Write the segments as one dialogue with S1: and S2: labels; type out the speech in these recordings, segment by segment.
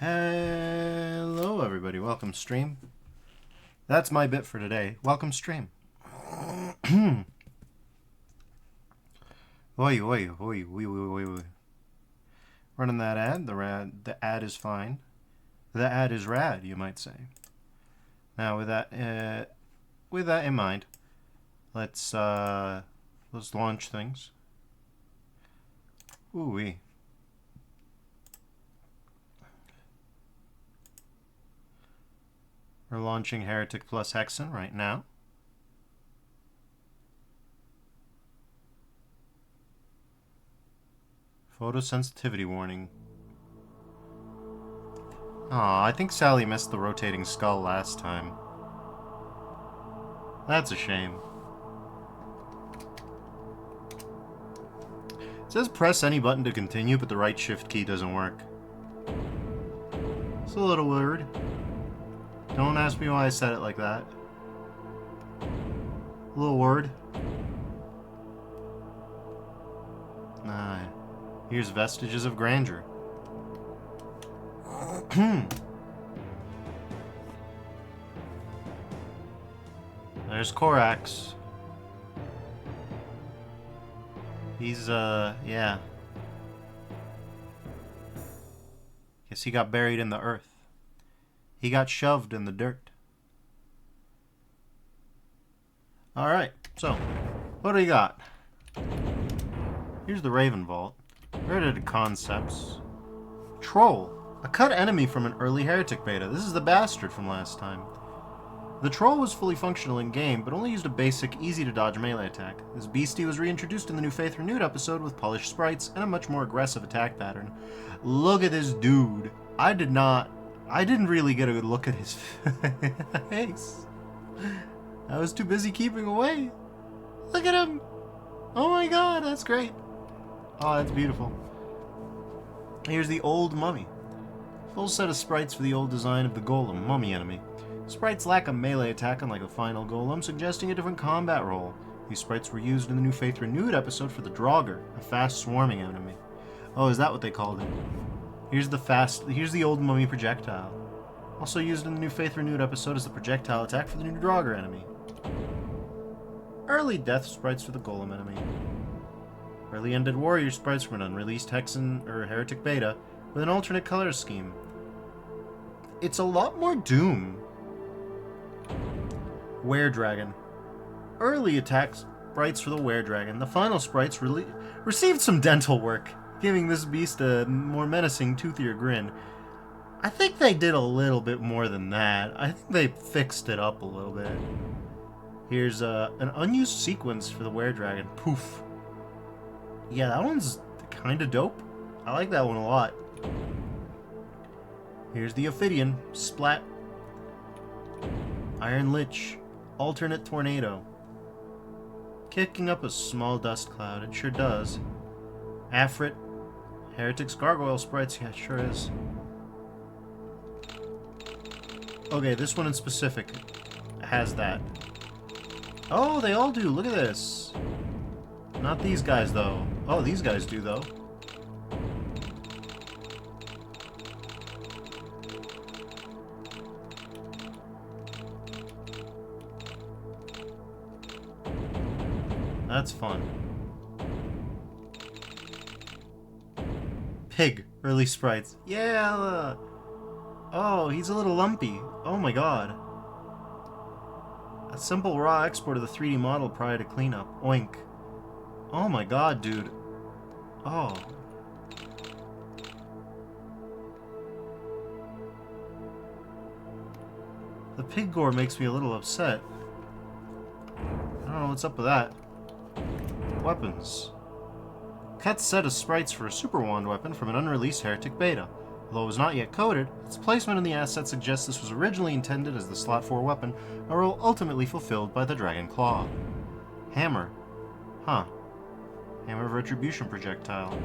S1: Hello everybody, welcome stream. That's my bit for today. Welcome stream. Oi, oi, oi, oi, oi, oi. Running that ad. The ad is fine. The ad is rad, you might say. Now with that in mind, let's launch things. Ooh-wee. We're launching Heretic plus Hexen right now. Photosensitivity warning. Aw, I think Sally missed the rotating skull last time. That's a shame. It says press any button to continue, but the right shift key doesn't work. It's a little weird. Don't ask me why I said it like that. A little word. Here's Vestiges of Grandeur. There's Korax. He's, yeah. Guess he got buried in the earth. He got shoved in the dirt. Alright, so, what do we got? Here's the Raven Vault. Heretic concepts. Troll. A cut enemy from an early Heretic beta. This is the bastard from last time. The Troll was fully functional in-game, but only used a basic, easy-to-dodge melee attack. This beastie was reintroduced in the new Faith Renewed episode with polished sprites and a much more aggressive attack pattern. Look at this dude. I didn't really get a good look at his face. I was too busy keeping away. Look at him. Oh my god, that's great. Oh, that's beautiful. Here's the old mummy. Full set of sprites for the old design of the golem, mummy enemy. Sprites lack a melee attack unlike the final golem, suggesting a different combat role. These sprites were used in the new Faith Renewed episode for the Draugr, a fast swarming enemy. Oh, is that what they called it? Here's the old mummy projectile. Also used in the new Faith Renewed episode as the projectile attack for the new Draugr enemy. Early death sprites for the golem enemy. Early Undead Warrior sprites from an unreleased Hexen or Heretic beta with an alternate color scheme. It's a lot more Doom. Were-Dragon. Early attack sprites for the Were-Dragon. The final sprites received some dental work, giving this beast a more menacing, toothier grin. I think they did a little bit more than that. I think they fixed it up a little bit. Here's an unused sequence for the Were-Dragon. Poof. Yeah, that one's kind of dope. I like that one a lot. Here's the Ophidian. Splat. Iron Lich. Alternate Tornado. Kicking up a small dust cloud. It sure does. Afrit. Heretic's Gargoyle sprites. Yeah, it sure is. Okay, this one in specific has that. Oh, they all do. Look at this. Not these guys, though. Oh, these guys do, though. That's fun. Pig. Early sprites. Yeah! Oh, he's a little lumpy. Oh my god. A simple raw export of the 3D model prior to cleanup. Oink. Oh my god, dude. Oh. The pig gore makes me a little upset. I don't know what's up with that. Weapons. Cut set of sprites for a Super Wand weapon from an unreleased Heretic beta. Although it was not yet coded, its placement in the asset suggests this was originally intended as the slot 4 weapon, a role ultimately fulfilled by the Dragon Claw. Hammer. Huh. Hammer of Retribution projectile.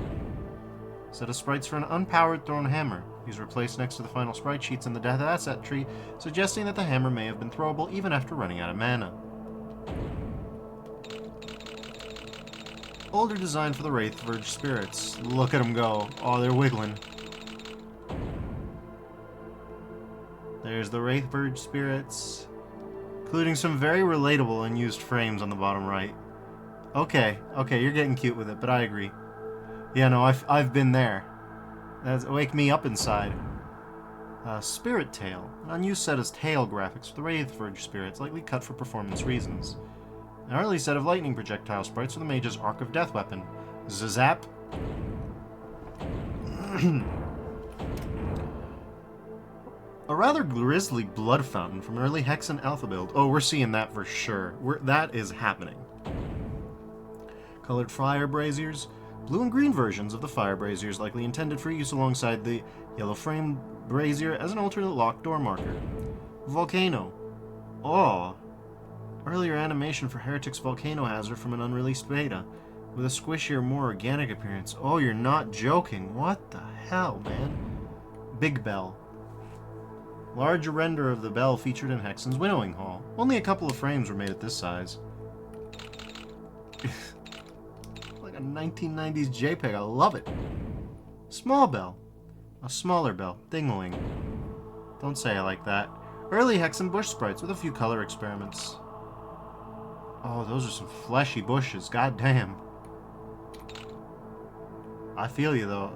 S1: Set of sprites for an unpowered thrown hammer. These were placed next to the final sprite sheets in the death asset tree, suggesting that the hammer may have been throwable even after running out of mana. Older design for the Wraith Verge spirits. Look at them go. Oh, they're wiggling. There's the Wraithbird spirits, including some very relatable unused frames on the bottom right. Okay, you're getting cute with it, but I agree. Yeah, no, I've been there. Wake me up inside. Spirit Tail, an unused set of tail graphics for the Wraithbird spirits, likely cut for performance reasons. An early set of lightning projectile sprites for the mage's Arc of Death weapon. Zazap. A rather grisly blood fountain from an early Hexen alpha build. Oh, we're seeing that for sure. That is happening. Colored fire braziers. Blue and green versions of the fire braziers likely intended for use alongside the yellow frame brazier as an alternate locked door marker. Volcano. Oh. Earlier animation for Heretic's Volcano Hazard from an unreleased beta, with a squishier, more organic appearance. Oh, you're not joking. What the hell, man? Big Bell. Large render of the bell featured in Hexen's Winnowing Hall. Only a couple of frames were made at this size. Like a 1990s JPEG, I love it. Small bell. A smaller bell. Dingling. Don't say it like that. Early Hexen bush sprites with a few color experiments. Oh, those are some fleshy bushes. God damn. I feel you, though.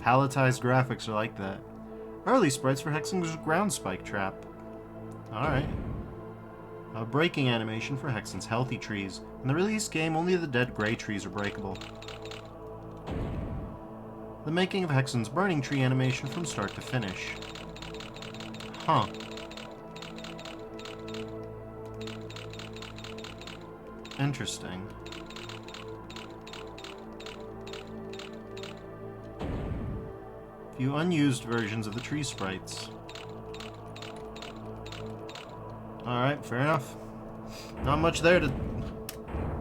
S1: Palletized graphics are like that. Early sprites for Hexen's ground spike trap. Alright. A breaking animation for Hexen's healthy trees. In the release game, only the dead gray trees are breakable. The making of Hexen's burning tree animation from start to finish. Huh. Interesting. Few unused versions of the tree sprites. Alright, fair enough. Not much there to...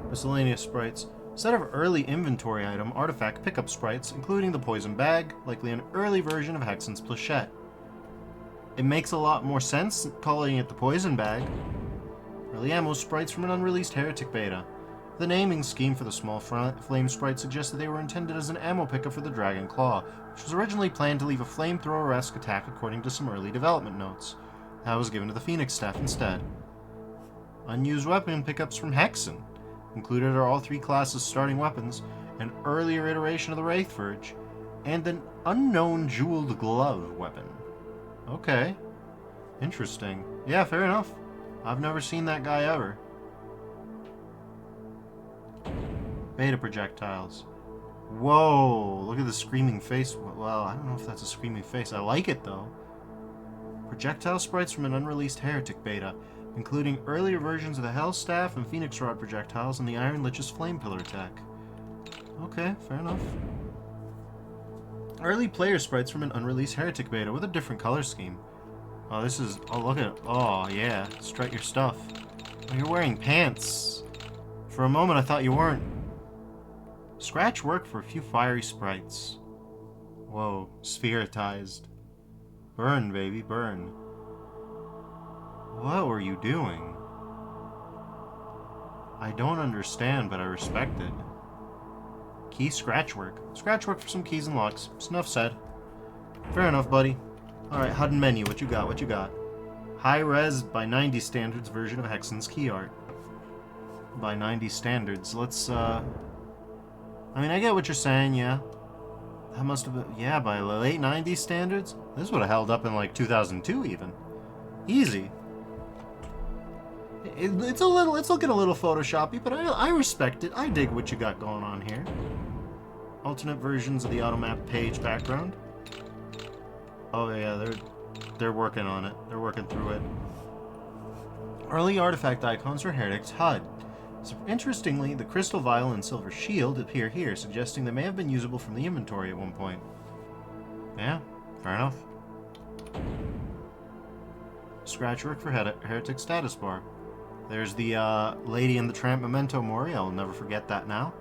S1: Miscellaneous sprites. Set of early inventory item artifact pickup sprites, including the poison bag, likely an early version of Hexen's Plachette. It makes a lot more sense calling it the poison bag. Early ammo sprites from an unreleased Heretic beta. The naming scheme for the small flame sprite suggests that they were intended as an ammo pickup for the Dragon Claw, which was originally planned to leave a flamethrower-esque attack according to some early development notes. That was given to the Phoenix staff instead. Unused weapon pickups from Hexen. Included are all three classes' starting weapons, an earlier iteration of the Wraithbird, and an unknown jeweled glove weapon. Okay. Interesting. Yeah, fair enough. I've never seen that guy ever. Beta projectiles. Whoa, look at the screaming face. Well, I don't know if that's a screaming face. I like it, though. Projectile sprites from an unreleased Heretic beta, including earlier versions of the Hell Staff and Phoenix Rod projectiles and the Iron Lich's Flame Pillar attack. Okay, fair enough. Early player sprites from an unreleased Heretic beta with a different color scheme. Oh, this is... Oh, look at it. Oh, yeah. Strut your stuff. Oh, you're wearing pants. For a moment, I thought you weren't. Scratch work for a few fiery sprites. Whoa. Spheritized. Burn, baby, burn. What were you doing? I don't understand, but I respect it. Key scratch work. Scratch work for some keys and locks. Snuff said. Fair enough, buddy. Alright, HUD and menu. What you got? What you got? High-res by 90 standards version of Hexen's key art. By 90 standards. Let's, I mean, I get what you're saying, yeah. That must have been... Yeah, by late 90s standards? This would have held up in, like, 2002, even. Easy. It's looking a little Photoshoppy, but I respect it. I dig what you got going on here. Alternate versions of the automap page background. Oh yeah, they're working on it. They're working through it. Early artifact icons for Heretic's HUD. So, interestingly, the crystal vial and silver shield appear here, suggesting they may have been usable from the inventory at one point. Yeah, fair enough. Scratch work for Heretic status bar. There's the Lady and the Tramp memento mori. I'll never forget that now.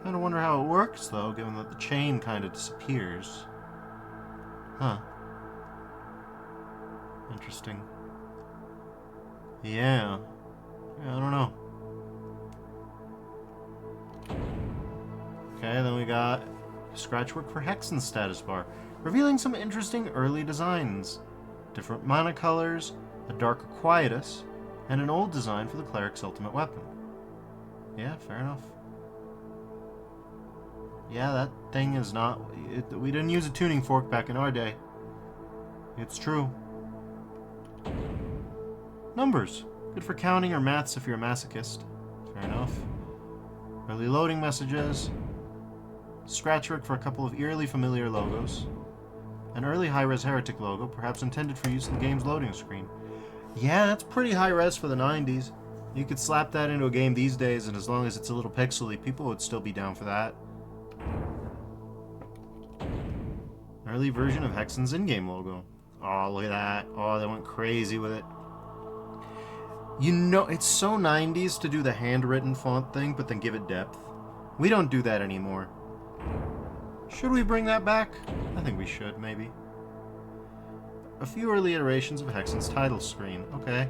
S1: Kind of wonder how it works, though, given that the chain kind of disappears. Huh. Interesting. Yeah. I don't know. Okay, then we got scratch work for Hexen's status bar, revealing some interesting early designs. different mana colors, a darker quietus, and an old design for the cleric's ultimate weapon. Yeah, fair enough. Yeah, that thing is not... we didn't use a tuning fork back in our day. It's true. Numbers. Good for counting or maths if you're a masochist. Fair enough. Early loading messages. Scratchwork for a couple of eerily familiar logos. An early high-res Heretic logo, perhaps intended for use in the game's loading screen. Yeah, that's pretty high-res for the 90s. You could slap that into a game these days, and as long as it's a little pixely, people would still be down for that. Early version of Hexen's in-game logo. Oh, look at that. Oh, they went crazy with it. You know, it's so 90s to do the handwritten font thing, but then give it depth. We don't do that anymore. Should we bring that back? I think we should, maybe. A few early iterations of Hexen's title screen. Okay.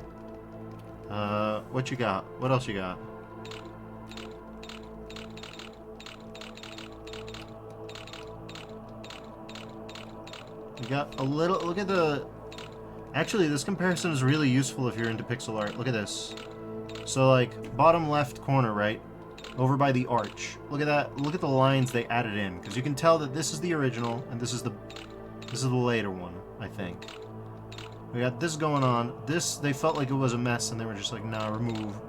S1: What you got? What else you got? We got a little... Look at the... Actually, this comparison is really useful if you're into pixel art. Look at this. So, like, bottom left corner, right? Over by the arch. Look at that. Look at the lines they added in. Because you can tell that this is the original, and this is the later one, I think. We got this going on. This, they felt like it was a mess, and they were just like, nah, remove.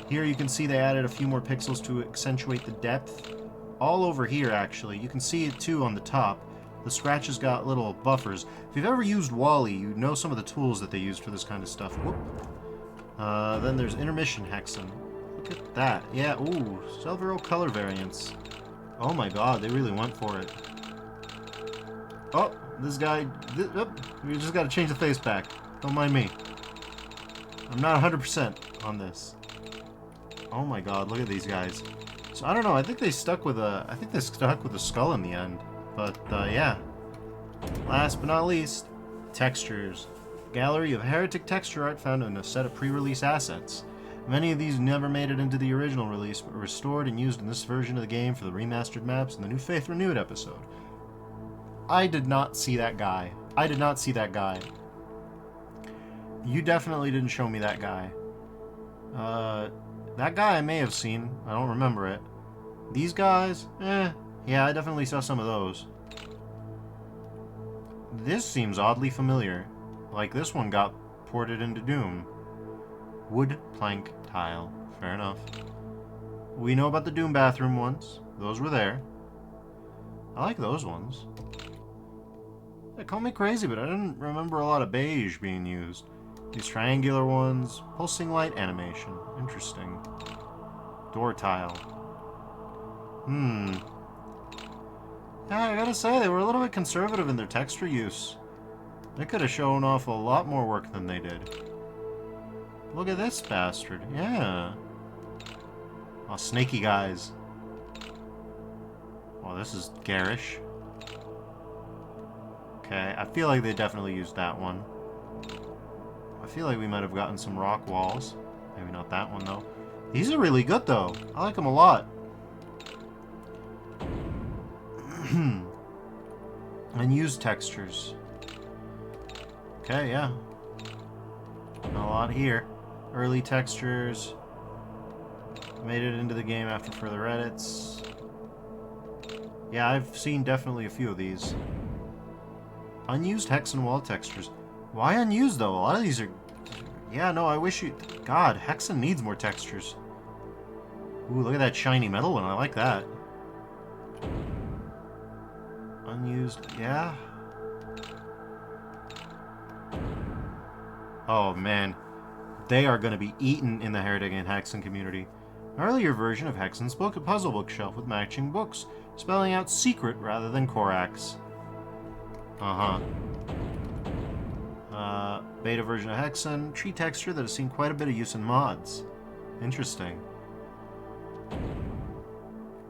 S1: Here you can see they added a few more pixels to accentuate the depth. All over here, actually. You can see it, too, on the top. The scratches got little buffers. If you've ever used Wally, you know some of the tools that they used for this kind of stuff. Whoop. Then there's Intermission Hexen. Look at that. Yeah, ooh, several color variants. Oh my god, they really went for it. Oh, this guy... we just gotta change the face back. Don't mind me. I'm not 100% on this. Oh my god, look at these guys. So I don't know, I think they stuck with a... skull in the end. But, yeah. Last but not least, textures. Gallery of Heretic texture art found in a set of pre-release assets. Many of these never made it into the original release, but were restored and used in this version of the game for the remastered maps and the new Faith Renewed episode. I did not see that guy. I did not see that guy. You definitely didn't show me that guy. That guy I may have seen. I don't remember it. These guys? Yeah, I definitely saw some of those. This seems oddly familiar. Like this one got ported into Doom. Wood, plank, tile. Fair enough. We know about the Doom bathroom ones. Those were there. I like those ones. They call me crazy, but I didn't remember a lot of beige being used. These triangular ones. Pulsing light animation. Interesting. Door tile. Yeah, I gotta say, they were a little bit conservative in their texture use. They could have shown off a lot more work than they did. Look at this bastard. Yeah. Oh, snaky guys. Oh, this is garish. Okay, I feel like they definitely used that one. I feel like we might have gotten some rock walls. Maybe not that one, though. These are really good, though. I like them a lot. Unused textures. Okay, yeah. Not a lot here. Early textures. Made it into the game after further edits. Yeah, I've seen definitely a few of these. Unused Hexen wall textures. Why unused, though? A lot of these are... Yeah, no, I wish you... God, Hexen needs more textures. Ooh, look at that shiny metal one. I like that. Unused, yeah. Oh man, they are going to be eaten in the Heretic and Hexen community. An earlier version of Hexen's book, a puzzle bookshelf with matching books, spelling out secret rather than Korax. Beta version of Hexen, tree texture that has seen quite a bit of use in mods. Interesting.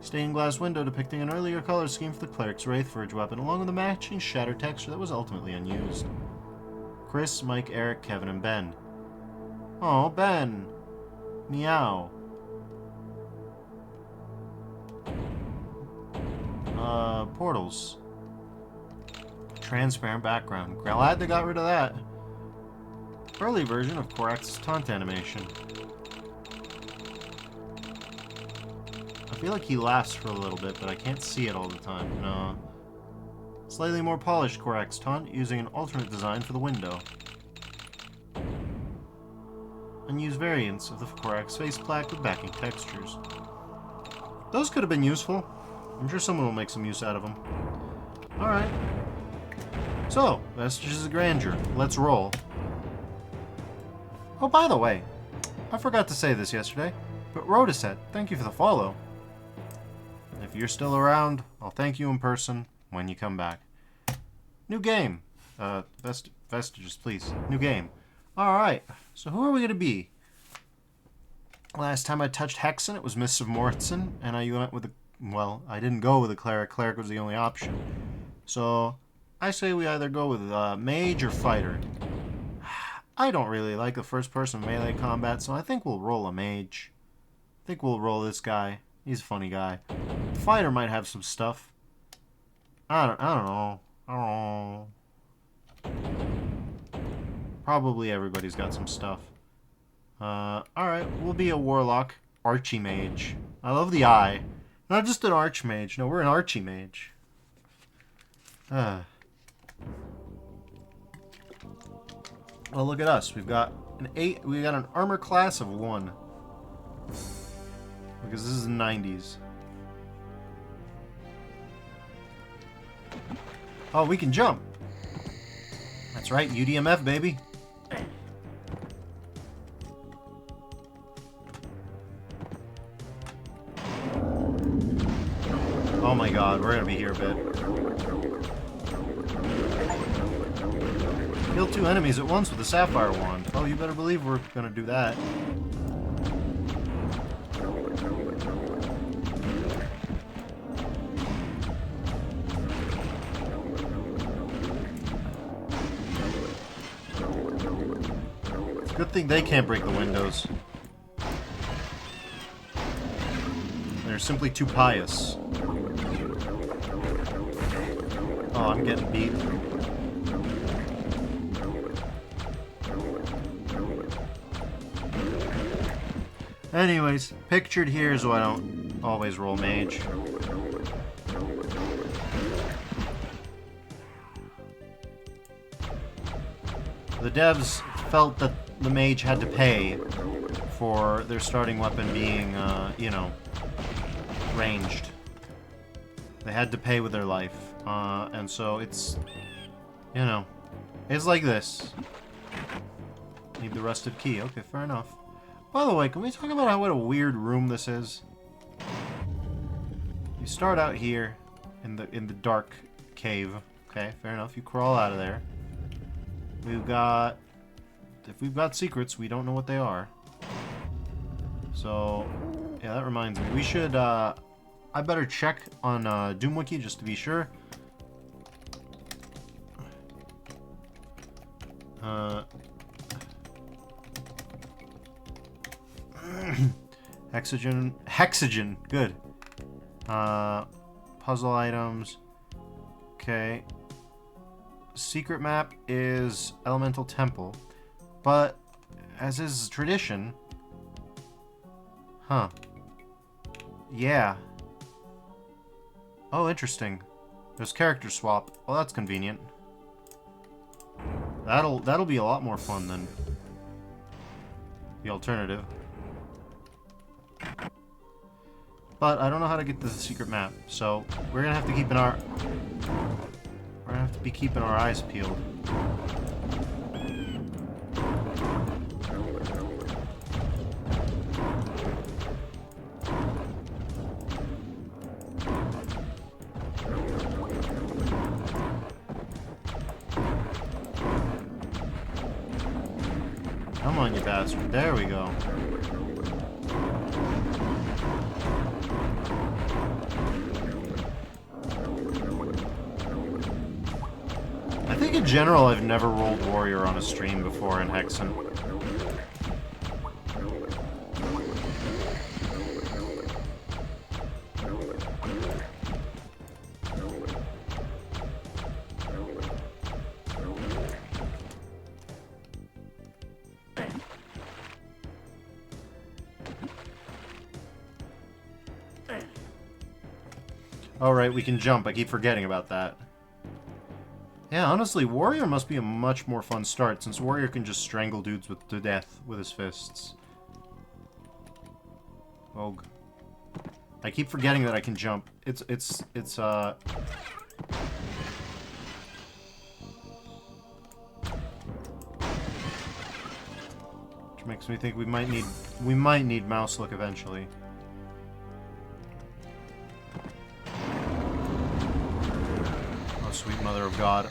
S1: Stained glass window depicting an earlier color scheme for the Cleric's Wraithforge weapon, along with a matching shattered texture that was ultimately unused. Chris, Mike, Eric, Kevin, and Ben. Oh, Ben! Meow. Portals. Transparent background. Glad they got rid of that. early version of Korax's taunt animation. I feel like he laughs for a little bit, but I can't see it all the time. No. Slightly more polished Korax taunt using an alternate design for the window. Unused variants of the Korax face plaque with backing textures. Those could have been useful. I'm sure someone will make some use out of them. Alright. So, Vestiges of Grandeur. Let's roll. Oh, by the way, I forgot to say this yesterday, but Rotiset, thank you for the follow. If you're still around, I'll thank you in person when you come back. New game. Vestiges, please. New game. Alright, so who are we going to be? Last time I touched Hexen, it was Mists of Mortson, and I went with a... Well, I didn't go with a Cleric. Cleric was the only option. So, I say we either go with Mage or Fighter. I don't really like the first-person melee combat, so I think we'll roll a Mage. I think we'll roll this guy. He's a funny guy. Fighter might have some stuff. I don't know. Probably everybody's got some stuff. Alright, we'll be a Warlock. Archimage. I love the eye. Not just an Archmage. No, we're an Archimage. Well, look at us. We've got an 8. We got an armor class of 1. Because this is the 90s. Oh, we can jump. That's right, UDMF, baby. Oh my god, we're gonna be here a bit. Kill 2 enemies at once with a Sapphire Wand. Oh, you better believe we're gonna do that. Good thing they can't break the windows. They're simply too pious. Oh, I'm getting beat. Anyways, pictured here is why I don't always roll Mage. The devs felt that the Mage had to pay for their starting weapon being, you know, ranged. They had to pay with their life. And so it's, you know, it's like this. Need the rusted key. Okay, fair enough. By the way, can we talk about what a weird room this is? You start out here in the dark cave. Okay, fair enough. You crawl out of there. We've got... If we've got secrets, we don't know what they are. So, yeah, that reminds me. We should, I better check on DoomWiki just to be sure. Hexagen, good. Puzzle items. Okay. Secret map is Elemental Temple. But, as is tradition... Huh. Yeah. Oh, interesting. There's character swap. Well, that's convenient. That'll be a lot more fun than the alternative. But I don't know how to get to the secret map, so we're gonna have to keep be keeping our eyes peeled. Come on, you bastard. There we go. I think in general I've never rolled Warrior on a stream before in Hexen. Oh, right, we can jump. I keep forgetting about that. Yeah, honestly, Warrior must be a much more fun start, since Warrior can just strangle dudes to death with his fists. Vogue. I keep forgetting that I can jump. Which makes me think we might need mouse look eventually. Oh, sweet mother of God.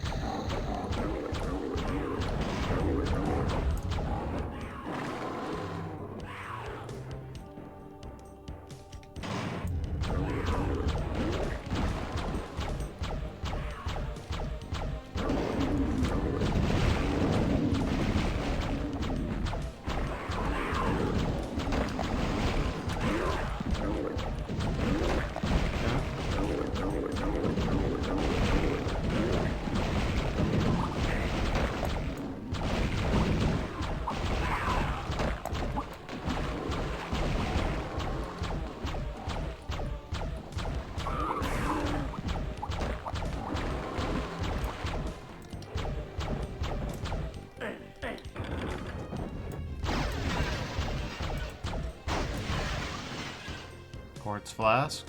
S1: Quartz flask.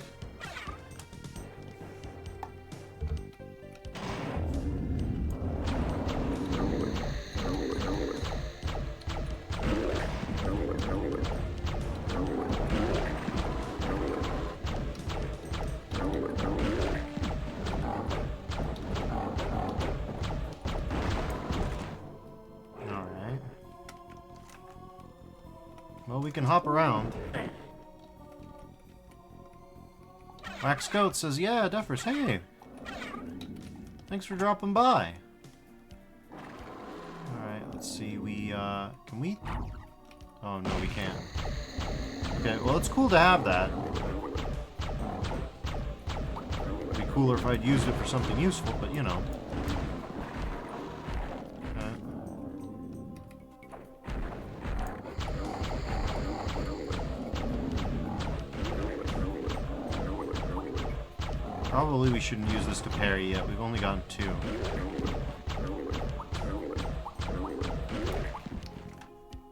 S1: Alright. Well, we can hop around. Wax Goat says, yeah, Duffers, hey! Thanks for dropping by. Alright, let's see, can we? Oh, no, we can't. Okay, well, it's cool to have that. It'd be cooler if I'd used it for something useful, but, you know. Probably we shouldn't use this to parry yet. We've only gotten 2.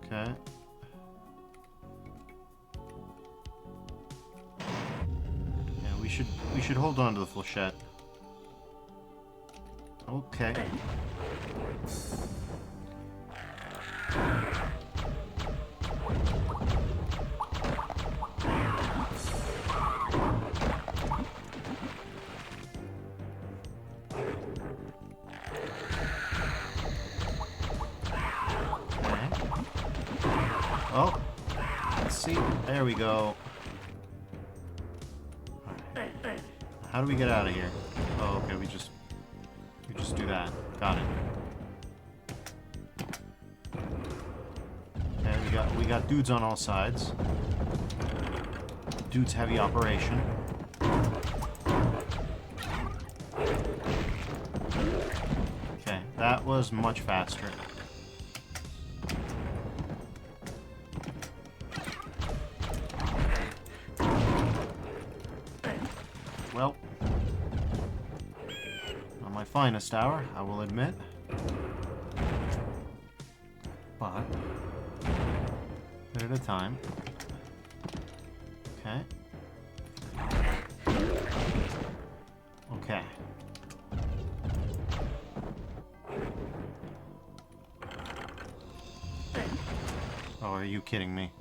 S1: Okay. Yeah, we should hold on to the flechette. Okay. Oh, let's see. There we go. Right. How do we get out of here? Oh, okay. We just do that. Got it. Okay, we got dudes on all sides. Dudes heavy operation. Okay, that was much faster. Well, not my finest hour, I will admit. But, a bit at a time. Okay. Okay. Oh, are you kidding me?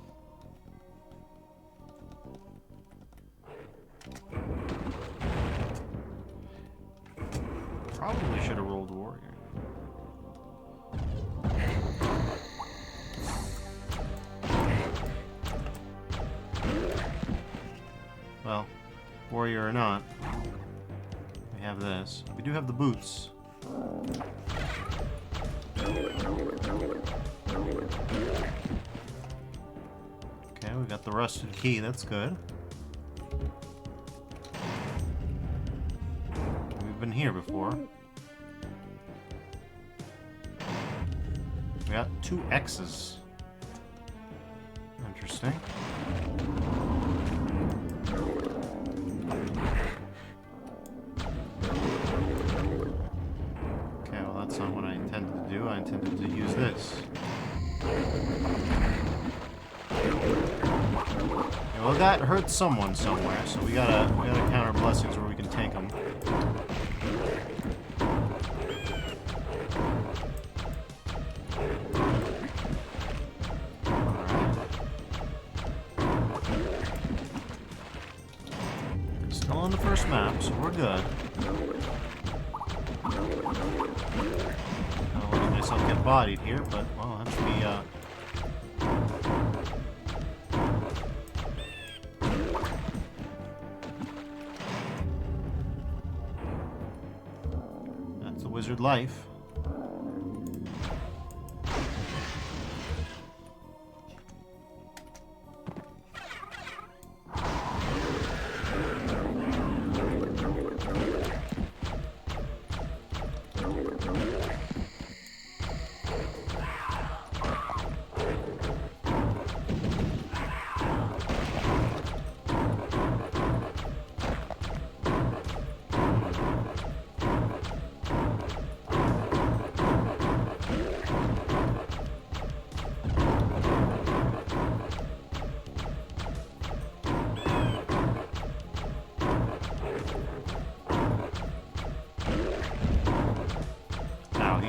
S1: Probably should have rolled Warrior. Well, Warrior or not, we have this. We do have the boots. Okay, we got the rusted key, that's good. We've been here before. We got 2 X's. Interesting. tempted to use this. Yeah, well, that hurt someone somewhere, so we gotta counter blessings where we can tank them. Still on the first map, so we're good. I'll let myself get bodied here, but well, that's the wizard life.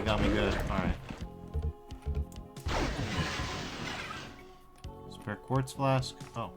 S1: Got me good. Alright. Spare quartz flask. Oh.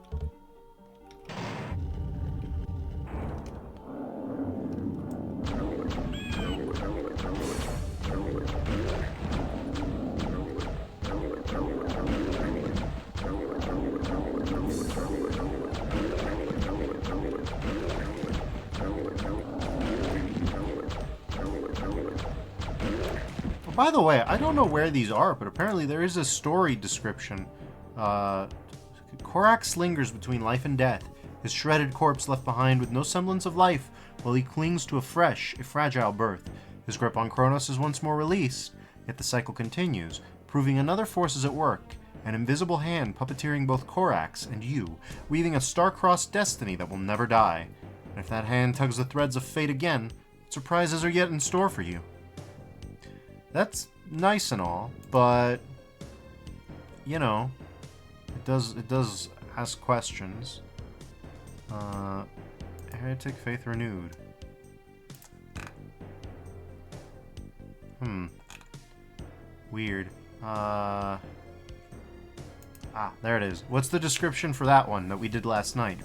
S1: By the way, I don't know where these are, but apparently there is a story description. Korax lingers between life and death, his shredded corpse left behind with no semblance of life, while he clings to a fragile birth. His grip on Kronos is once more released, yet the cycle continues, proving another force is at work, an invisible hand puppeteering both Korax and you, weaving a star-crossed destiny that will never die. And if that hand tugs the threads of fate again, surprises are yet in store for you. That's nice and all, but you know, it does ask questions. Heretic faith renewed. Weird. There it is. What's the description for that one that we did last night?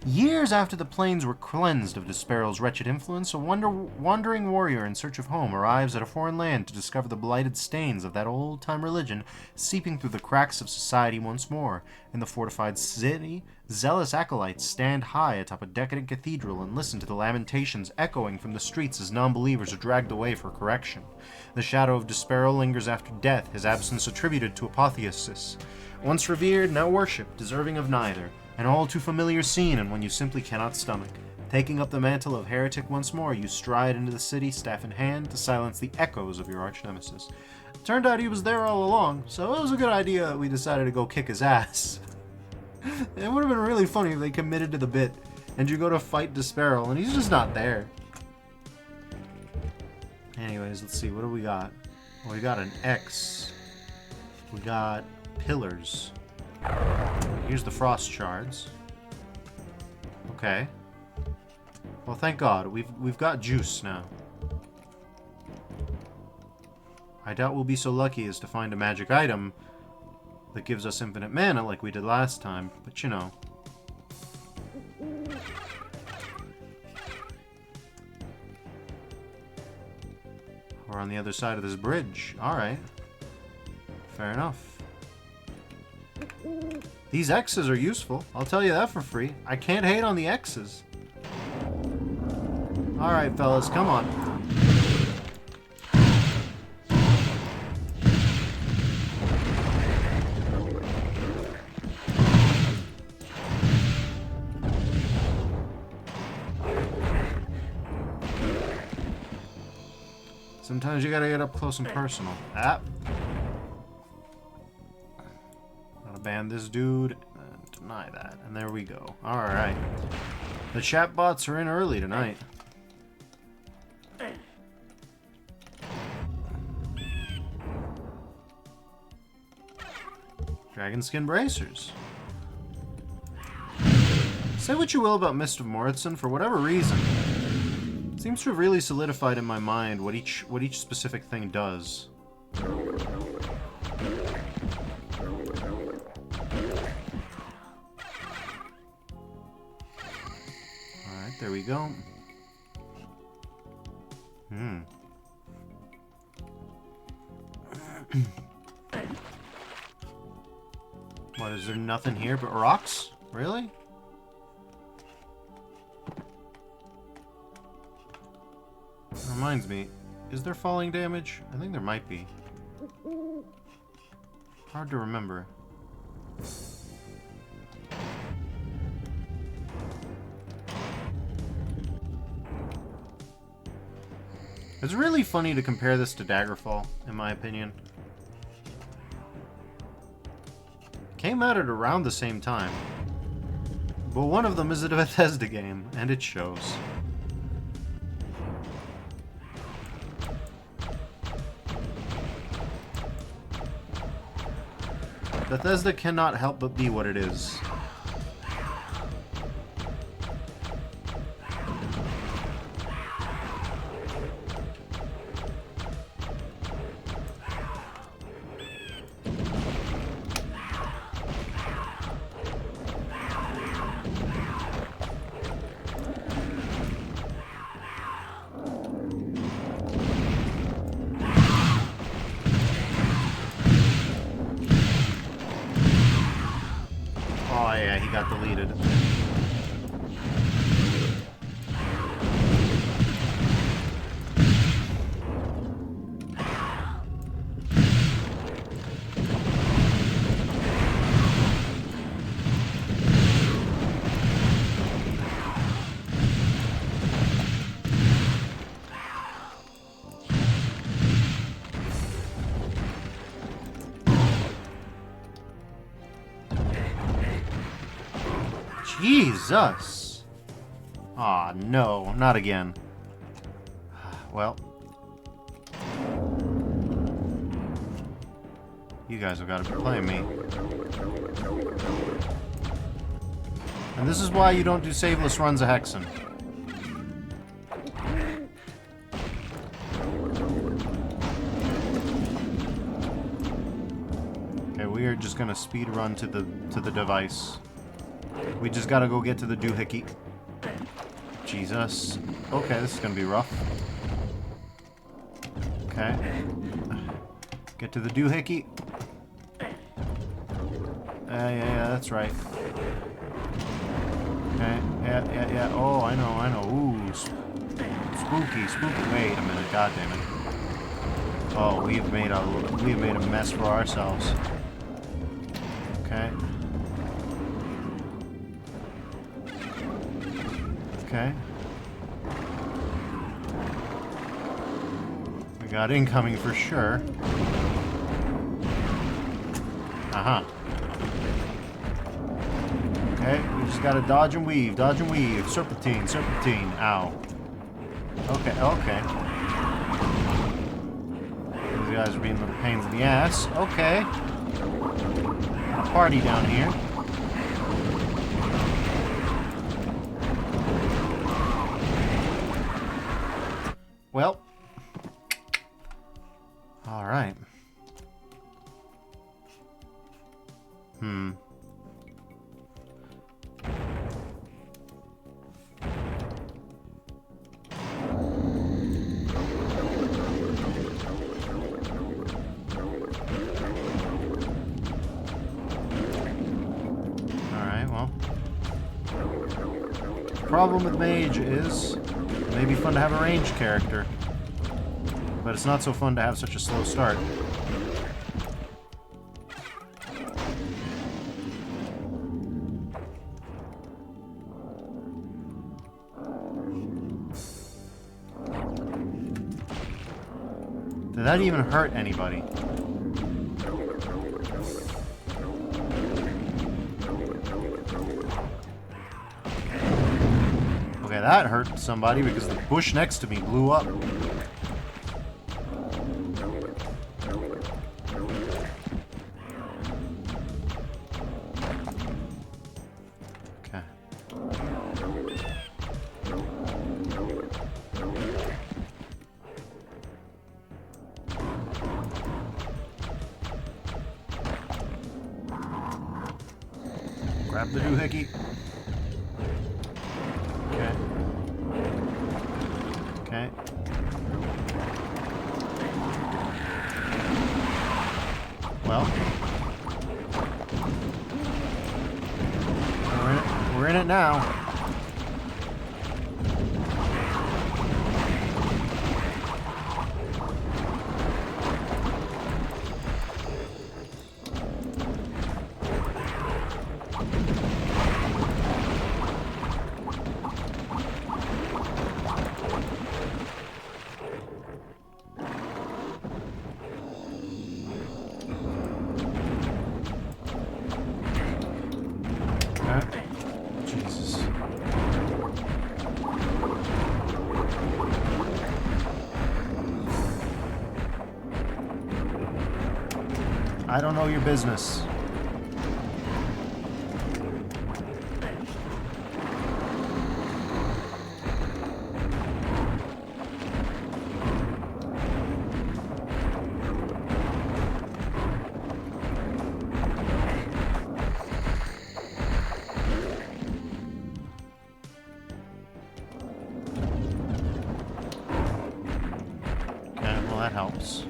S1: Years after the plains were cleansed of Despero's wretched influence, a wandering warrior in search of home arrives at a foreign land to discover the blighted stains of that old-time religion seeping through the cracks of society once more. In the fortified city, zealous acolytes stand high atop a decadent cathedral and listen to the lamentations echoing from the streets as non-believers are dragged away for correction. The shadow of Despero lingers after death, his absence attributed to apotheosis. Once revered, now worshipped, deserving of neither. An all too familiar scene and one you simply cannot stomach. Taking up the mantle of Heretic once more, you stride into the city, staff in hand, to silence the echoes of your arch-nemesis. Turned out he was there all along, so it was a good idea that we decided to go kick his ass. It would have been really funny if they committed to the bit, and you go to fight Despero, and he's just not there. Anyways, let's see, what do we got? Well, we got an X. We got pillars. Here's the frost shards. Okay. Well, thank God. We've got juice now. I doubt we'll be so lucky as to find a magic item that gives us infinite mana like we did last time, but you know. We're on the other side of this bridge. Alright. Fair enough. These X's are useful. I'll tell you that for free. I can't hate on the X's. Alright, fellas, come on. Sometimes you gotta get up close and personal. Ban this dude and deny that. And there we go. Alright. The chatbots are in early tonight. Dragon skin bracers. Say what you will about Mist of Moritzen, for whatever reason, it seems to have really solidified in my mind what each specific thing does. Alright, there we go. What, is there nothing here but rocks? Really? Reminds me, is there falling damage? I think there might be. Hard to remember. It's really funny to compare this to Daggerfall, in my opinion. Came out at around the same time. But one of them is a Bethesda game, and it shows. Bethesda cannot help but be what it is. Oh yeah, he got deleted. Jesus! Aw, no, not again. Well. You guys have got to be playing me. And this is why you don't do saveless runs of Hexen. Okay, we are just gonna speed run to the device. We just gotta go get to the doohickey. Jesus. Okay, this is gonna be rough. Okay. Get to the doohickey. Yeah, that's right. Okay, yeah. Oh, I know. Ooh, spooky. Wait a minute, god damn it. Oh, we've made a mess for ourselves. Okay. Okay. We got incoming for sure. Uh-huh. Okay, we just gotta dodge and weave. Serpentine. Ow. Okay. These guys are being little pains in the ass. Okay. Got a party down here. Well. Alright. Alright, well. The problem with Mage is it may be fun to have a ranged character, but it's not so fun to have such a slow start. Did that even hurt anybody? Okay, that hurt somebody because the bush next to me blew up. Grab the doohickey. Okay. Okay. Well. We're in it now. Jesus. I don't know your business. That helps.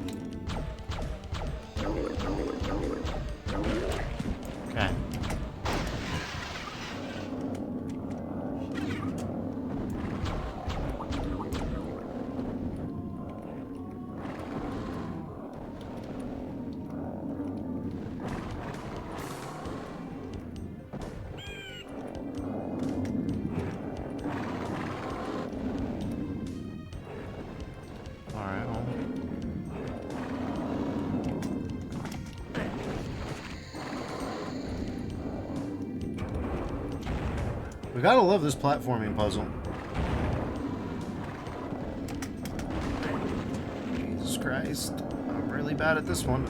S1: Okay. We gotta love this platforming puzzle. Jesus Christ. I'm really bad at this one.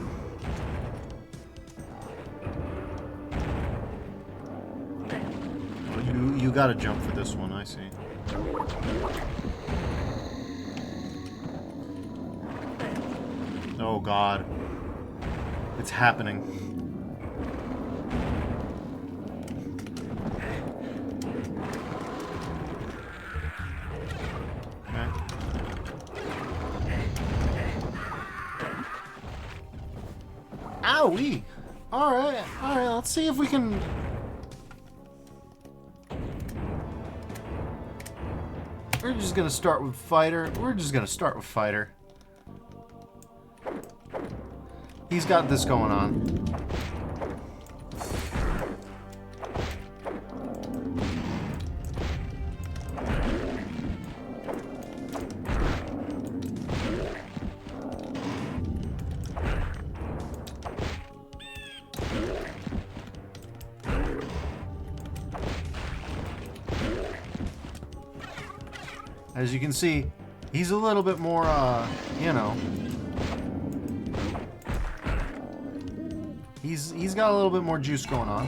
S1: Oh, you gotta jump for this one, I see. Oh God. It's happening. Owie! Alright, let's see if we can... We're just gonna start with Fighter. He's got this going on. As you can see, he's a little bit more, you know... He's got a little bit more juice going on.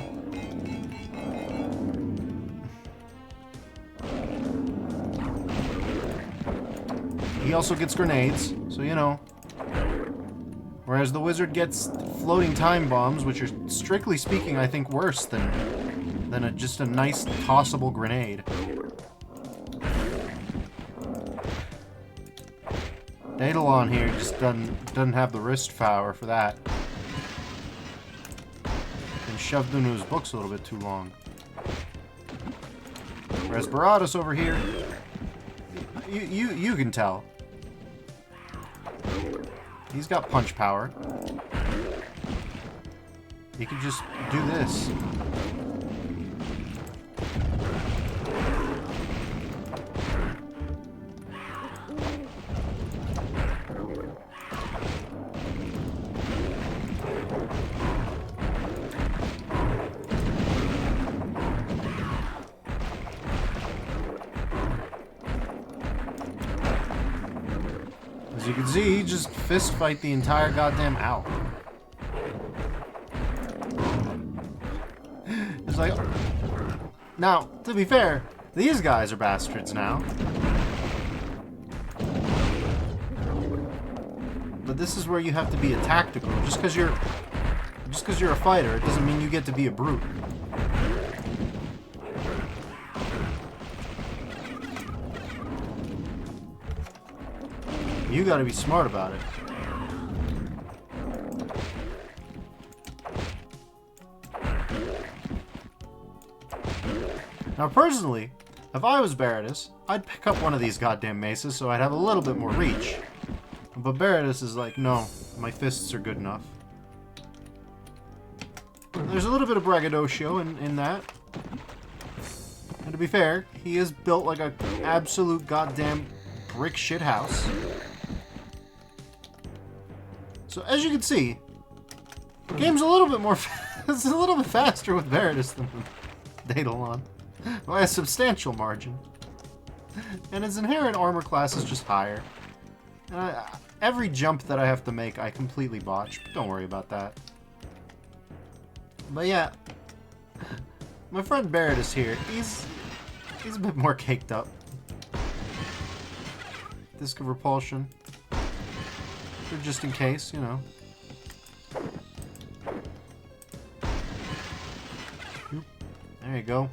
S1: He also gets grenades, so you know. Whereas the wizard gets floating time bombs, which are, strictly speaking, I think worse than just a nice tossable grenade. Daedalon here just doesn't have the wrist power for that. Been shoved into his books a little bit too long. Whereas Baratus over here, you can tell. He's got punch power. He can just do this. As you can see, he just fist fight the entire goddamn owl. It's like... Now, to be fair, these guys are bastards now. But this is where you have to be a tactical. Just because you're a fighter, it doesn't mean you get to be a brute. You gotta be smart about it. Now, personally, if I was Baratus, I'd pick up one of these goddamn maces so I'd have a little bit more reach. But Baratus is like, no, my fists are good enough. There's a little bit of braggadocio in that. And to be fair, he is built like an absolute goddamn brick shit house. So as you can see, the game's a little bit more it's a little bit faster with Baratus than Daedalon. By a substantial margin. And his inherent armor class is just higher. And every jump that I have to make, I completely botch. But don't worry about that. But yeah, my friend Baratus here, he's a bit more caked up. Disc of Repulsion. Or just in case, you know. There you go.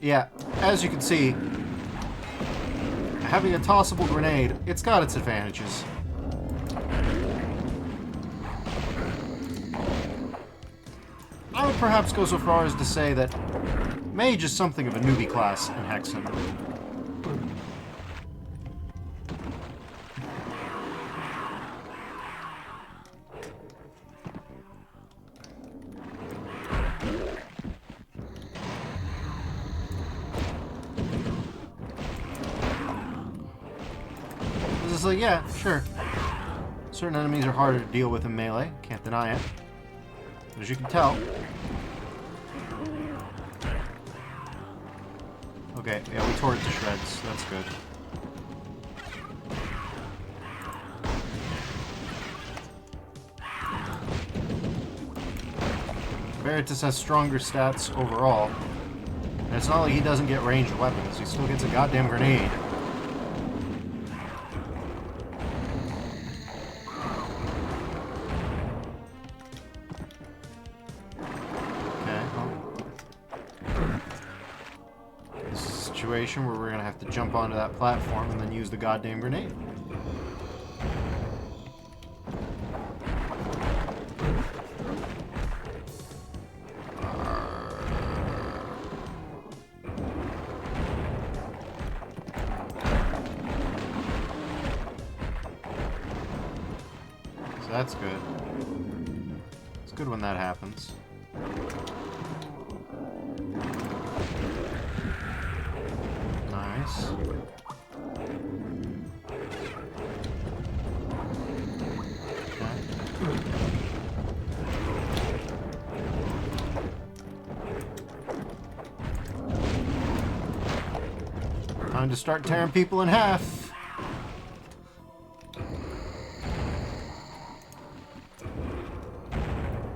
S1: Yeah, as you can see, having a tossable grenade, it's got its advantages. I would perhaps go so far as to say that Mage is something of a newbie class in Hexen. It's like, yeah, sure. Certain enemies are harder to deal with in melee, can't deny it. As you can tell. Okay, yeah, we tore it to shreds. That's good. Baratus has stronger stats overall. And it's not like he doesn't get ranged weapons. He still gets a goddamn grenade. Where we're gonna have to jump onto that platform and then use the goddamn grenade. So that's good. It's good when that happens. Nice. Time to start tearing people in half.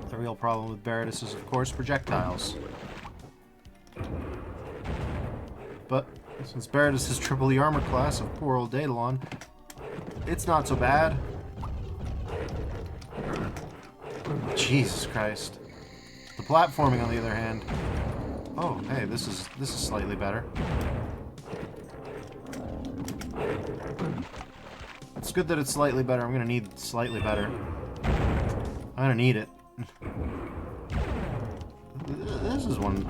S1: The real problem with Baratus is, of course, projectiles. But since Baratus is triple the armor class of poor old Daedalon, it's not so bad. Jesus Christ. The platforming, on the other hand. Oh, hey, this is slightly better. It's good that it's slightly better. I'm gonna need slightly better. I'm gonna need it. This is one.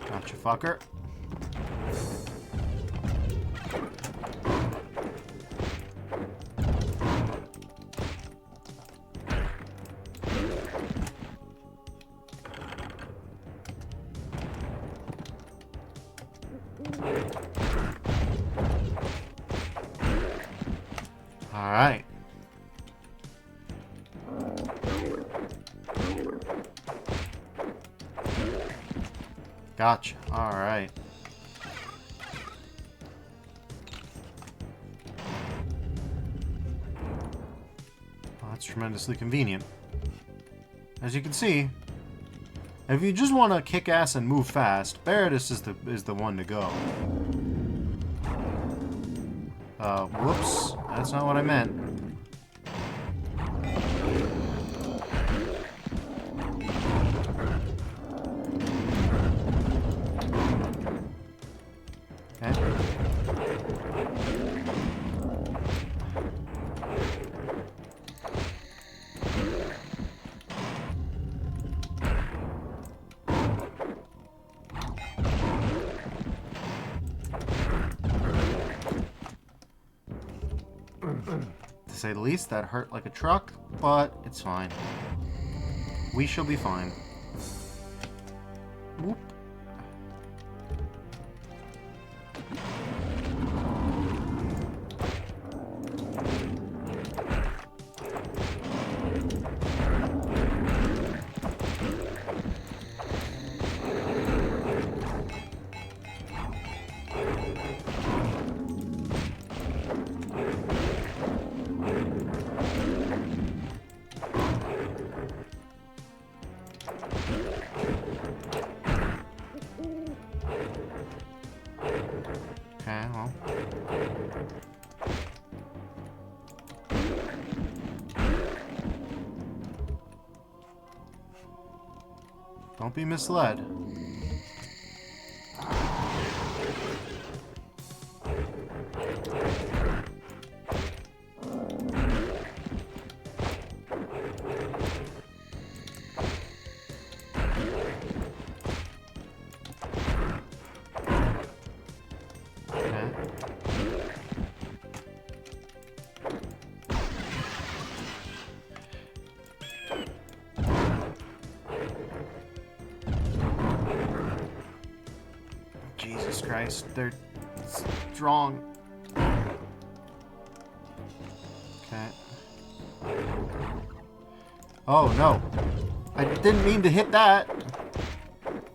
S1: Gotcha, fucker. All right. Gotcha. All right. That's tremendously convenient. As you can see, if you just want to kick ass and move fast, Vestiges is the one to go. Whoops. That's not what I meant. To say the least, that hurt like a truck, but it's fine. We shall be fine. Whoop. Okay, well. Don't be misled. Jesus Christ, they're strong. Okay. Oh, no. I didn't mean to hit that.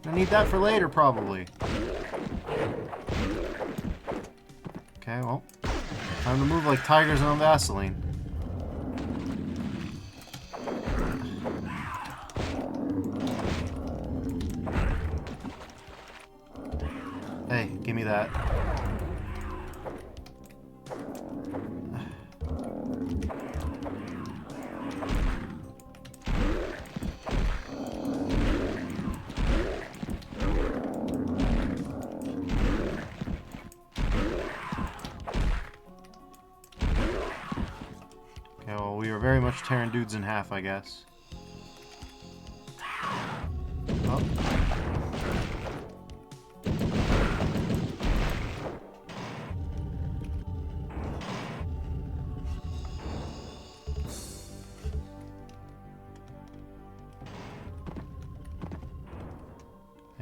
S1: I need that for later, probably. Okay, well. Time to move like tigers on Vaseline. Hey, give me that. Okay, well, we are very much tearing dudes in half, I guess. Oh.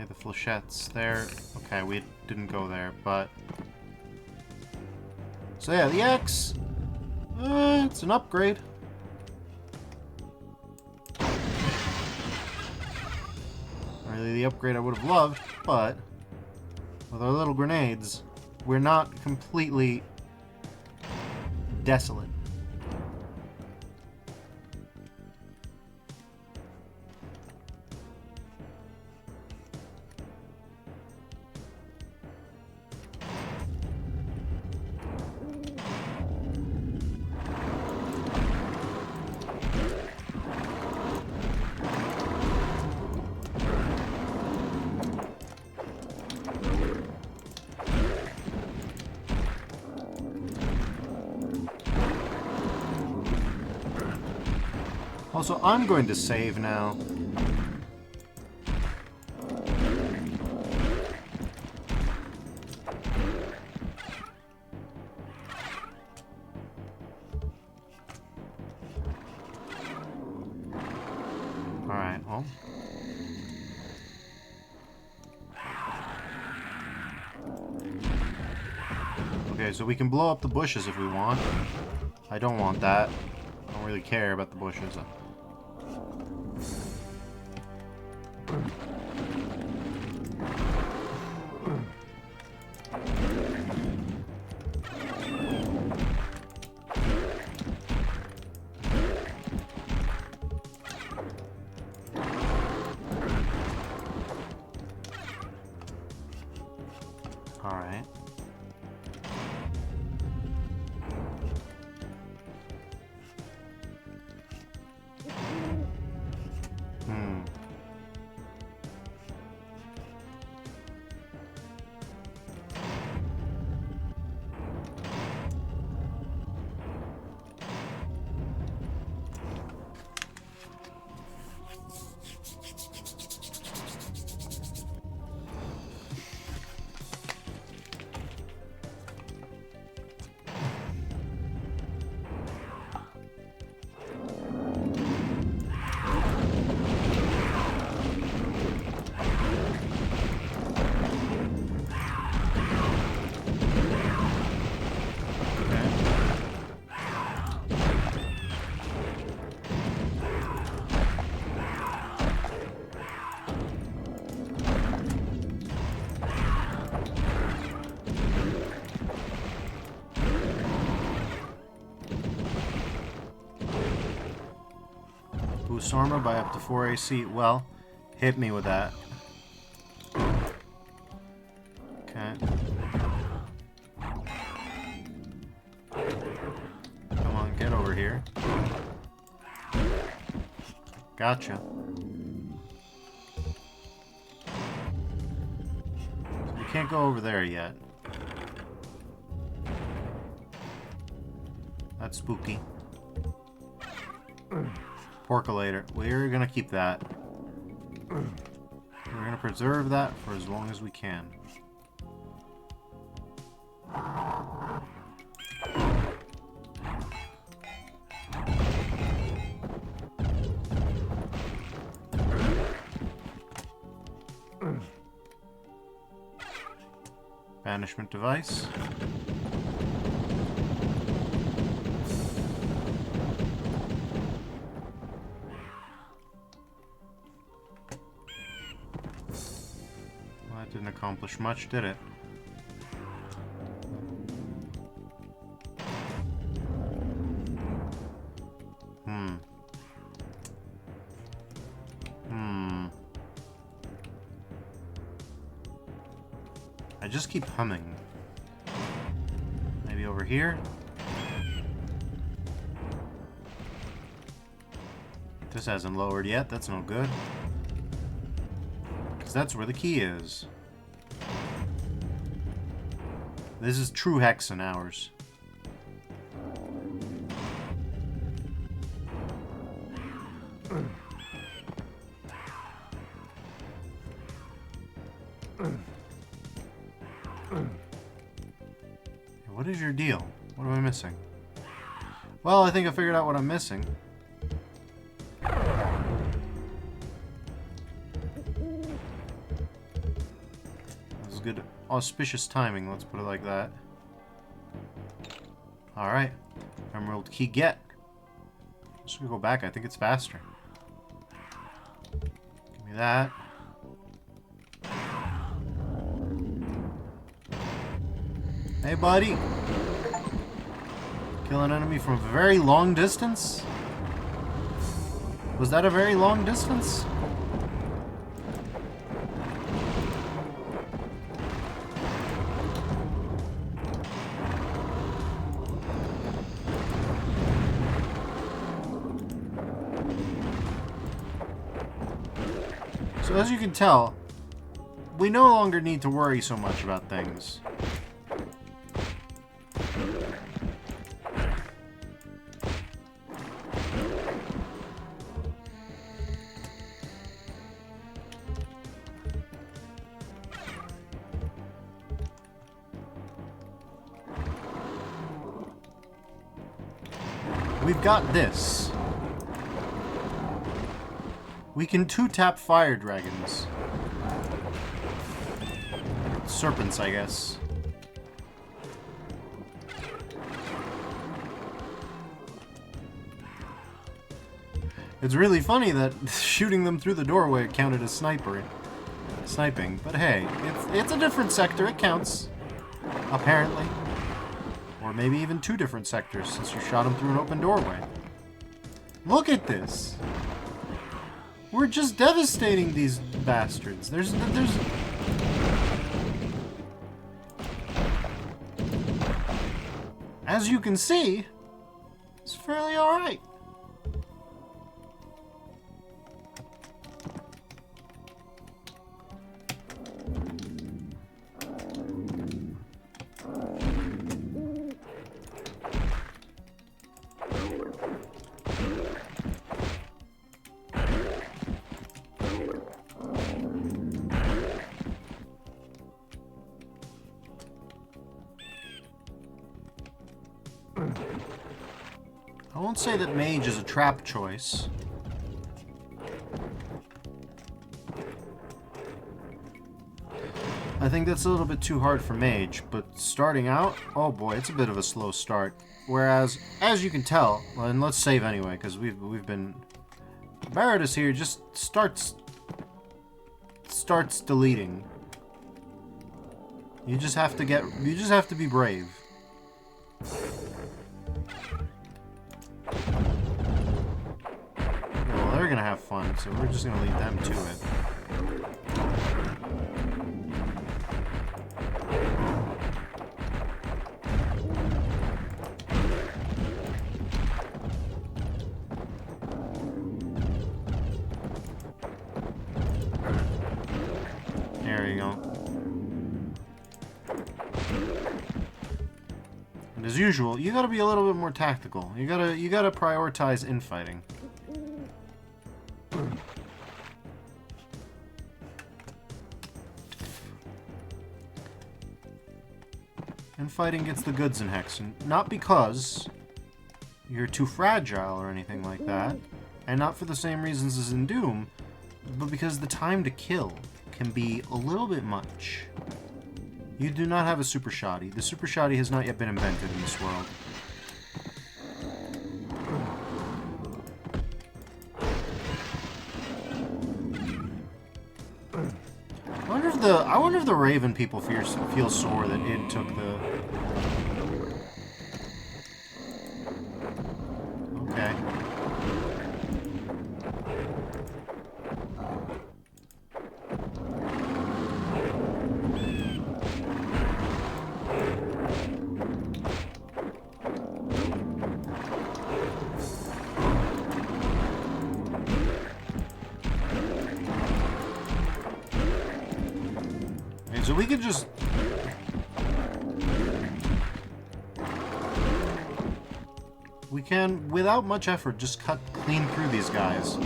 S1: The flechettes there. Okay, we didn't go there, but... So yeah, the axe... it's an upgrade. Really the upgrade I would have loved, but... with our little grenades, we're not completely... desolate. Also, I'm going to save now. Alright, well. Okay, so we can blow up the bushes if we want. I don't want that. I don't really care about the bushes. Boost armor by up to 4 AC. Well, hit me with that. Okay. Come on, get over here. Gotcha. So we can't go over there yet. That's spooky. Porculator. We're gonna keep that. We're gonna preserve that for as long as we can. Banishment device. Well, that didn't accomplish much, did it? I just keep humming. Maybe over here? This hasn't lowered yet, that's no good. Because that's where the key is. This is true Hexen hours. What is your deal? What am I missing? Well, I think I figured out what I'm missing. That was good, auspicious timing, let's put it like that. Alright. Emerald key get. Just gonna go back, I think it's faster. Give me that. Hey, buddy. Kill an enemy from a very long distance? Was that a very long distance? So as you can tell, we no longer need to worry so much about things. We've got this. We can 2-tap fire dragons. Serpents, I guess. It's really funny that shooting them through the doorway counted as sniping, but hey, it's a different sector, it counts. Apparently. Or maybe even 2 different sectors, since you shot him through an open doorway. Look at this! We're just devastating these bastards. There's... As you can see, it's fairly alright. I won't say that mage is a trap choice. I think that's a little bit too hard for mage, but starting out, oh boy, it's a bit of a slow start. Whereas, as you can tell, and let's save anyway, because we've been... Baratus here just starts deleting. You just have to be brave. Well, there we infighting, so we're just gonna leave them to it. There you go. And as usual, you gotta be a little bit more tactical. You gotta prioritize infighting. Infighting gets the goods in Hexen. Not because you're too fragile or anything like that, and not for the same reasons as in Doom, but because the time to kill can be a little bit much. You do not have a super shoddy. The super shoddy has not yet been invented in this world. I wonder if the Raven people feel sore that id took the... Okay. So we could just... We can, without much effort, just cut clean through these guys.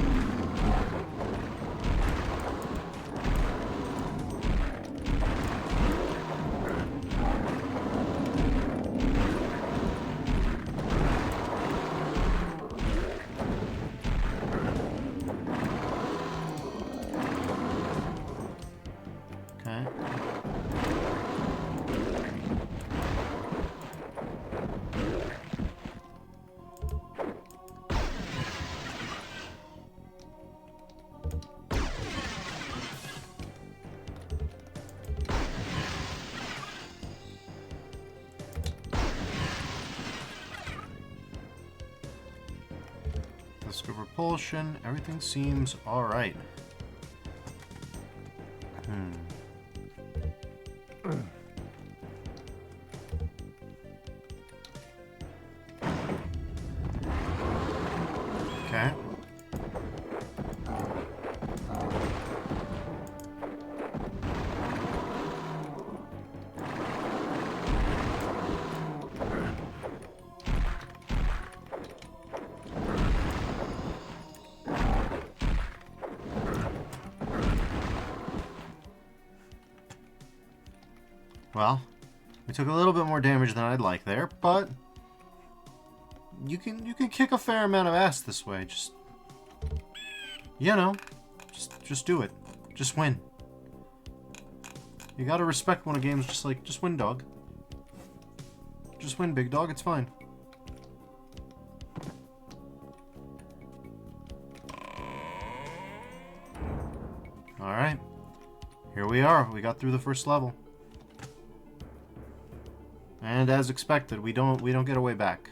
S1: Okay. Let's go repulsion. Everything seems alright. Okay. Well, we took a little bit more damage than I'd like there, but you can kick a fair amount of ass this way. Just, you know, just do it. Just win. You gotta respect when a game's just like, just win, dog. Just win, big dog. It's fine. All right, here we are. We got through the first level. And as expected, we don't get a way back.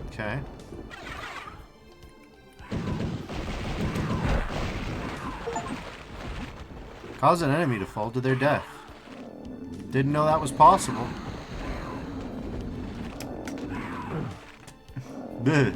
S1: Okay. Cause an enemy to fall to their death. Didn't know that was possible. Bleh.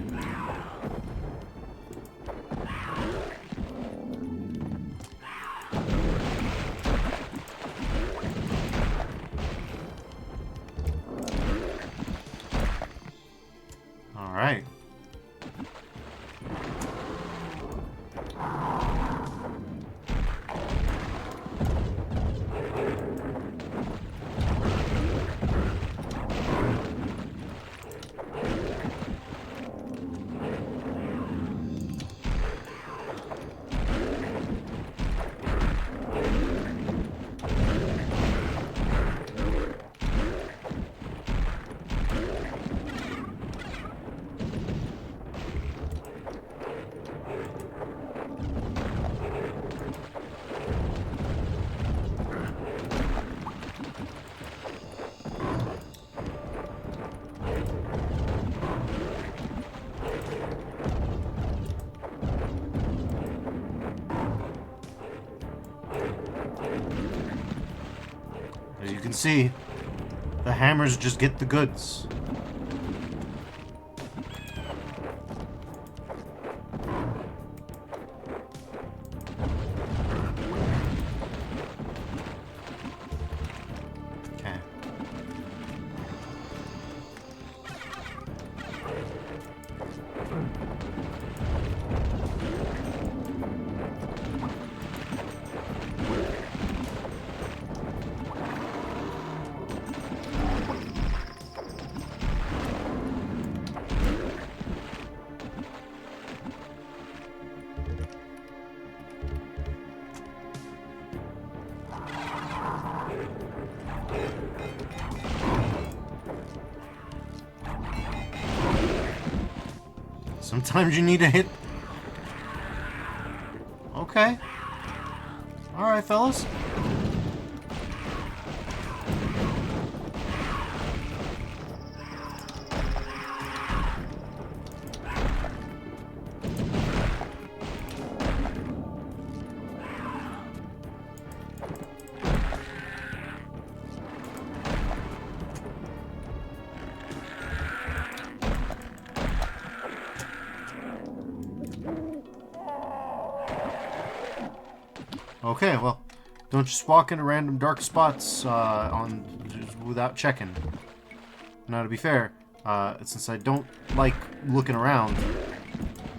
S1: All right. can see, the hammers just get the goods. Okay. Sometimes you need to hit... Okay. Alright, fellas. Okay, well, don't just walk into random dark spots without checking. Now, to be fair, since I don't like looking around,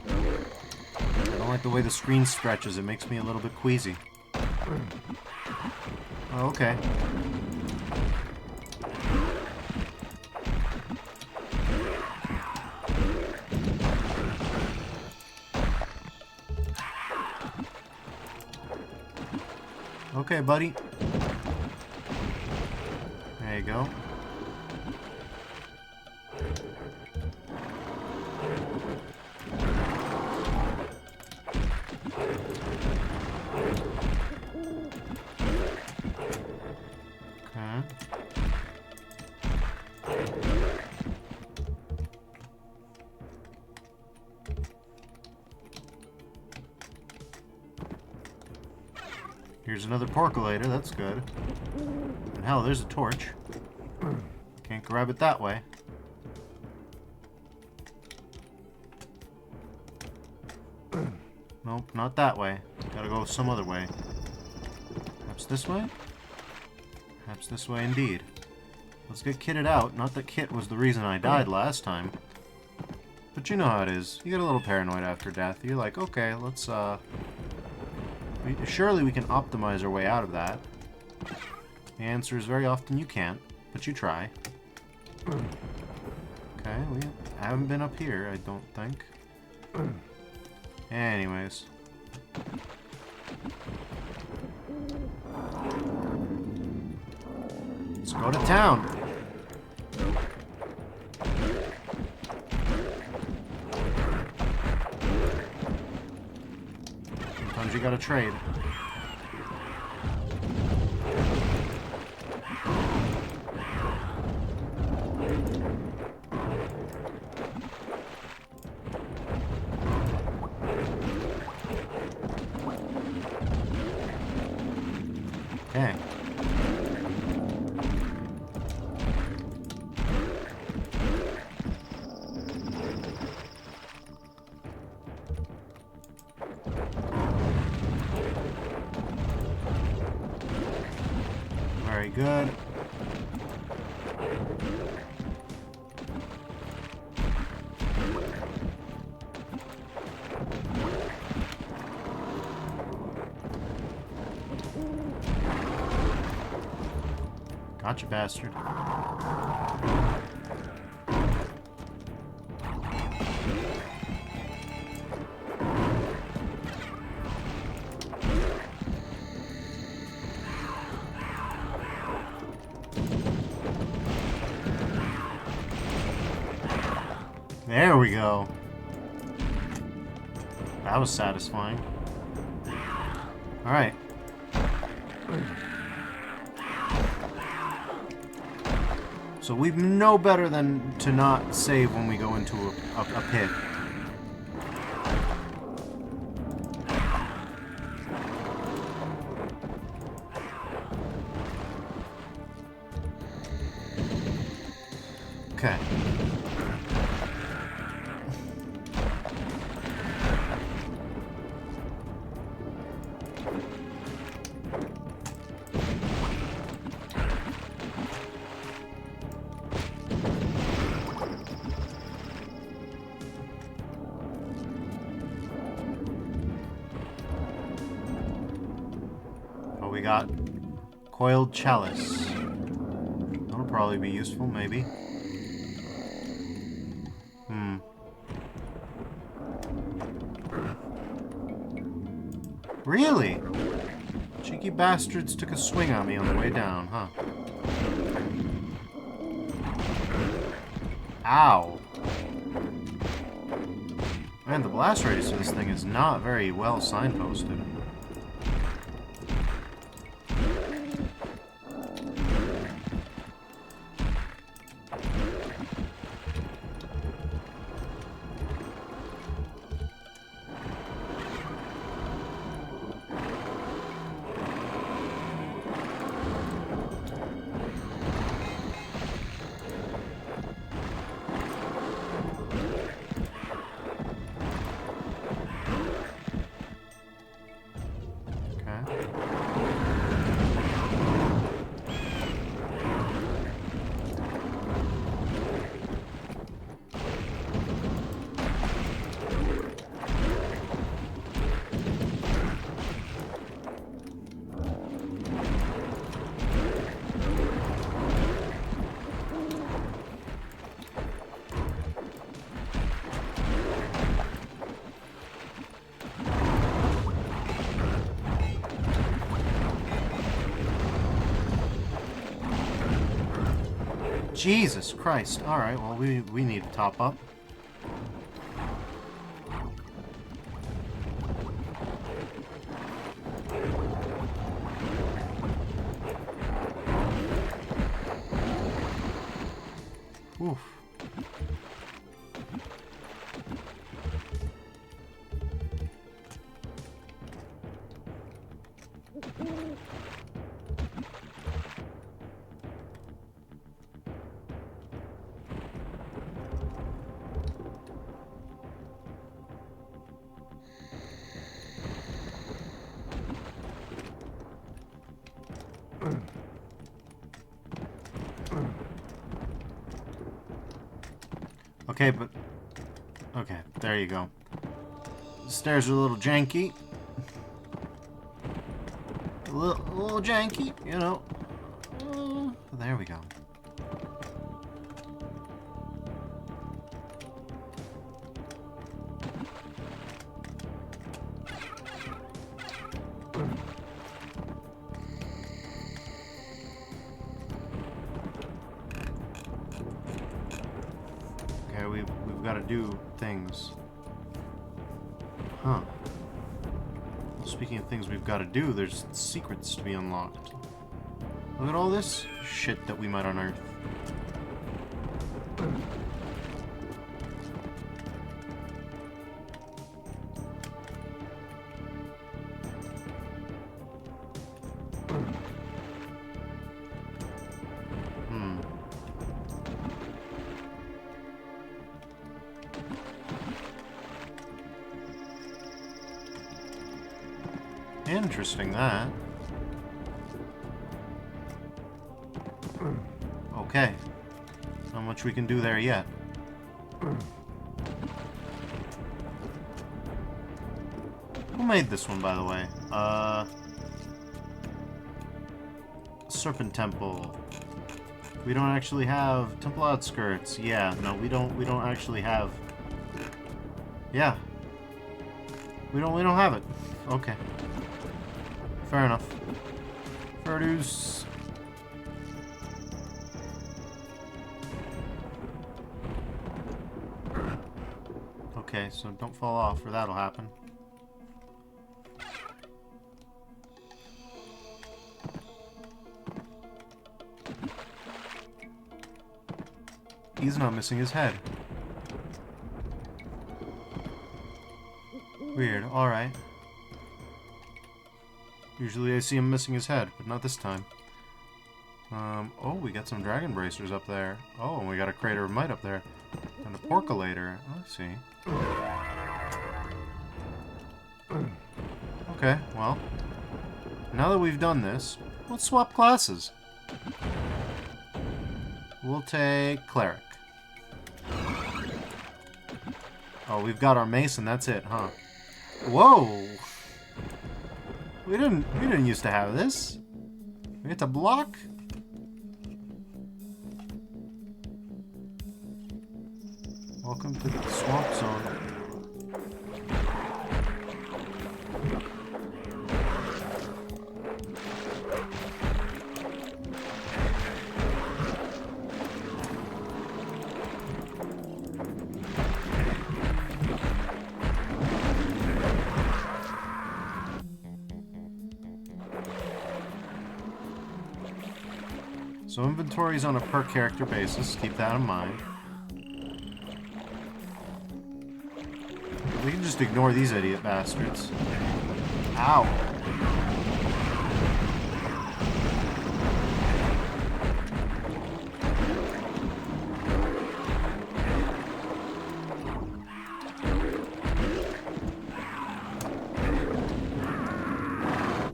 S1: I don't like the way the screen stretches. It makes me a little bit queasy. Oh, okay. Okay, buddy. There you go. Okay. Here's another percolator, that's good. And hell, there's a torch. Can't grab it that way. Nope, not that way. Gotta go some other way. Perhaps this way? Perhaps this way indeed. Let's get kitted out. Not that Kit was the reason I died last time. But you know how it is. You get a little paranoid after death. You're like, okay, let's, surely we can optimize our way out of that. The answer is very often you can't, but you try. Okay, we haven't been up here, I don't think. Anyways. Let's go to town. Sometimes you gotta trade. Okay. Very good. Gotcha, bastard. There we go. That was satisfying. Alright. So we know better than to not save when we go into a pit. Okay. Oh, we got coiled chalice. That'll probably be useful, maybe. Really? Cheeky bastards took a swing on me on the way down, huh? Ow. Man, the blast radius of this thing is not very well signposted. Jesus Christ. Alright, well, we need to top up. Oof. Okay, but... Okay, there you go. The stairs are a little janky. A little janky, you know. There we go. We've got to do things. Huh. Speaking of things we've got to do, there's secrets to be unlocked. Look at all this shit that we might unearth. Interesting, that. Okay. Not much we can do there yet. Who made this one, by the way? Serpent Temple. We don't actually have Temple Outskirts. Yeah, no, we don't actually have. Yeah. We don't have it. Okay. Fair enough. Fair dues. Okay, so don't fall off or that'll happen. He's not missing his head. Weird, alright. Usually I see him missing his head, but not this time. Oh, we got some dragon bracers up there. Oh, and we got a crater of might up there. And a porculator. Oh, I see. Okay, well. Now that we've done this, let's swap classes. We'll take cleric. Oh, we've got our mason, that's it, huh? Whoa! We didn't used to have this. We get to block? Welcome to the swamp zone. So inventory's on a per character basis, keep that in mind. We can just ignore these idiot bastards. Ow.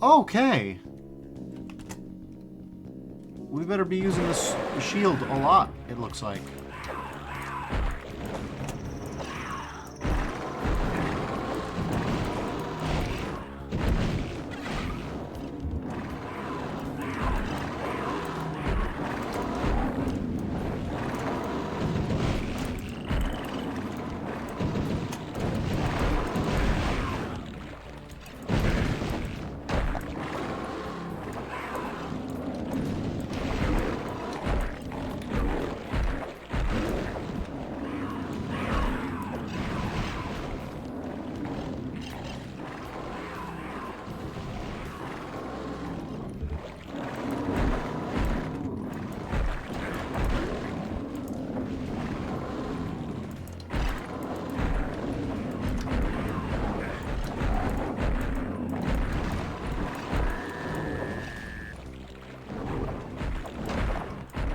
S1: Okay. We better be using this shield a lot, it looks like.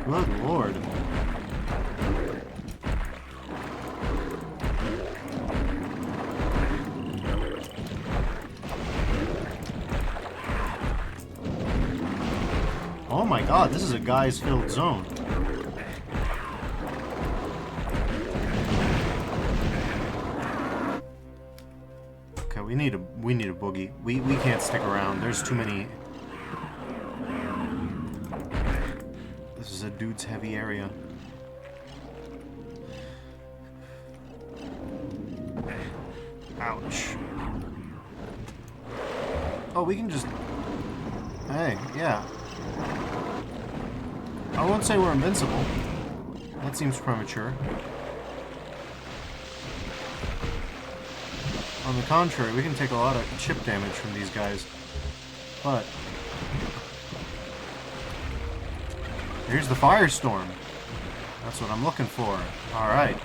S1: Good lord. Oh my god, this is a guys-filled zone. Okay, we need a boogie. We can't stick around. There's too many. This is a dude's heavy area. Ouch. Oh, we can just... Hey, yeah. I won't say we're invincible. That seems premature. On the contrary, we can take a lot of chip damage from these guys. But... here's the firestorm. That's what I'm looking for. Alright.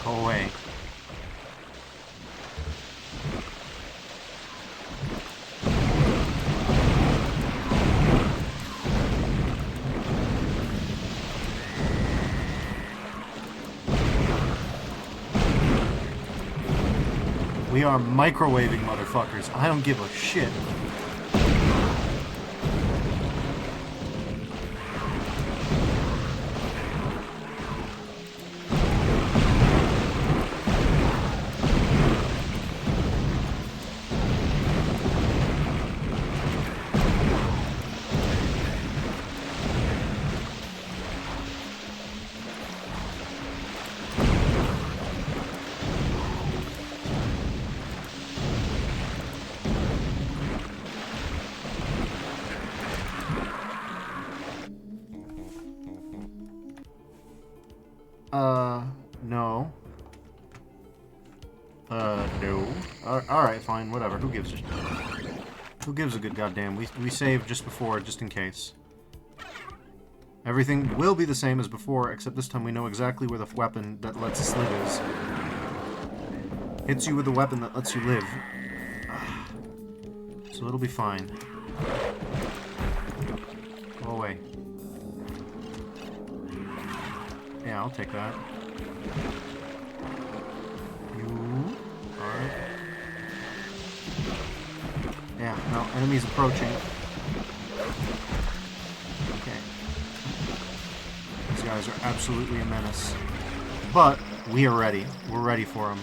S1: Go away. We are microwaving motherfuckers. I don't give a shit. No. No. Alright, fine, whatever. Who gives a... Who gives a good goddamn? We saved just before, just in case. Everything will be the same as before, except this time we know exactly where the weapon that lets us live is. Hits you with a weapon that lets you live. Ugh. so it'll be fine. Go away. Yeah, I'll take that. You are... Yeah, no, enemies approaching. Okay. These guys are absolutely a menace. But we are ready. We're ready for them.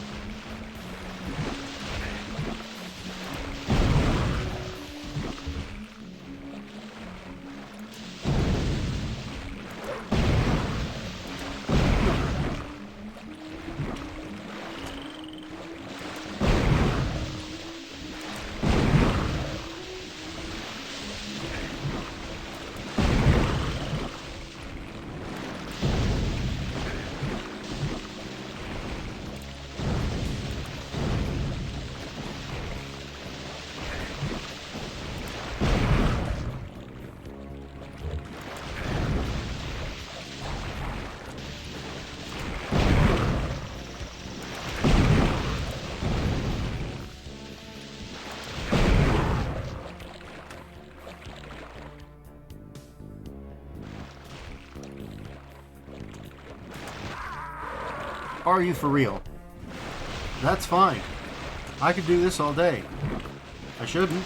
S1: Are you for real? That's fine. I could do this all day. I shouldn't,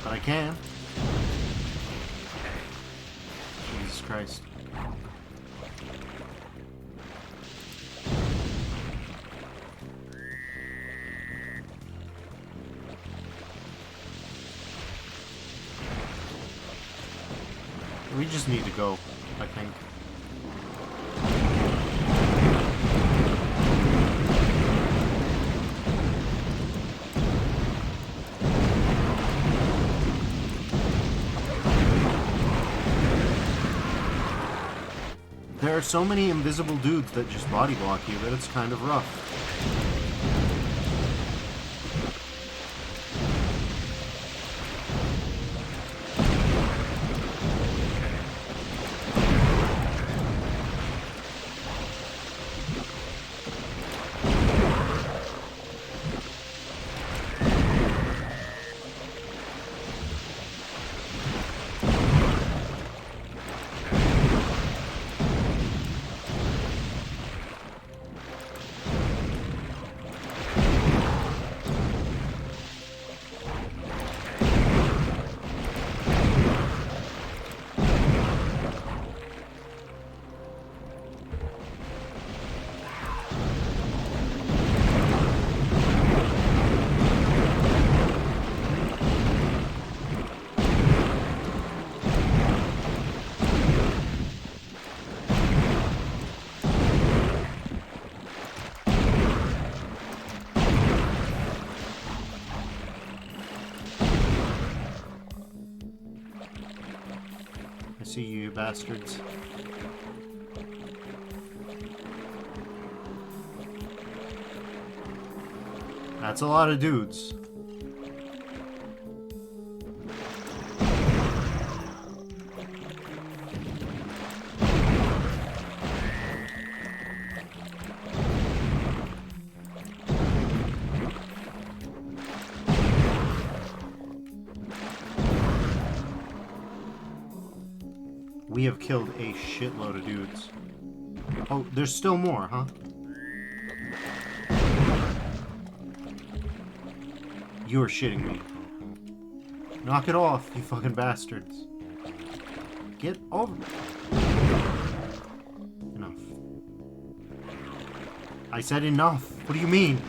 S1: but I can. Jesus Christ. We just need to go, I think. There are so many invisible dudes that just body block you that it's kind of rough. See you bastards. That's a lot of dudes. We have killed a shitload of dudes. Oh, there's still more, huh? You're shitting me. Knock it off, you fucking bastards. Get over. Enough. I said enough. What do you mean?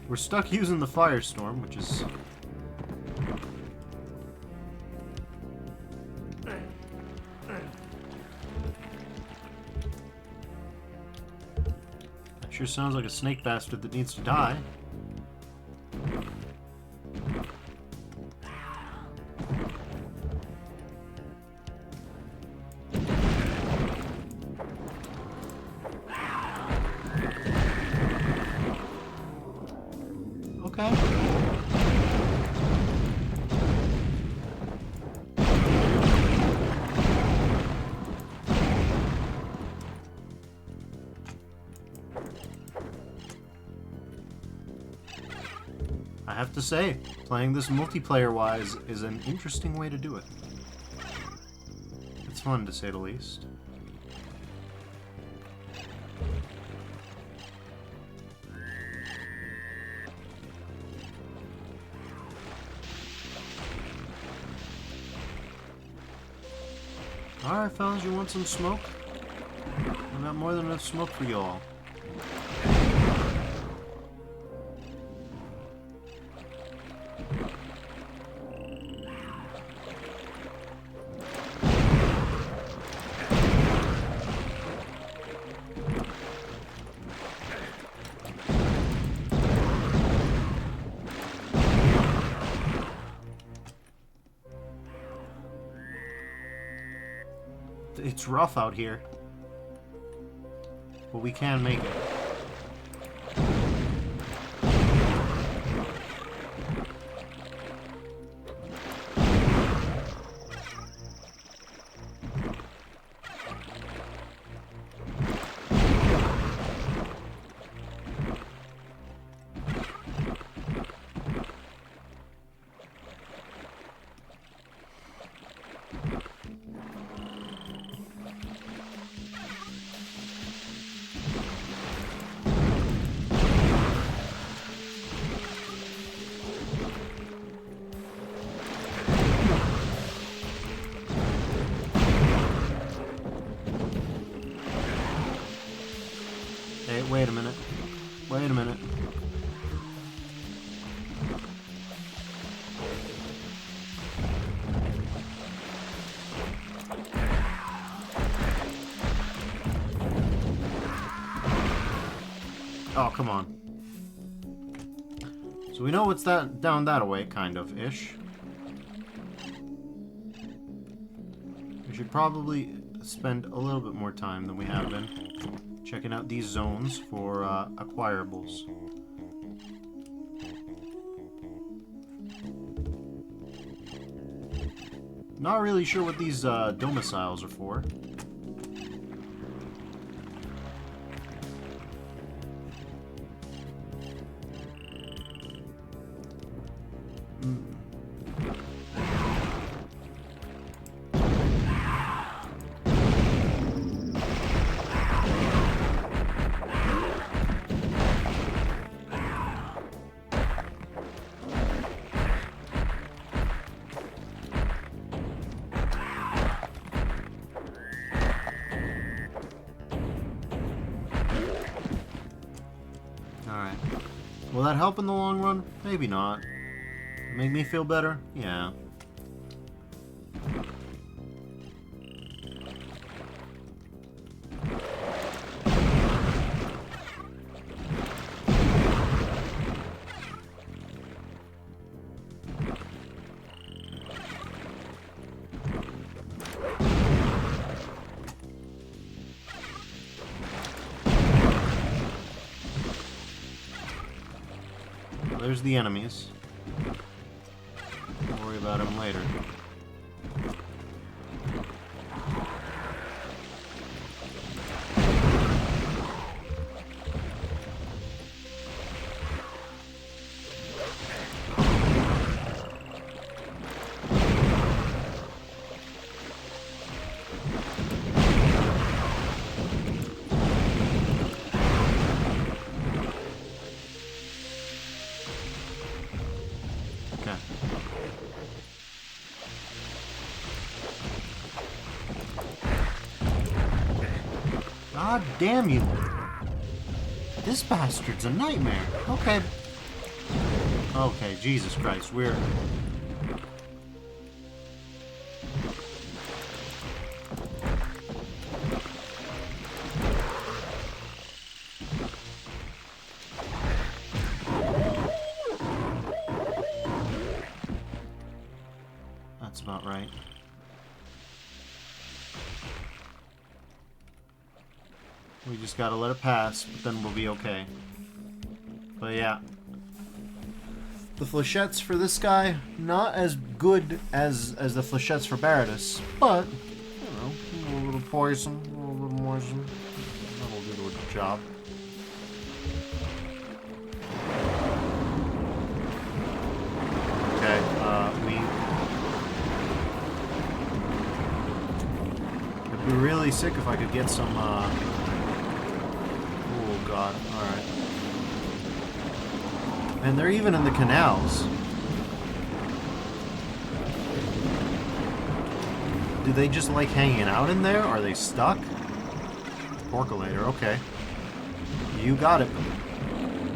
S1: We're stuck using the firestorm, which is... That sure sounds like a snake bastard that needs to die. Okay. I have to say, playing this multiplayer-wise is an interesting way to do it. It's fun, to say the least. Alright, fellas, you want some smoke? I got more than enough smoke for you all. It's rough out here, but we can make it. Hey, wait a minute. Wait a minute. Oh, come on. So we know what's down that way, kind of, ish. We should probably spend a little bit more time than we have been checking out these zones for acquirables. Not really sure what these domiciles are for. Alright. Will that help in the long run? Maybe not. Make me feel better? Yeah. There's the enemies. Don't worry about them later. God damn you. This bastard's a nightmare. Okay. Okay, Jesus Christ, we're... That's about right. We just gotta let it pass, but then we'll be okay. But yeah. The flechettes for this guy, not as good as the flechettes for Baratus, but, you know, a little poison, a little moisten. That'll do the job. really sick if I could get some, oh god, alright. And they're even in the canals. Do they just like hanging out in there? Are they stuck? Porculator, okay. You got it,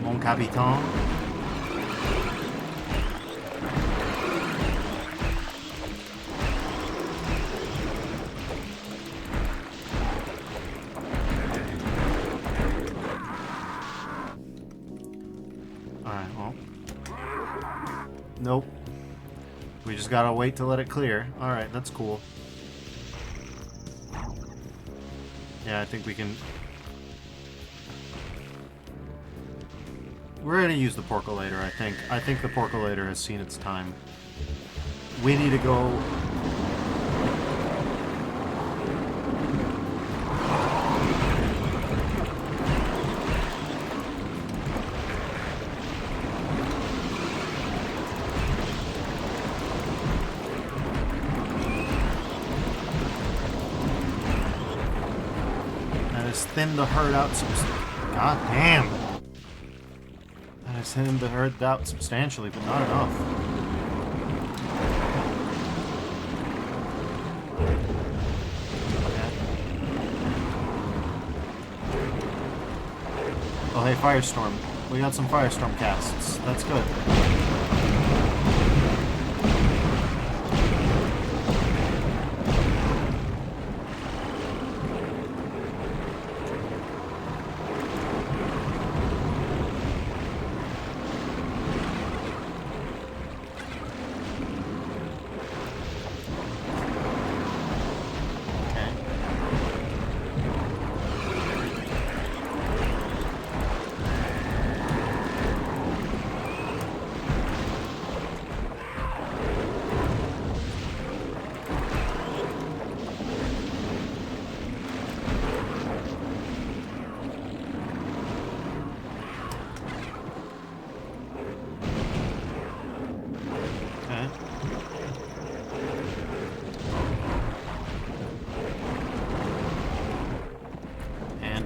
S1: mon capitaine. Alright, well. Nope. We just gotta wait to let it clear. Alright, that's cool. Yeah, I think we can... We're gonna use the Porculator, I think. I think the Porculator has seen its time. We need to go... Thin the herd out some... God damn! That has thinned the herd out substantially, but not enough. Okay. Oh hey, Firestorm. We got some Firestorm casts. That's good.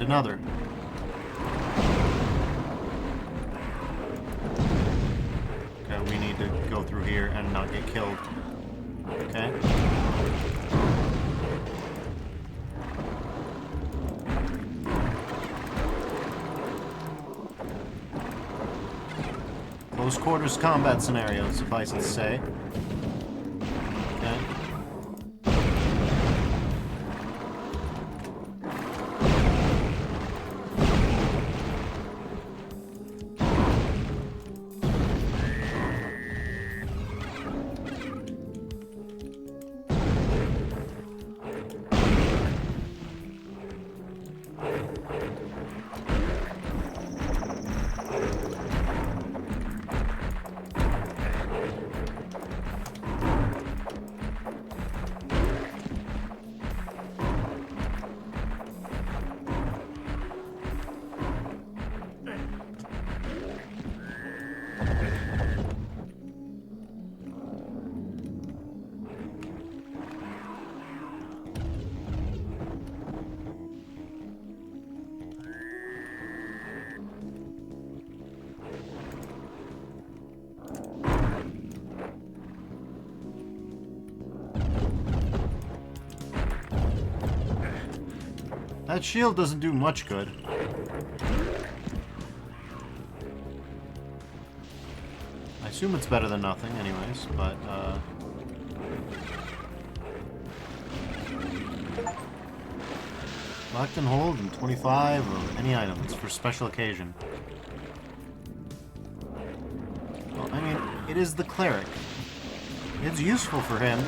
S1: Another. Okay, we need to go through here and not get killed. Okay. Close quarters combat scenario, suffice it to say. Okay. That shield doesn't do much good. I assume it's better than nothing anyways, but, Collect and hold and 25 of any items for special occasion. Well, I mean, it is the cleric. It's useful for him.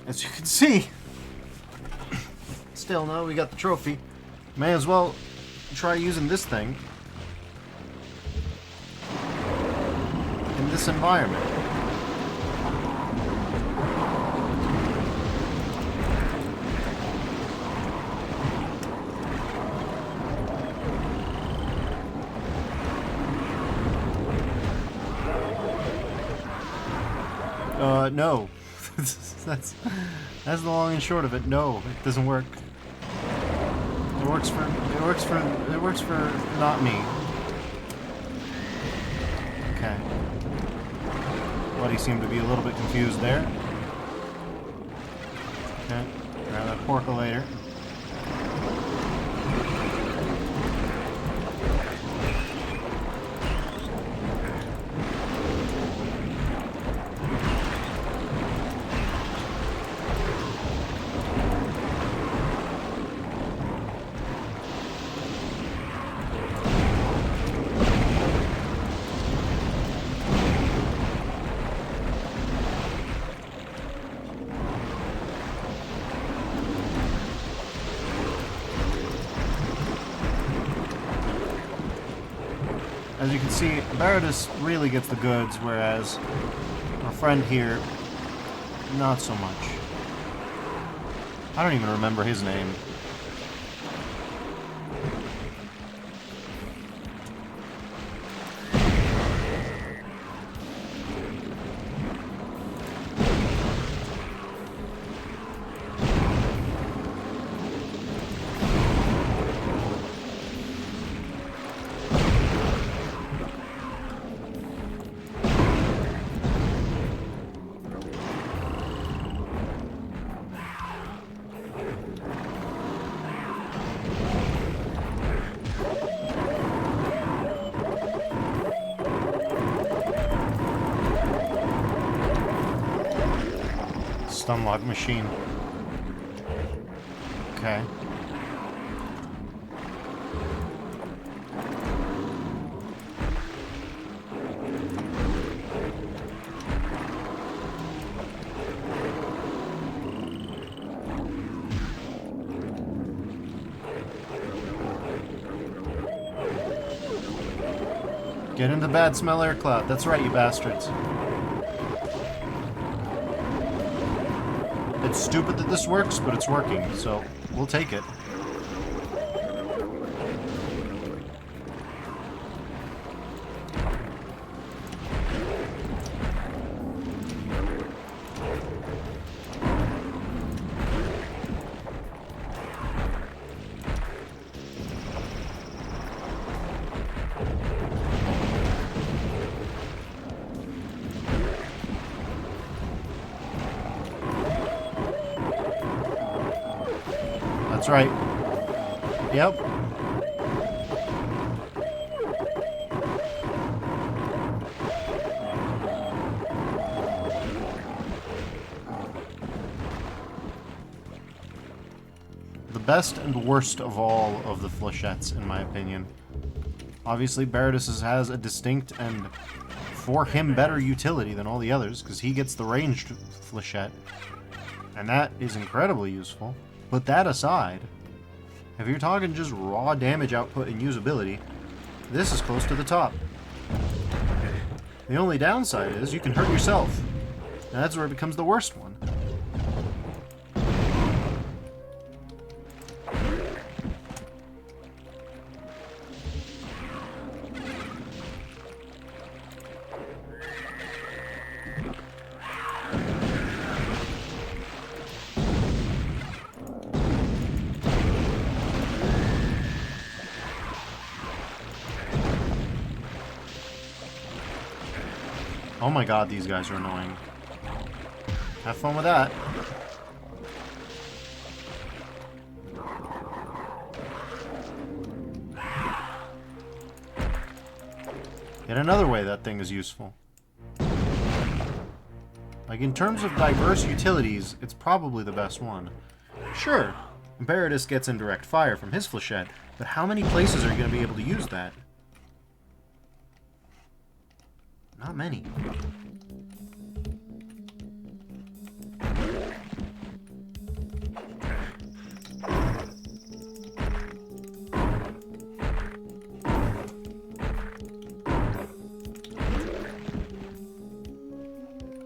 S1: As you can see, still no, we got the trophy. May as well try using this thing in this environment. No. that's the long and short of it. No, it doesn't work. It works for not me. Okay. Buddy seemed to be a little bit confused there. Okay. Grab that porcolator. As you can see, Baradus really gets the goods, whereas our friend here, not so much. I don't even remember his name. Stunlock machine. Okay. Get into bad smell air cloud. That's right, you bastards. It's stupid that this works, but it's working, so we'll take it. That's right. Yep. The best and worst of all of the flechettes, in my opinion. Obviously, Baradus has a distinct and, for him, better utility than all the others, because he gets the ranged flechette. And that is incredibly useful. But that aside, if you're talking just raw damage output and usability, this is close to the top. The only downside is you can hurt yourself. And that's where it becomes the worst one. Oh my god, these guys are annoying. Have fun with that. Yet another way that thing is useful. Like, in terms of diverse utilities, it's probably the best one. Sure, Baradus gets indirect fire from his flechette, but how many places are you going to be able to use that? Not many.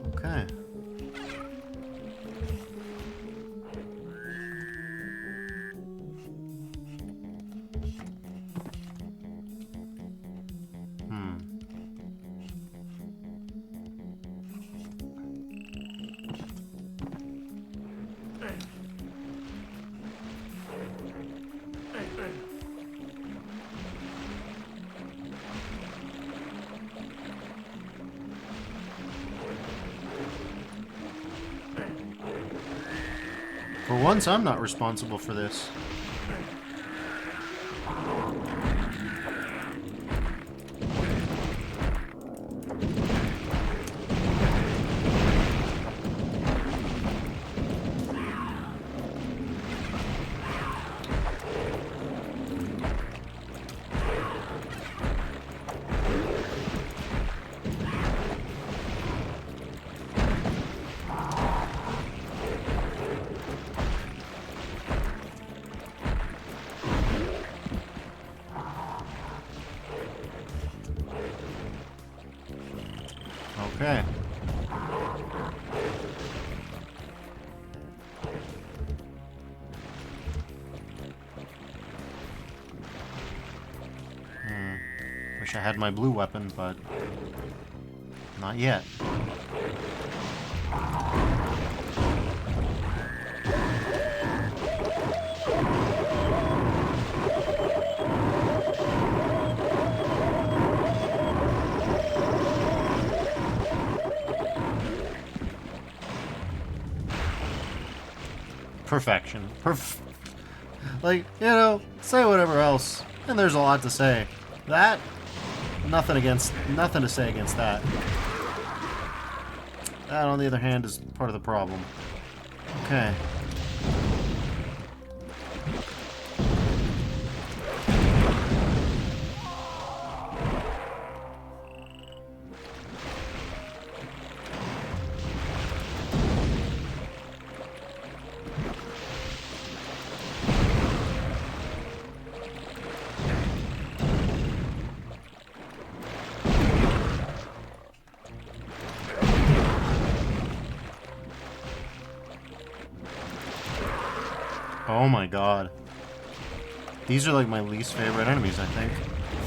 S1: Okay. For once, I'm not responsible for this. Okay. Wish I had my blue weapon, but not yet. Perfection. Like, you know, say whatever else, and there's a lot to say. That, nothing to say against that. That, on the other hand, is part of the problem. Okay. Oh my god. These are like my least favorite enemies, I think.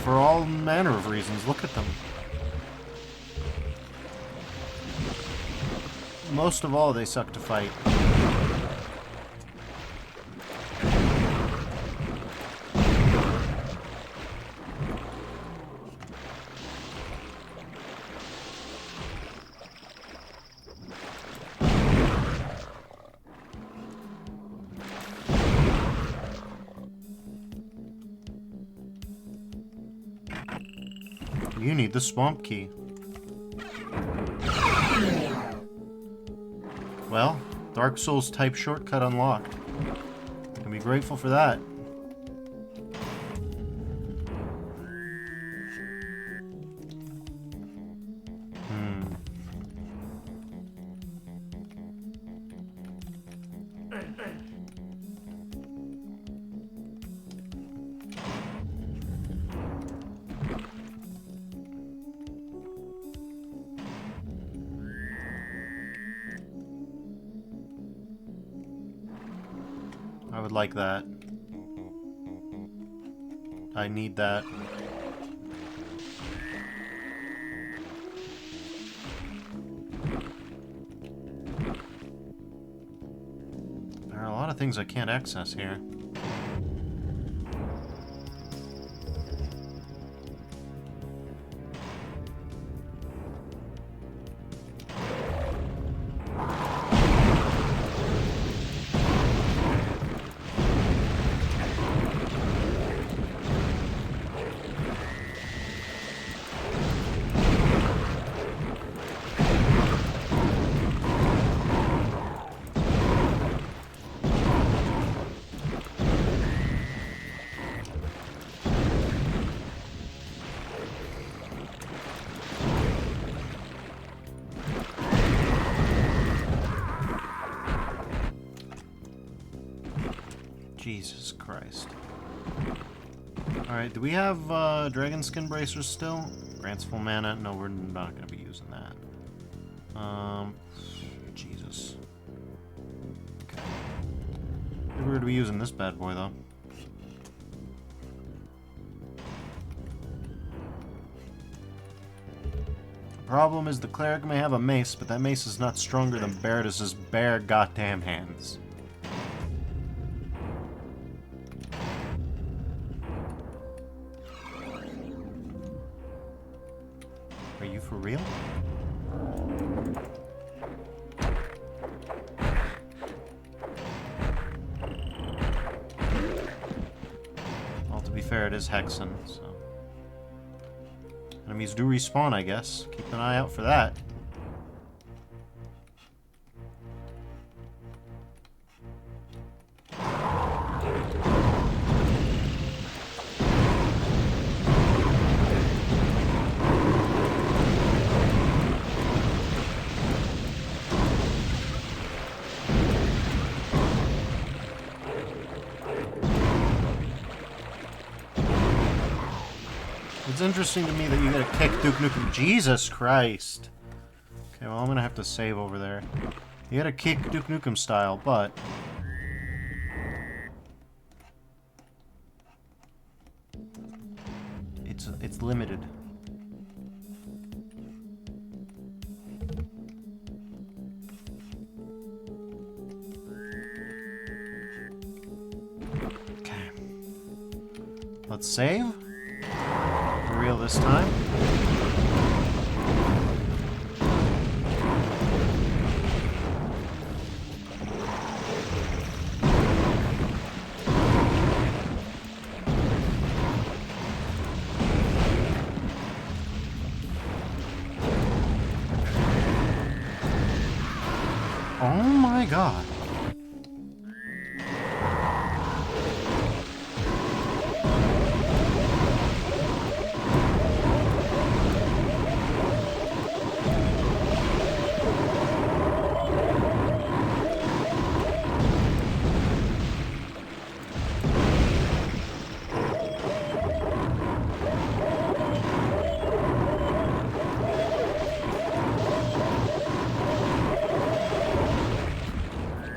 S1: For all manner of reasons. Look at them. Most of all, they suck to fight. You need the swamp key. Well, Dark Souls type shortcut unlocked. Can be grateful for that. I would like that. I need that. There are a lot of things I can't access here. Jesus Christ. Alright, do we have dragon skin bracers still? Grants full mana? No, we're not going to be using that. Jesus. Okay. We're going to be using this bad boy, though. The problem is the cleric may have a mace, but that mace is not stronger than Berdis' bare goddamn hands. Are you for real? fair, it is Hexen, so... Enemies do respawn, I guess. Keep an eye out for that. It's interesting to me that you get a kick Duke Nukem. Jesus Christ. Okay, well, I'm gonna have to save over there. You get a kick Duke Nukem style, but... It's limited. Okay. Let's save. For real this time. Oh my god.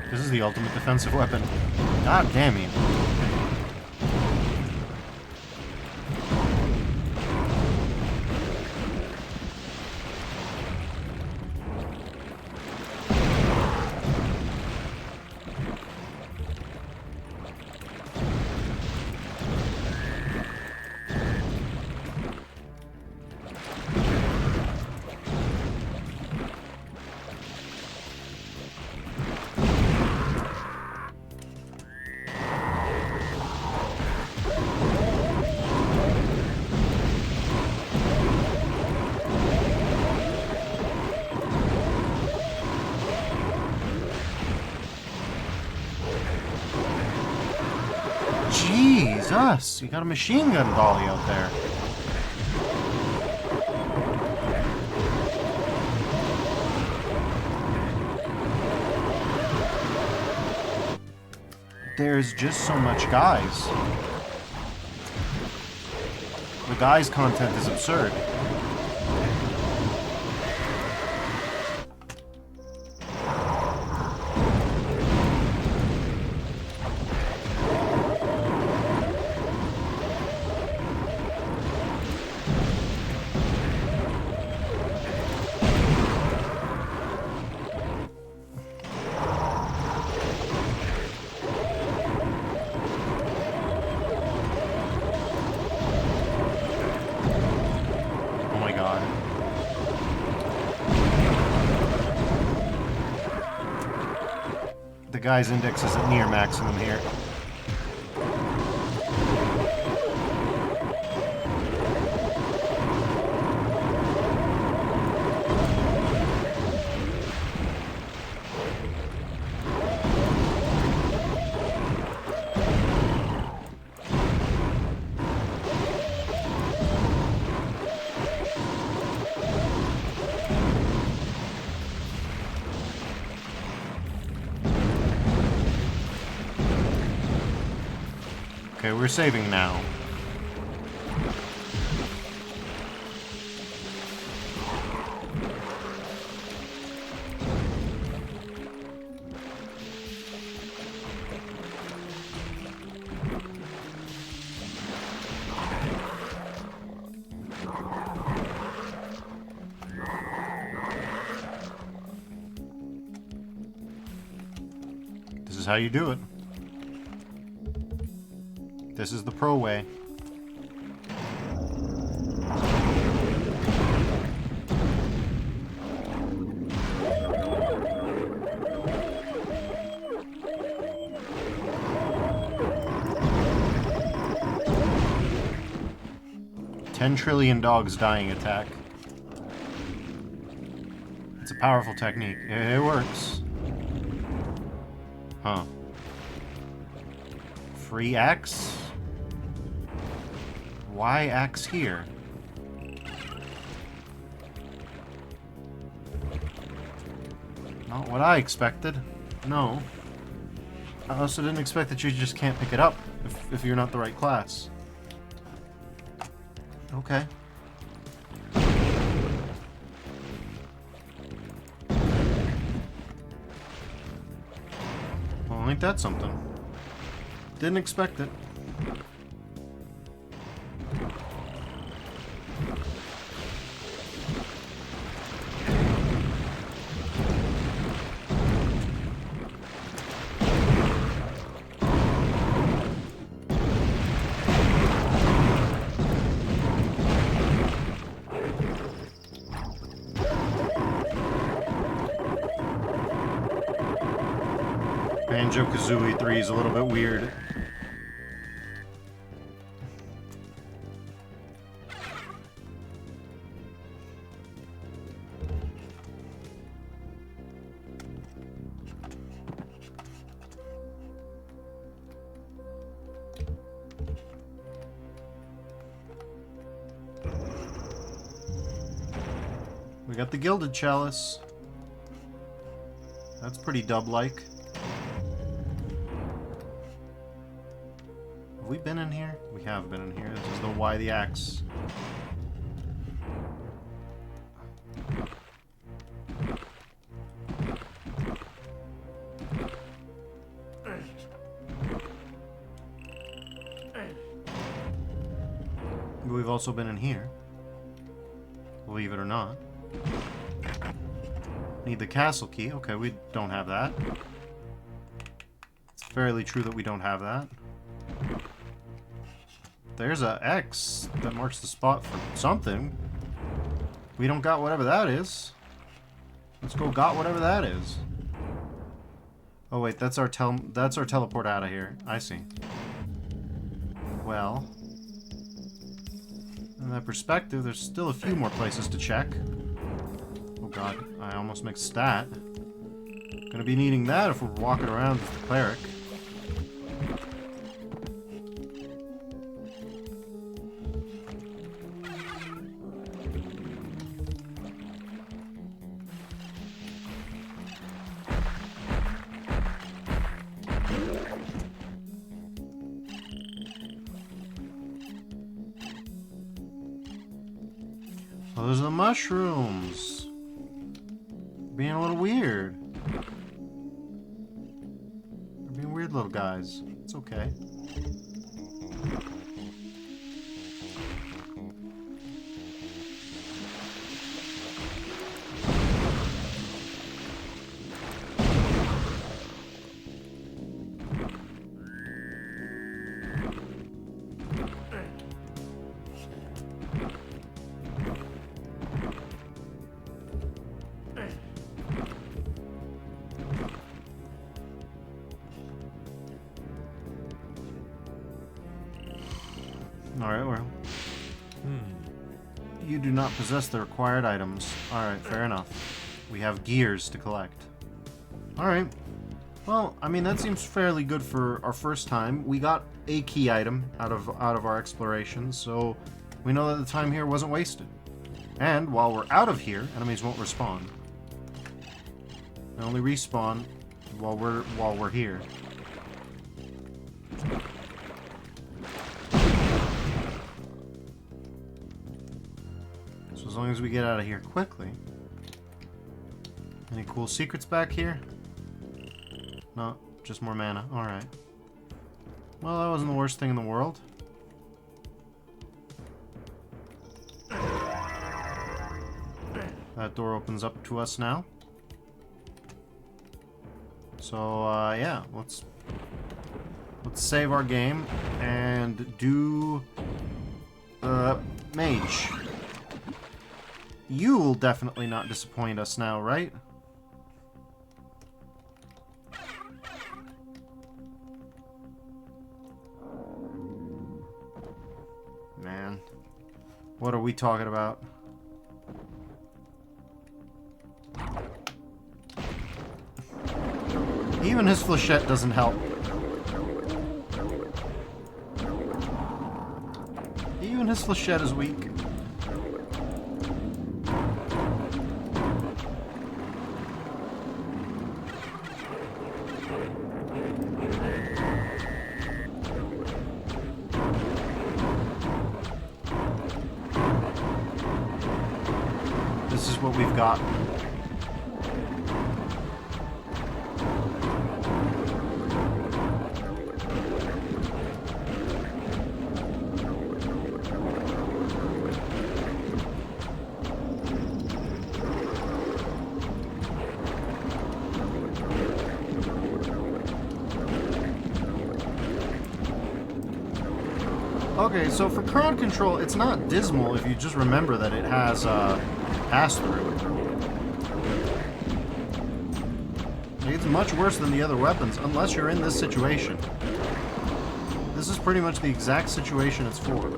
S1: This is the ultimate defensive weapon. God damn you. Jesus, you got a machine gun dolly out there. There's just so much guys. The guys' content is absurd. The guy's index is at near maximum here. Okay, we're saving now. This is how you do it. This is the pro way. 10 trillion dogs dying attack. It's a powerful technique. It works. Huh. Free axe? Why axe here? Not what I expected. No. I also didn't expect that you just can't pick it up if you're not the right class. Okay. Well, ain't that something? Didn't expect it. Banjo-Kazooie 3 is a little bit weird. We got the Gilded Chalice. That's pretty dub-like. Have we been in here? We have been in here. This is the Why the Axe. We've also been in here. Believe it or not. Need the castle key. Okay, we don't have that. It's fairly true that we don't have that. There's a X that marks the spot for something. We don't got whatever that is. Let's go got whatever that is. Oh wait, that's our teleport out of here. I see. Well, in that perspective, there's still a few more places to check. Oh god, I almost mixed stat. Gonna be needing that if we're walking around with the cleric. Oh, those are the mushrooms. Being a little weird. They're being weird little guys. It's okay. Alright, well. You do not possess the required items. Alright, fair enough. We have gears to collect. Alright. Well, I mean, that seems fairly good for our first time. We got a key item out of our exploration, so we know that the time here wasn't wasted. And while we're out of here, enemies won't respawn. They only respawn while we're here. So as long as we get out of here quickly. Any cool secrets back here? No, just more mana. Alright. Well, that wasn't the worst thing in the world. That door opens up to us now. So, yeah, let's save our game and do mage. You will definitely not disappoint us now, right? Man. What are we talking about? Even his flechette doesn't help. Even his flechette is weak. This is what we've got. Okay, so for crowd control, it's not dismal if you just remember that it has pass-through. It's much worse than the other weapons, unless you're in this situation. This is pretty much the exact situation it's for.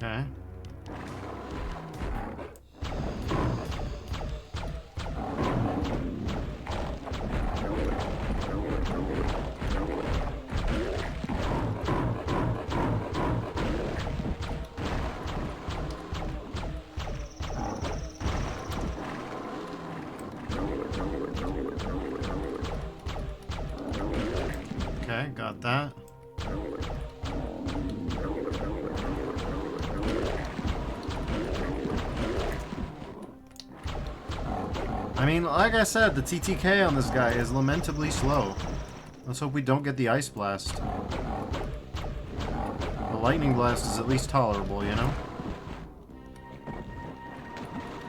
S1: Okay. Okay, got that. I mean, like I said, the TTK on this guy is lamentably slow. Let's hope we don't get the Ice Blast. The Lightning Blast is at least tolerable, you know?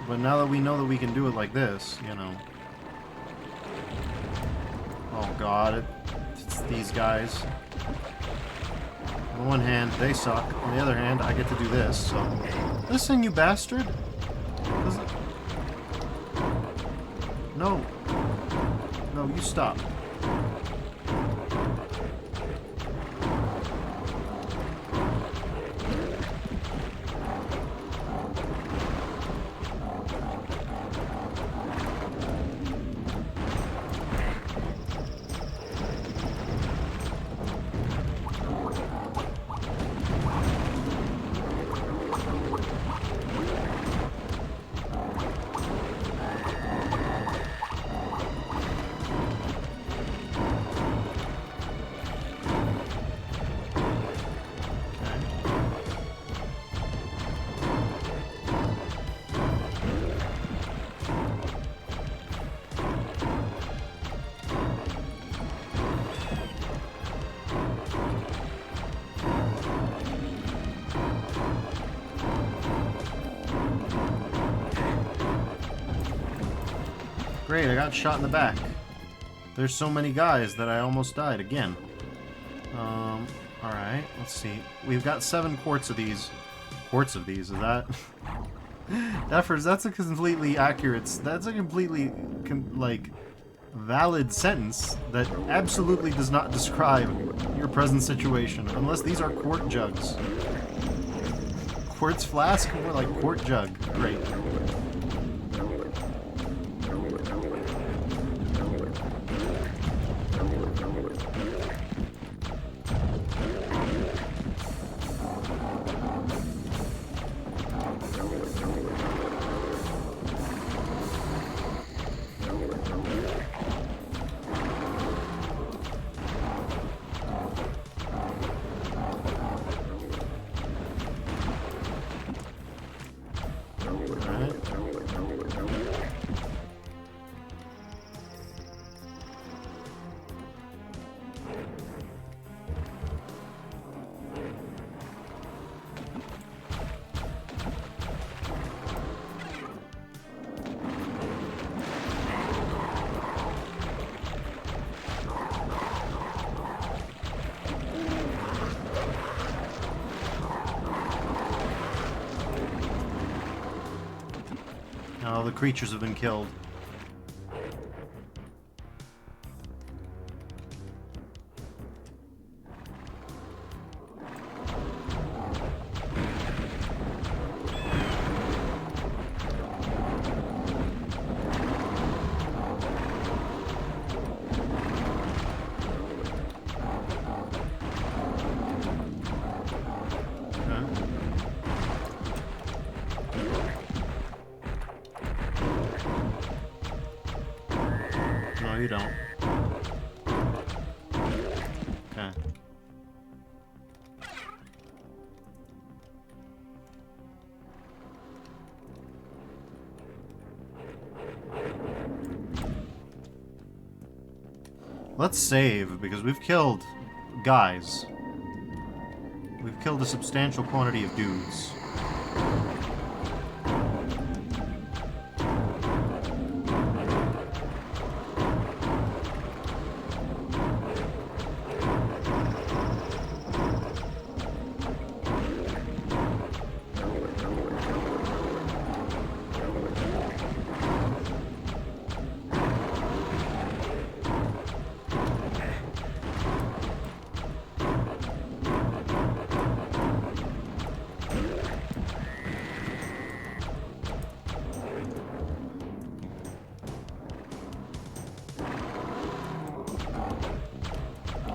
S1: But now that we know that we can do it like this, you know. Oh god, it's these guys. On the one hand, they suck. On the other hand, I get to do this, so... Listen, you bastard! No. No, you stop. Great, I got shot in the back. There's so many guys that I almost died again. Alright, let's see. We've got 7 quarts of these. Quarts of these, is that? That's a completely accurate... That's a completely, like, valid sentence that absolutely does not describe your present situation. Unless these are quart jugs. Quartz flask? More like quart jug. Great. All the creatures have been killed. You don't. Okay. Let's save, because we've killed guys. We've killed a substantial quantity of dudes.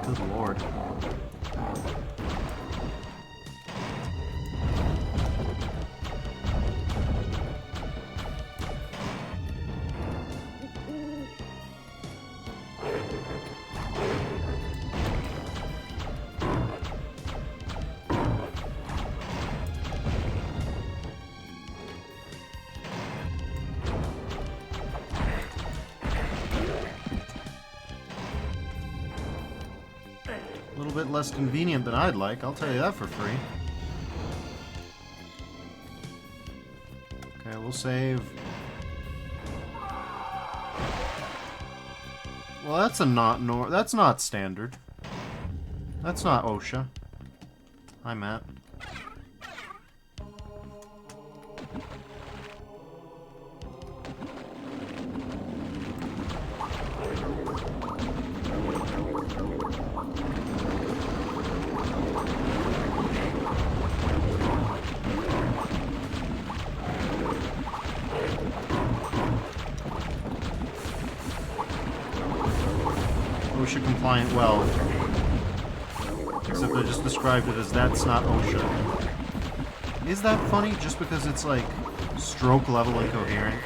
S1: Good lord. A little bit less convenient than I'd like, I'll tell you that for free. Okay, we'll save. Well, that's a that's not standard. That's not OSHA. Hi, Matt. OSHA compliant well. Except I just described it as that's not OSHA. Is that funny just because it's like stroke level incoherent?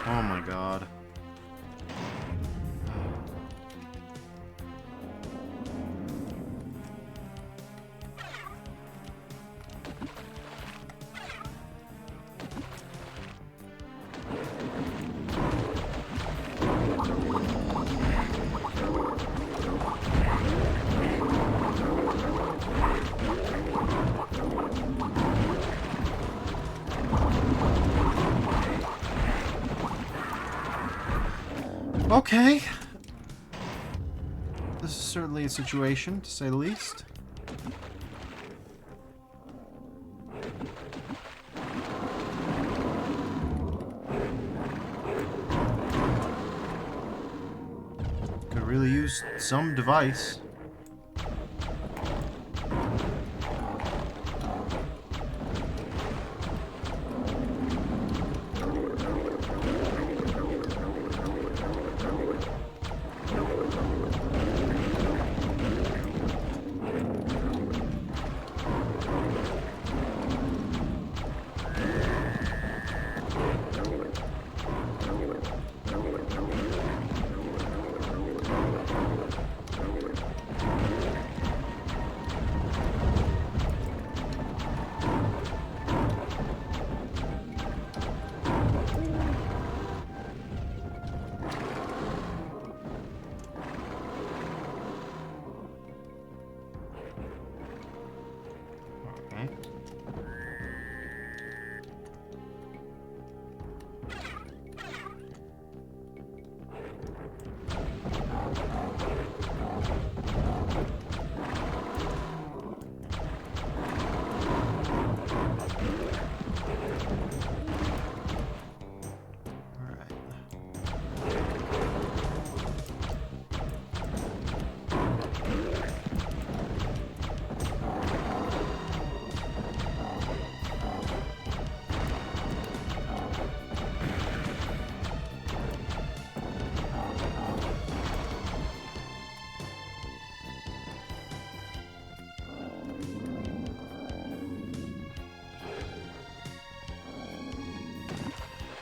S1: Oh my god. Okay. This is certainly a situation, to say the least. Could really use some device.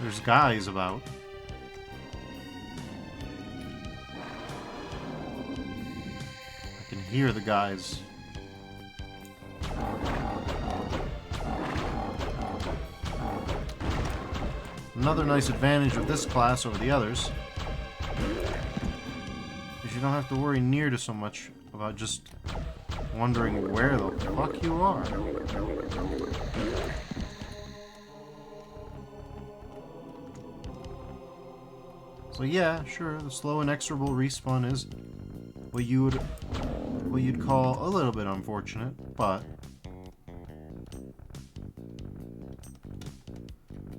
S1: There's guys about. I can hear the guys. Another nice advantage of this class over the others is you don't have to worry near to so much about just wondering where the fuck you are. So yeah, sure, the slow inexorable respawn is what you'd call a little bit unfortunate, but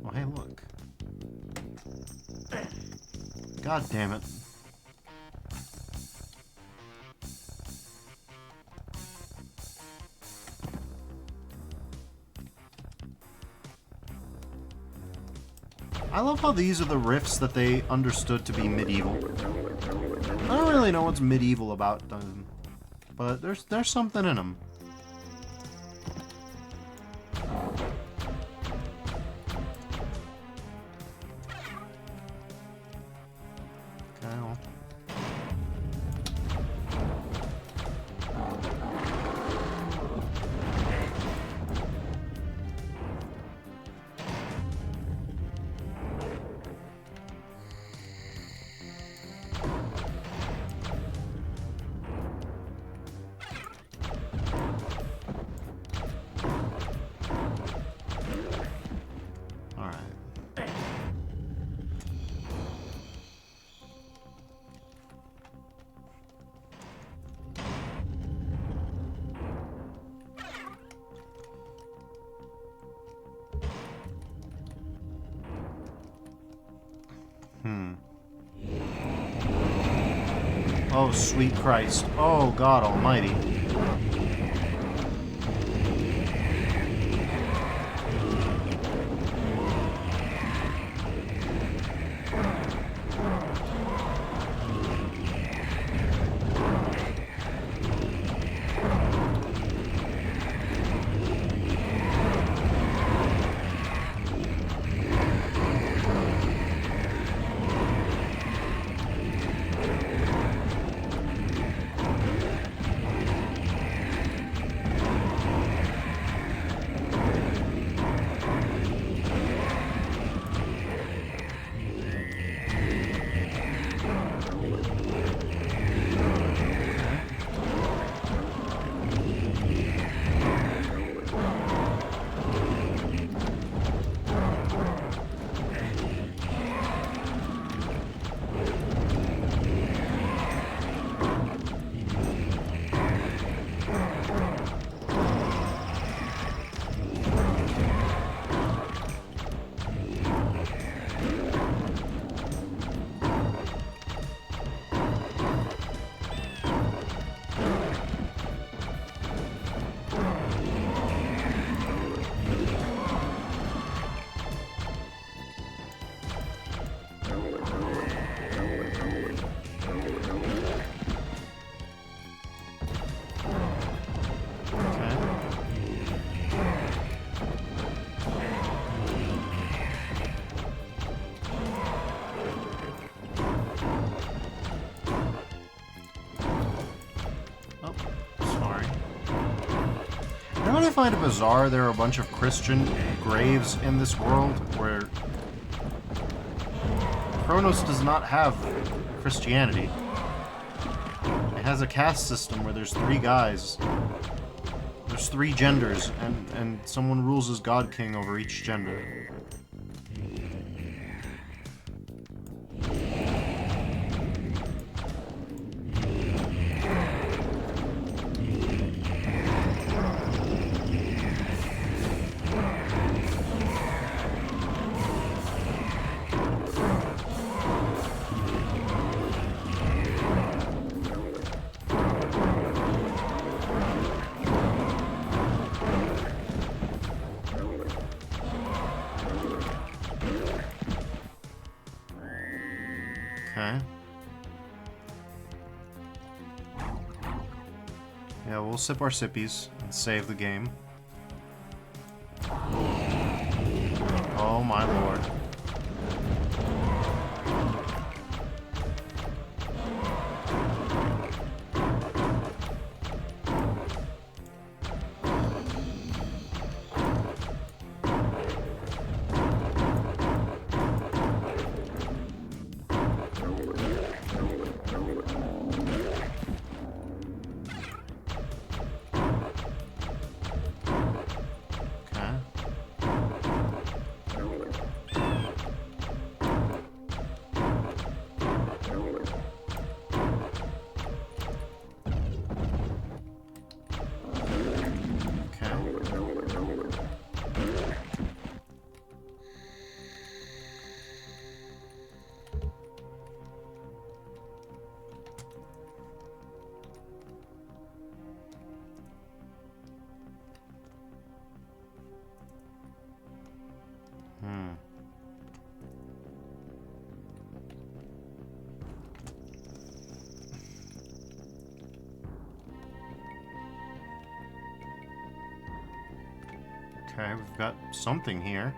S1: well, hey, look. God damn it. I love how these are the riffs that they understood to be medieval. I don't really know what's medieval about them, but there's something in them. Okay, well. Oh, sweet Christ. Oh, God almighty. know what I find bizarre? There are a bunch of Christian graves in this world where Kronos does not have Christianity. It has a caste system where there's 3 guys. There's 3 genders, and someone rules as God King over each gender. Okay. Yeah, we'll sip our sippies and save the game. Oh my lord. Okay, we've got something here.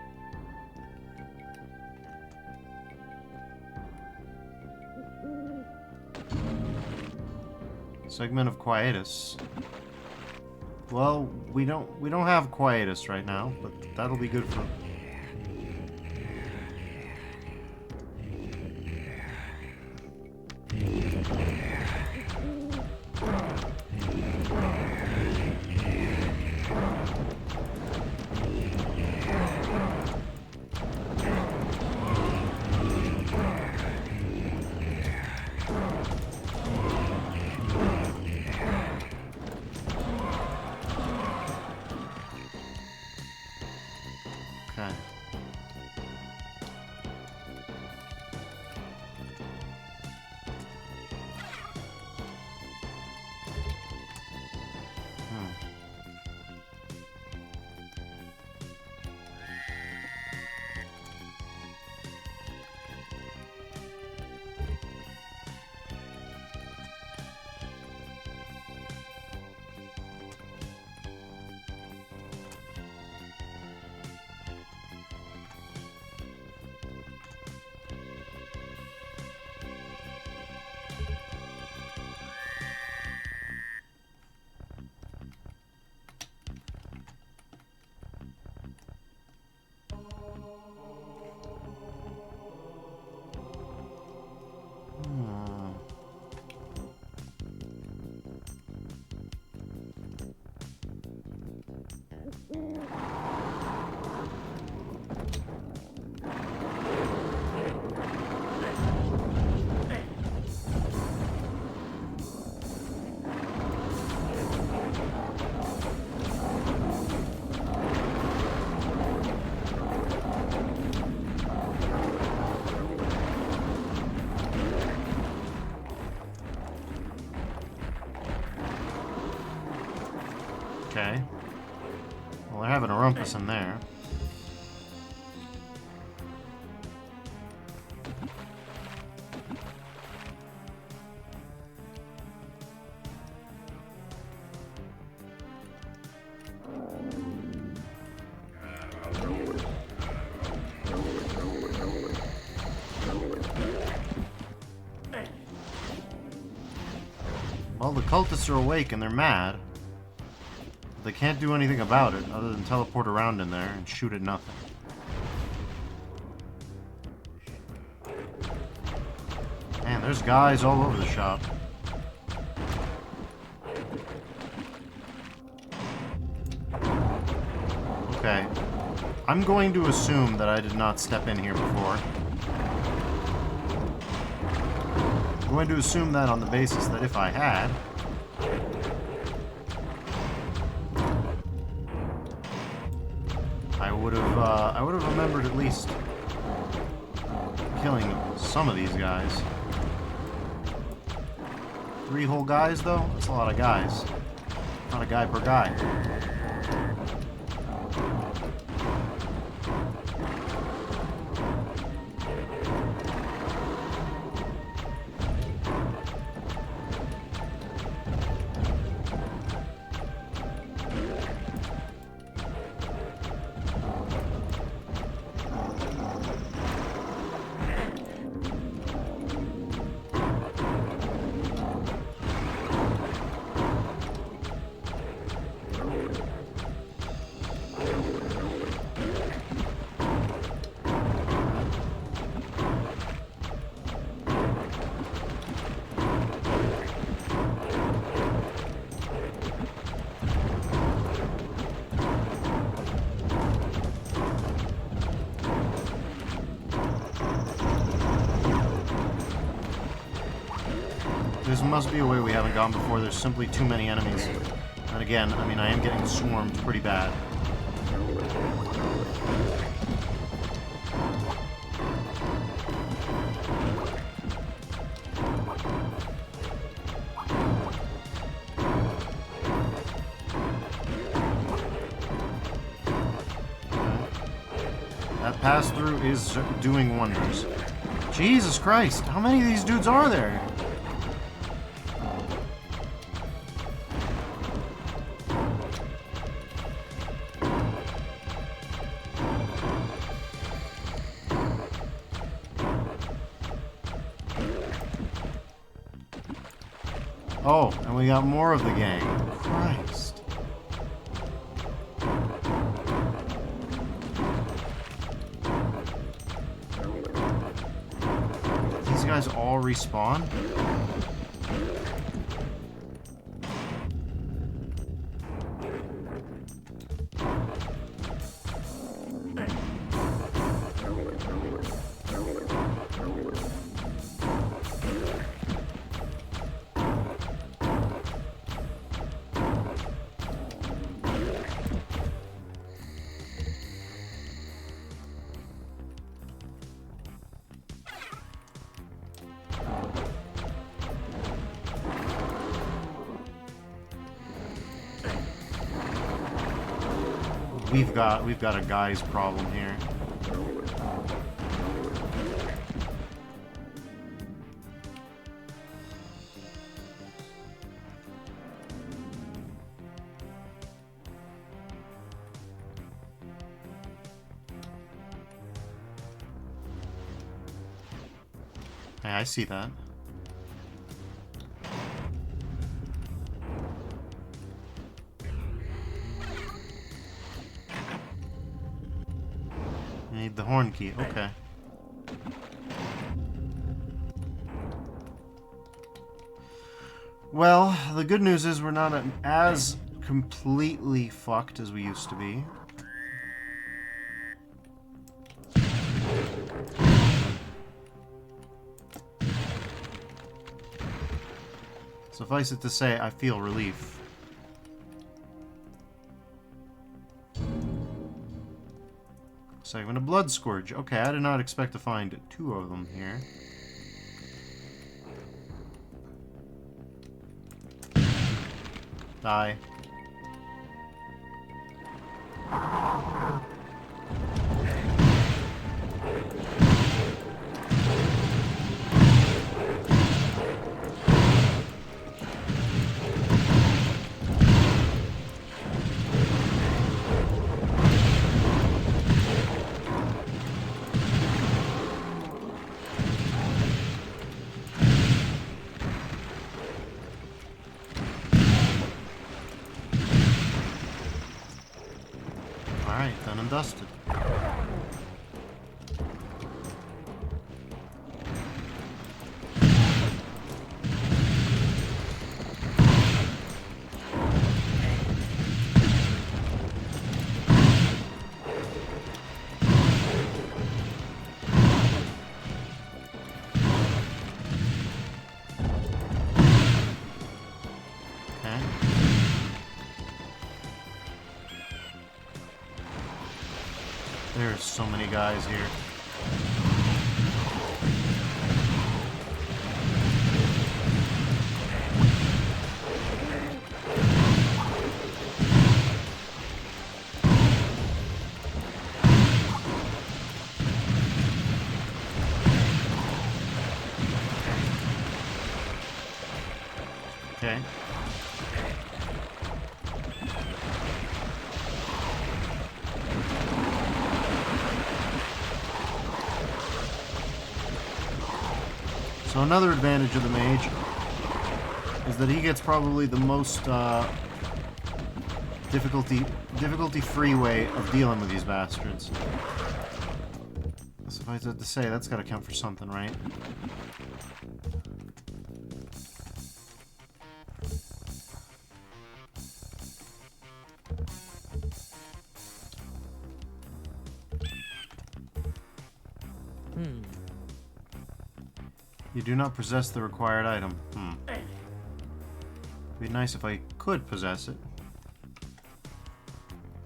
S1: Segment of Quietus. Well, we don't have Quietus right now, but that'll be good for... Okay. Okay. Well, they're having a rumpus in there. Well, the cultists are awake and they're mad. they can't do anything about it other than teleport around in there and shoot at nothing. Man, there's guys all over the shop. Okay. I'm going to assume that I did not step in here before. I'm going to assume that on the basis that if I had... I would have remembered at least killing some of these guys. 3 whole guys, though? That's a lot of guys. Not a guy per guy. There must be a way we haven't gone before. There's simply too many enemies. And again, I mean, I am getting swarmed pretty bad. That pass-through is doing wonders. Jesus Christ, how many of these dudes are there? Oh, and we got more of the gang. Christ. These guys all respawn? We've got a guy's problem here. Hey, I see that. Need the horn key, okay. Well, the good news is we're not as completely fucked as we used to be. Suffice it to say, I feel relief. Segment of Blood Scourge. Okay, I did not expect to find 2 of them here. Die. and dusted. There's so many guys here. Okay. So another advantage of the mage is that he gets probably the most difficulty-free way of dealing with these bastards. So if I had to say, that's got to count for something, right? You do not possess the required item. It'd be nice if I could possess it.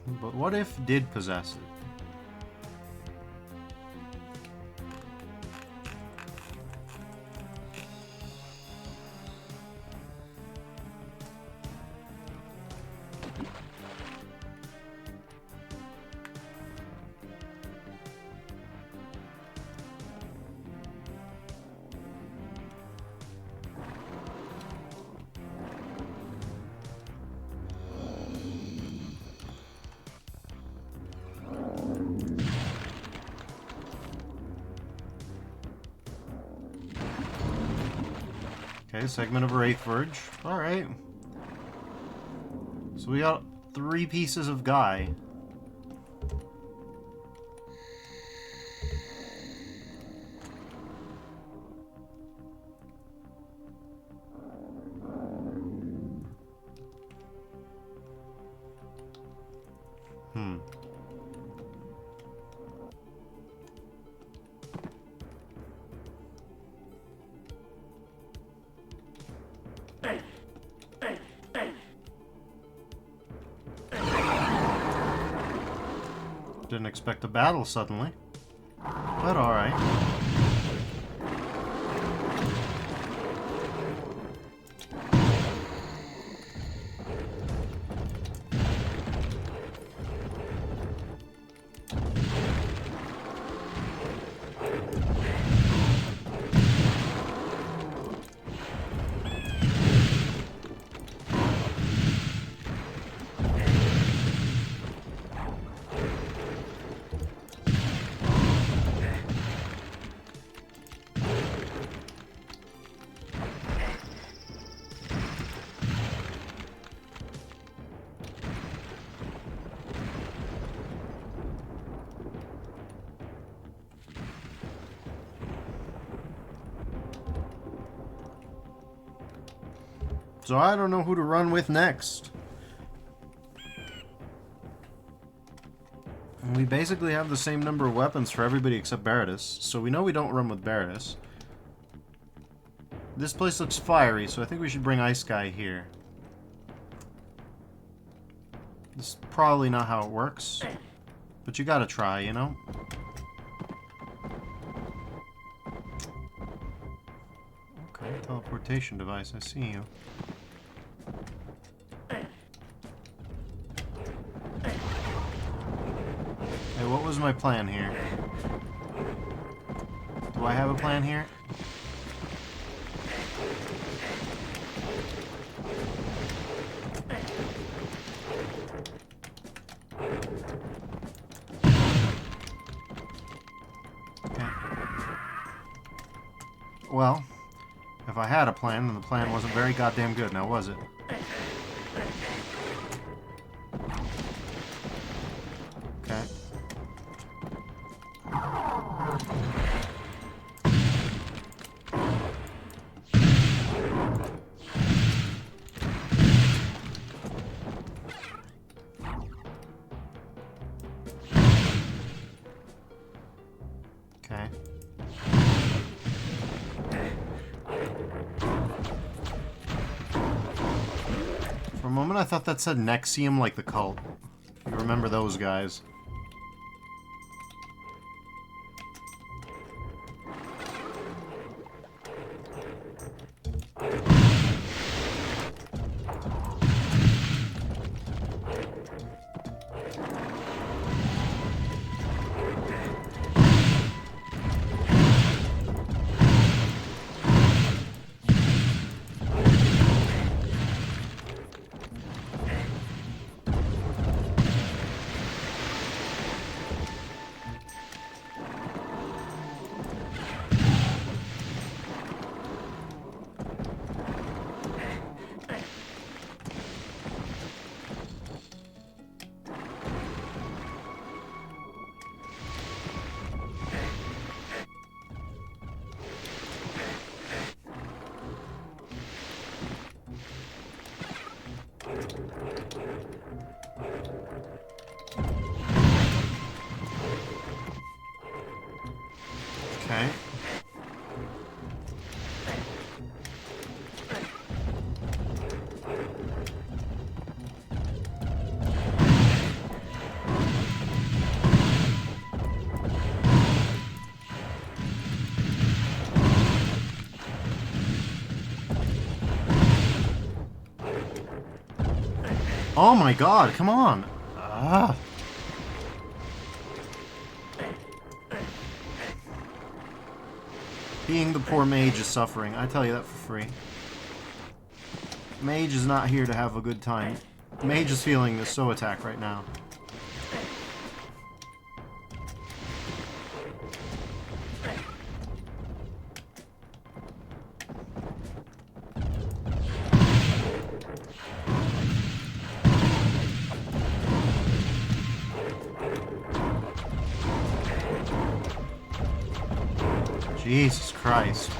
S1: But what if did possess it? Okay, segment of Wraith Verge. Alright. So we got 3 pieces of Guy. Didn't expect a battle suddenly, but alright. So I don't know who to run with next. And we basically have the same number of weapons for everybody except Baratus, so we know we don't run with Baratus. This place looks fiery, so I think we should bring Ice Guy here. This is probably not how it works, but you gotta try, you know? Okay, teleportation device, I see you. Hey, what was my plan here? Do I have a plan here? Okay. Well, if I had a plan, then the plan wasn't very goddamn good, now was it? Okay. Okay. For a moment, I thought that said Nexium like the cult. If you remember those guys. Okay. Oh my god, come on! Ah. Being the poor mage is suffering, I tell you that for free. Mage is not here to have a good time. Mage is feeling the so attack right now. Jesus Christ.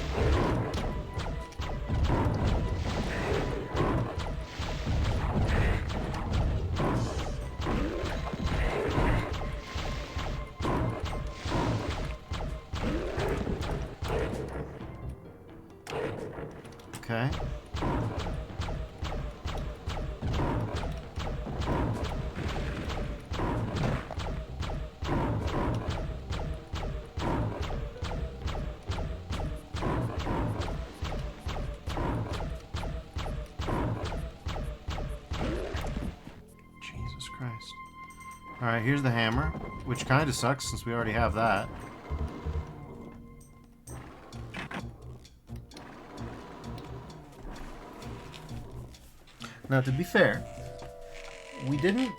S1: Okay. Jesus Christ. Alright, here's the hammer, which kind of sucks since we already have that. Now, to be fair, we didn't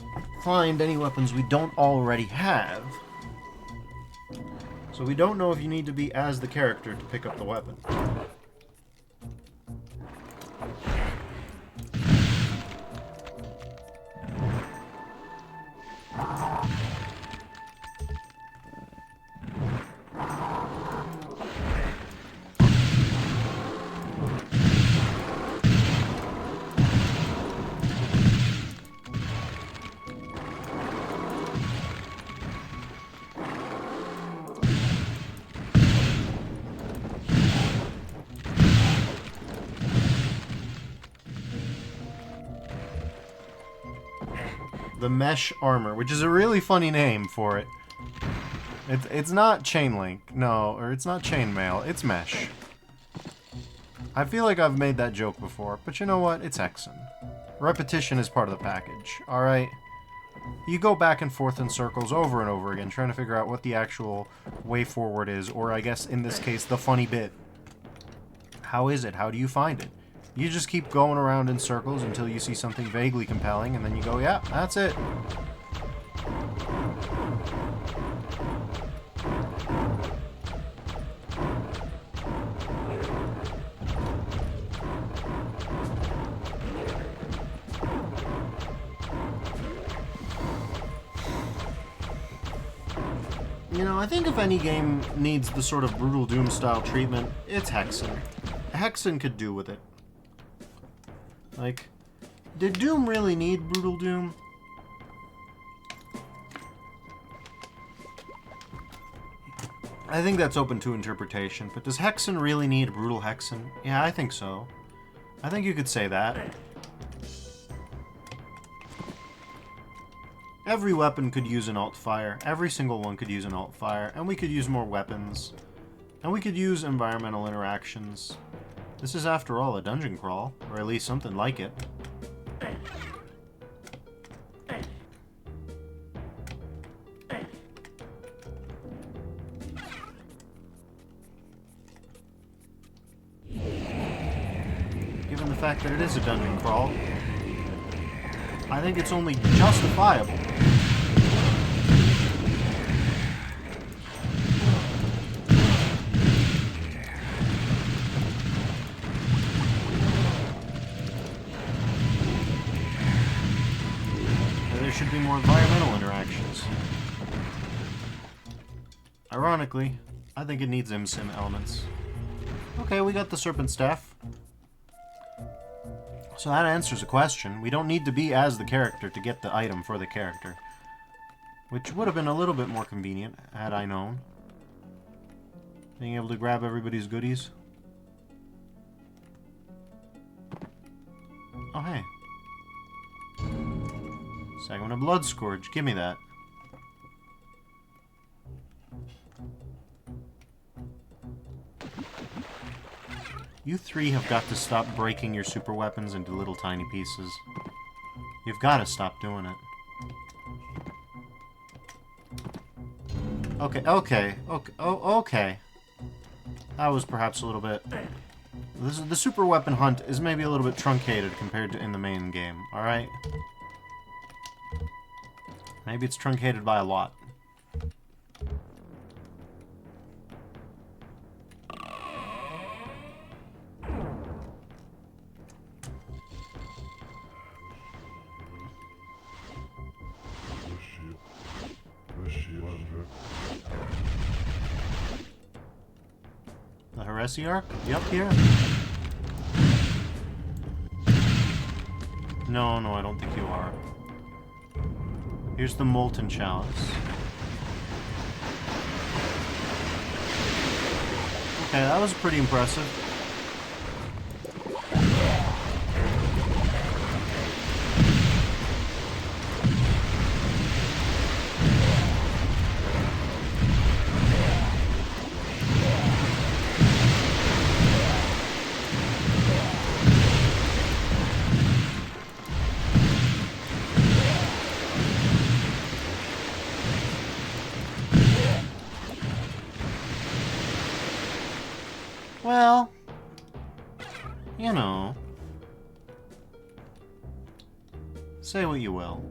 S1: find any weapons we don't already have. So we don't know if you need to be as the character to pick up the weapon. The mesh armor, which is a really funny name for it. It's not chain link, no, or it's not chainmail, it's mesh. I feel like I've made that joke before, but you know what? It's Hexen. Repetition is part of the package, alright? You go back and forth in circles over and over again, trying to figure out what the actual way forward is, or I guess in this case, the funny bit. How is it? How do you find it? You just keep going around in circles until you see something vaguely compelling, and then you go, yeah, that's it. You know, I think if any game needs the sort of Brutal Doom style treatment, it's Hexen. Hexen could do with it. Like, did Doom really need Brutal Doom? I think that's open to interpretation, but does Hexen really need Brutal Hexen? Yeah, I think so. I think you could say that. Every weapon could use an alt fire. Every single one could use an alt fire. And we could use more weapons. And we could use environmental interactions. This is, after all, a dungeon crawl. Or at least something like it. Given the fact that it is a dungeon crawl, I think it's only justifiable. There should be more environmental interactions. Ironically, I think it needs ImSim elements. Okay, we got the Serpent Staff. So that answers a question. We don't need to be as the character to get the item for the character. Which would have been a little bit more convenient, had I known. Being able to grab everybody's goodies. Oh, hey. Segment of Blood Scourge. Give me that. You three have got to stop breaking your super weapons into little tiny pieces. You've got to stop doing it. Okay. Okay. That was perhaps a little bit... The super weapon hunt is maybe a little bit truncated compared to in the main game, alright? Maybe it's truncated by a lot. The Heretic? Yep, here. No, I don't think you are. Here's the Molten Chalice. Okay, that was pretty impressive. Well, you know, say what you will.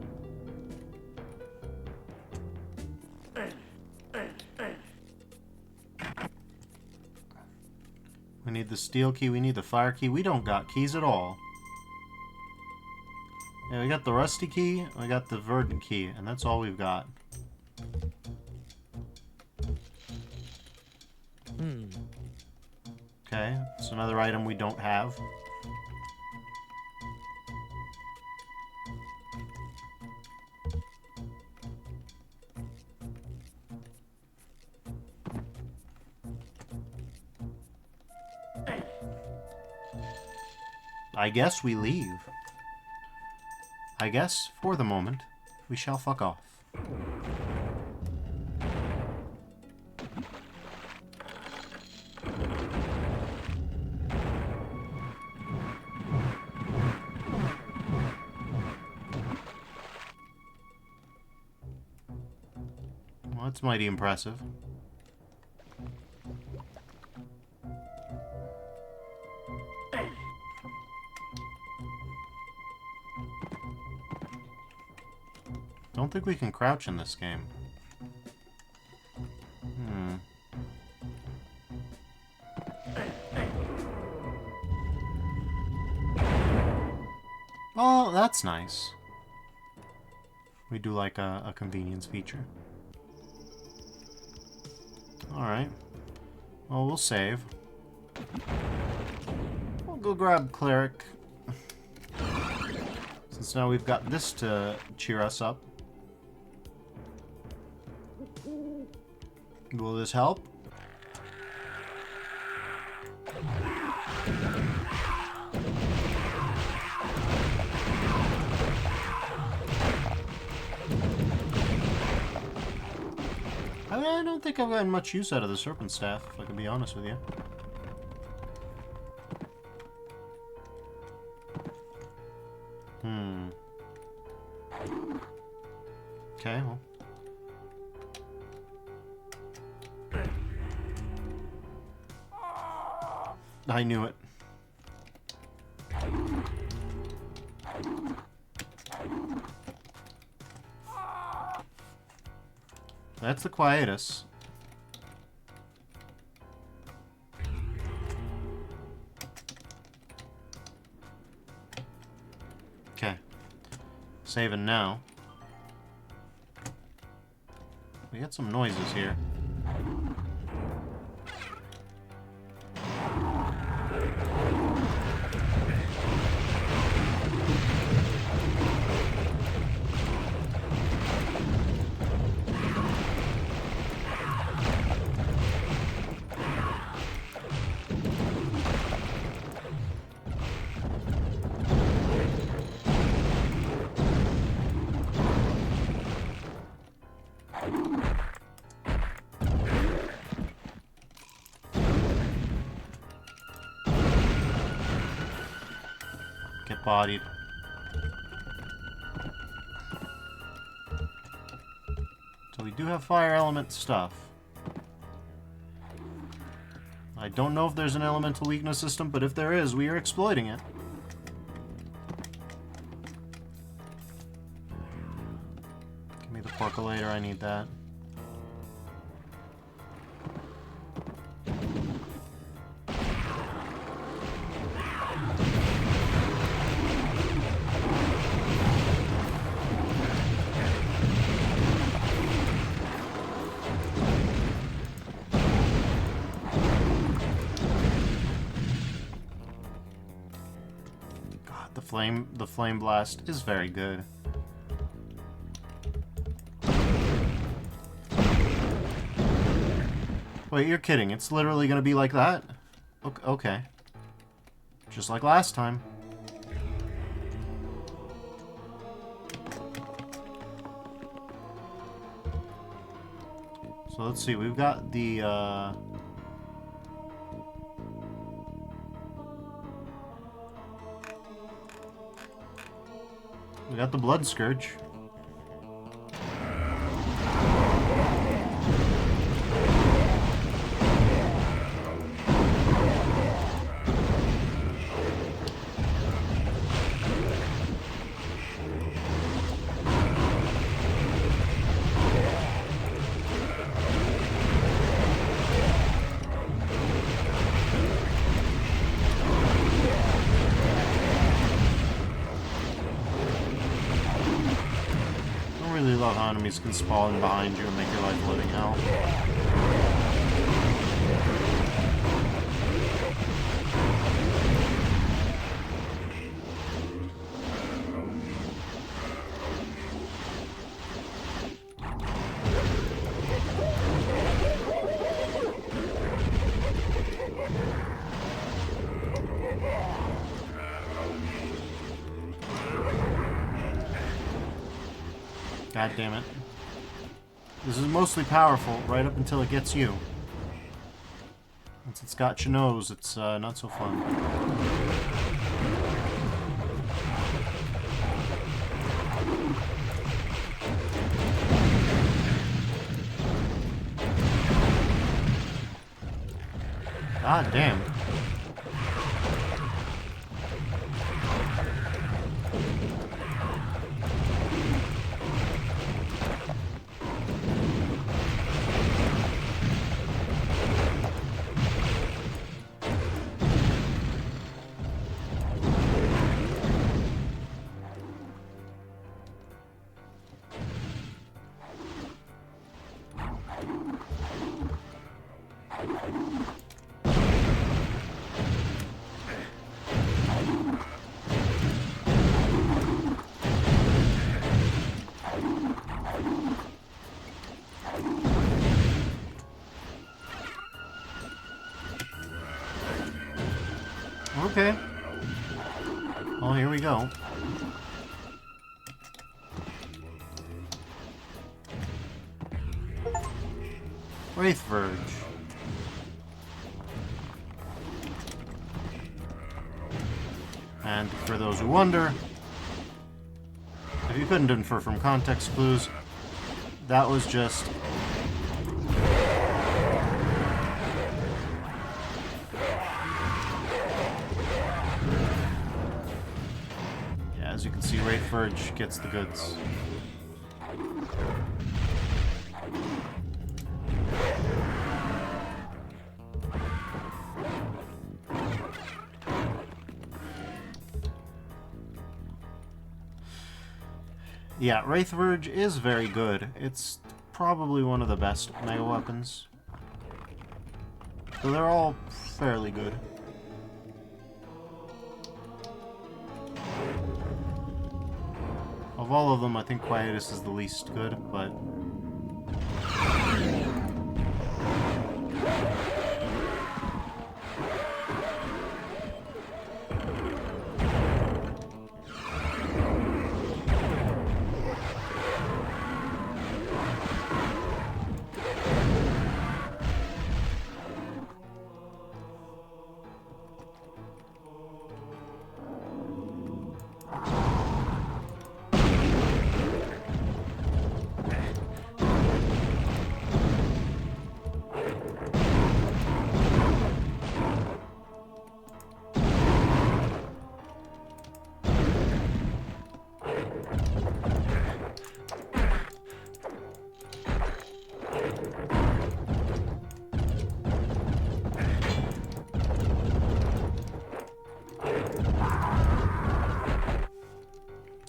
S1: We need the steel key, we need the fire key. We don't got keys at all. Yeah, we got the rusty key, we got the verdant key, and that's all we've got. Okay, it's another item we don't have. I guess we leave. I guess, for the moment, we shall fuck off. Well, that's mighty impressive. Don't think we can crouch in this game. Oh, that's nice. We do like a convenience feature. Alright. Well, we'll save. We'll go grab Cleric. Since now we've got this to cheer us up. Will this help? I don't think I've gotten much use out of the Serpent Staff, if I can be honest with you. Okay, well. I knew it. That's the Quietus. Okay. Saving now. We got some noises here. Get bodied. So we do have fire element stuff. I don't know if there's an elemental weakness system, but if there is, we are exploiting it. Give me the percolator, I need that. The flame blast is very good. Wait, you're kidding. It's literally gonna be like that? Okay. Just like last time. So let's see, we've got the we got the Blood Scourge. Enemies can spawn behind you and make your life living hell. God damn it. This is mostly powerful right up until it gets you. Once it's got your nose, it's not so fun. God damn. Oh, here we go. Wraith Verge. And for those who wonder, if you couldn't infer from context clues, that was just... yeah, as you can see, Wraith Verge gets the goods. Yeah, Wraith Verge is very good. It's probably one of the best mega weapons. So they're all fairly good. Of all of them, I think Quietus is the least good, but...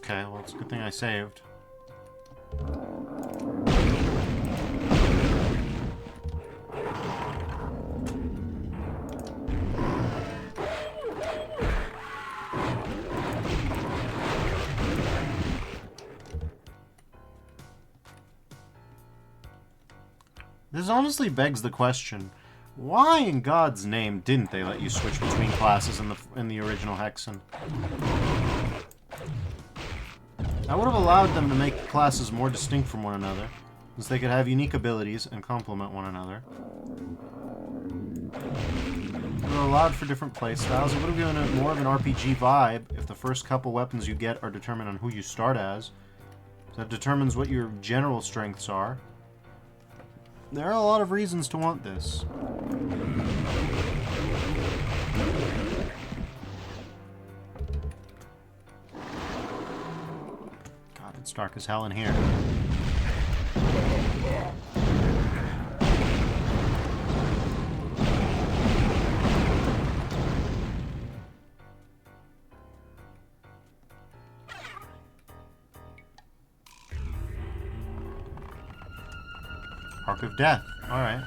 S1: okay, well, it's a good thing I saved. This honestly begs the question, why in God's name didn't they let you switch between classes in the original Hexen? I would have allowed them to make classes more distinct from one another, since they could have unique abilities and complement one another. It would have allowed for different playstyles. It would have given it more of an RPG vibe if the first couple weapons you get are determined on who you start as. So that determines what your general strengths are. There are a lot of reasons to want this. God, it's dark as hell in here. Arc of Death. Alright.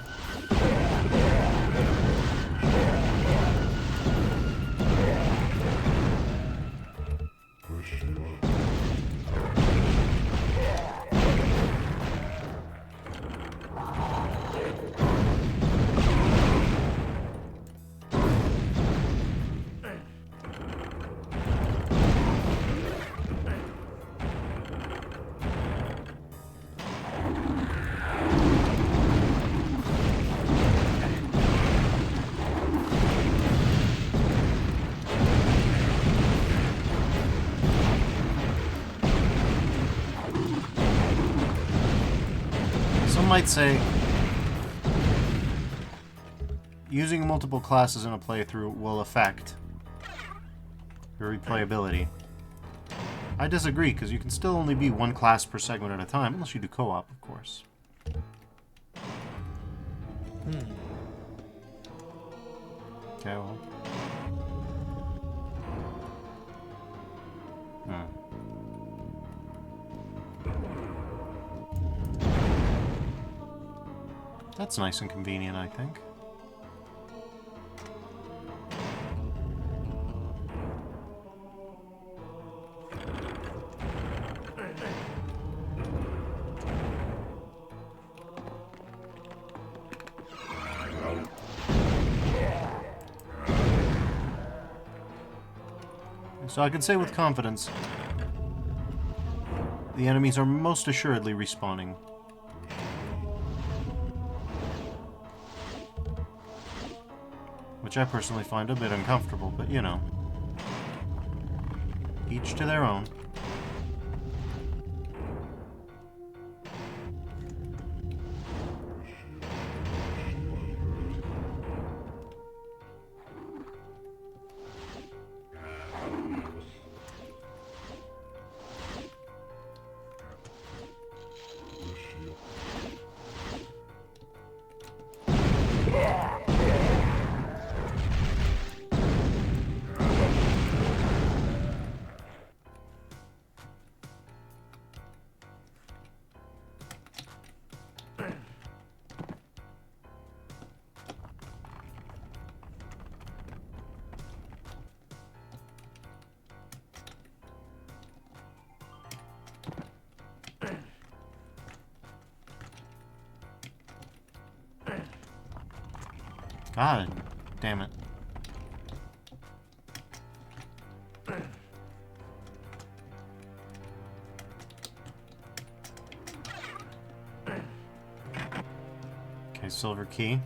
S1: Might say using multiple classes in a playthrough will affect your replayability. I disagree, because you can still only be one class per segment at a time, unless you do co-op, of course. Okay, well. That's nice and convenient, I think. So I can say with confidence, the enemies are most assuredly respawning. Which I personally find a bit uncomfortable, but you know. Each to their own. God damn it. Okay, silver key.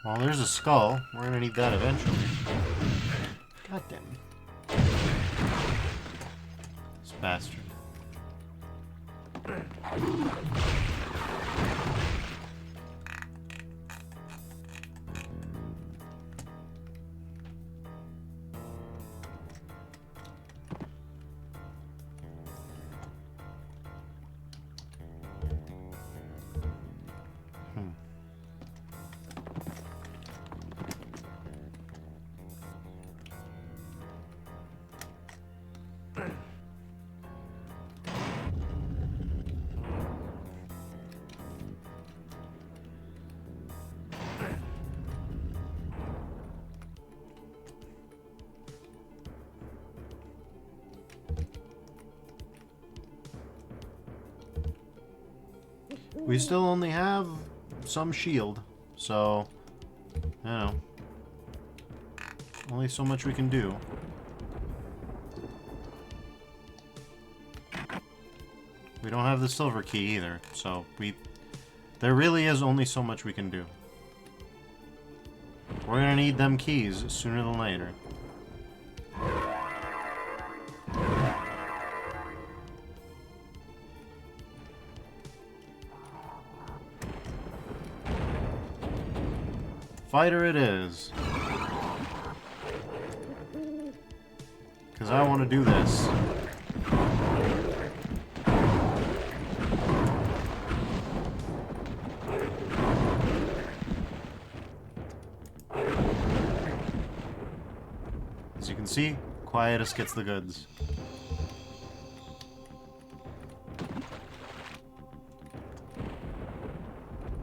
S1: Well, there's a skull. We're gonna need that eventually. God damn it. This bastard. We still only have some shield, so, you know, only so much we can do. We don't have the silver key either, so there really is only so much we can do. We're gonna need them keys sooner than later. Fighter it is. Because I want to do this. As you can see, Quietus gets the goods.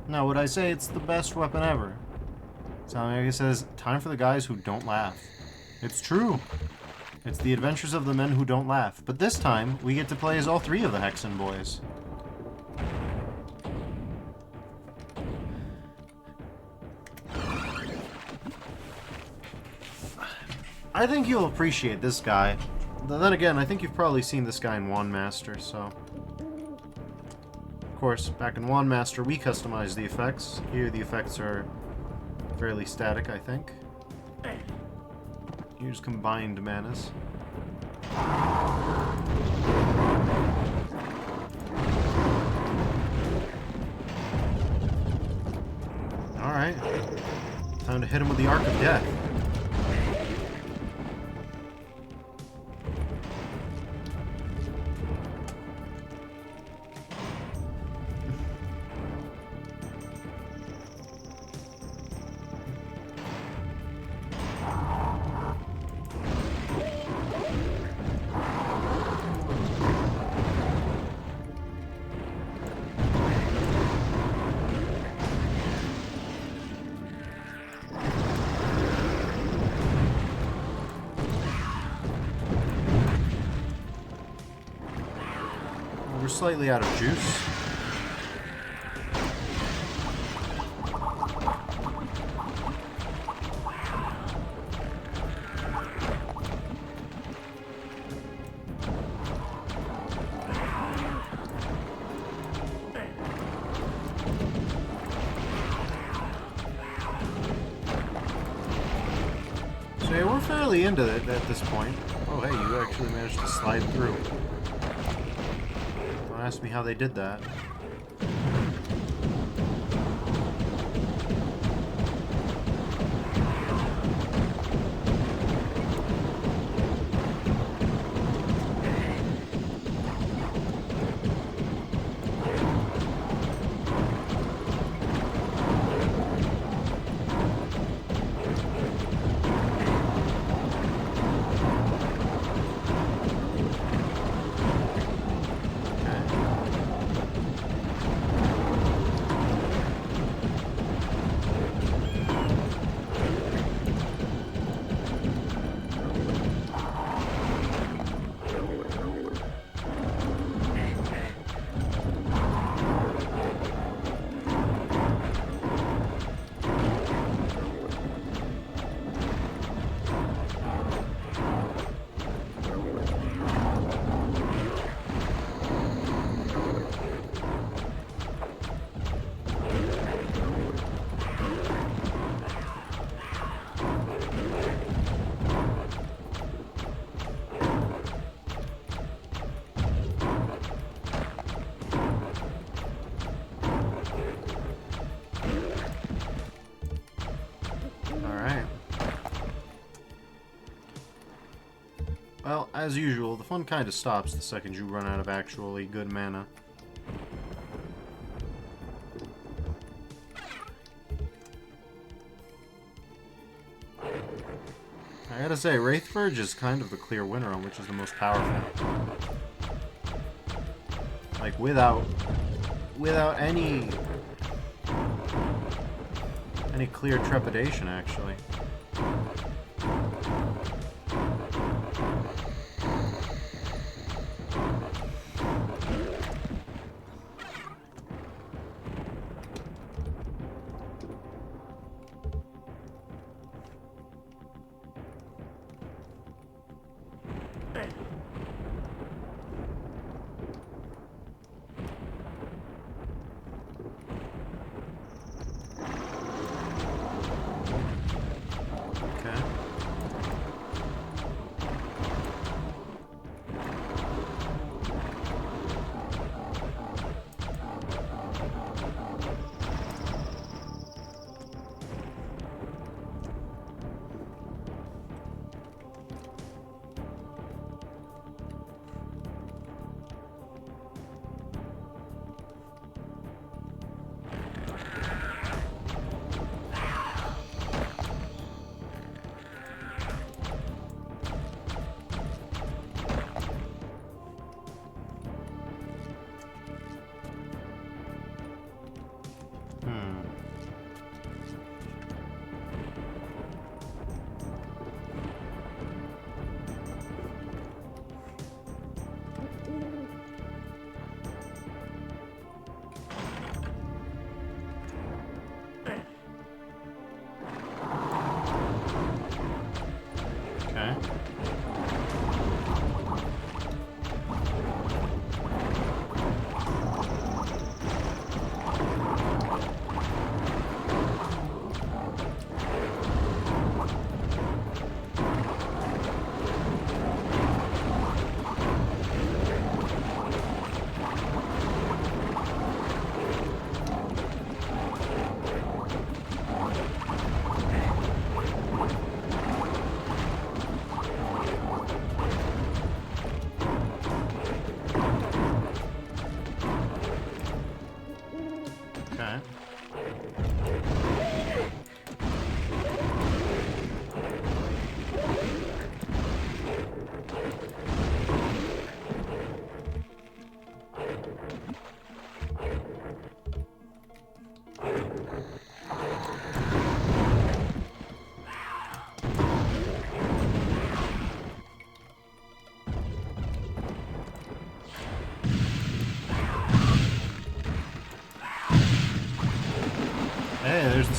S1: Now, would I say it's the best weapon ever? Salamander says, time for the guys who don't laugh. It's true. It's the adventures of the men who don't laugh. But this time, we get to play as all three of the Hexen boys. I think you'll appreciate this guy. Then again, I think you've probably seen this guy in Wand Master, so... Of course, back in Wand Master, we customize the effects. Here, the effects are fairly static, I think. Use combined manas. Alright. Time to hit him with the Arc of Death. We're slightly out of juice. So yeah, we're fairly into it at this point. Oh hey, you actually managed to slide through. Don't ask me how they did that. Well, as usual, the fun kind of stops the second you run out of actually good mana. I gotta say, Wraith Verge is kind of the clear winner on which is the most powerful. Like, without any clear trepidation, actually.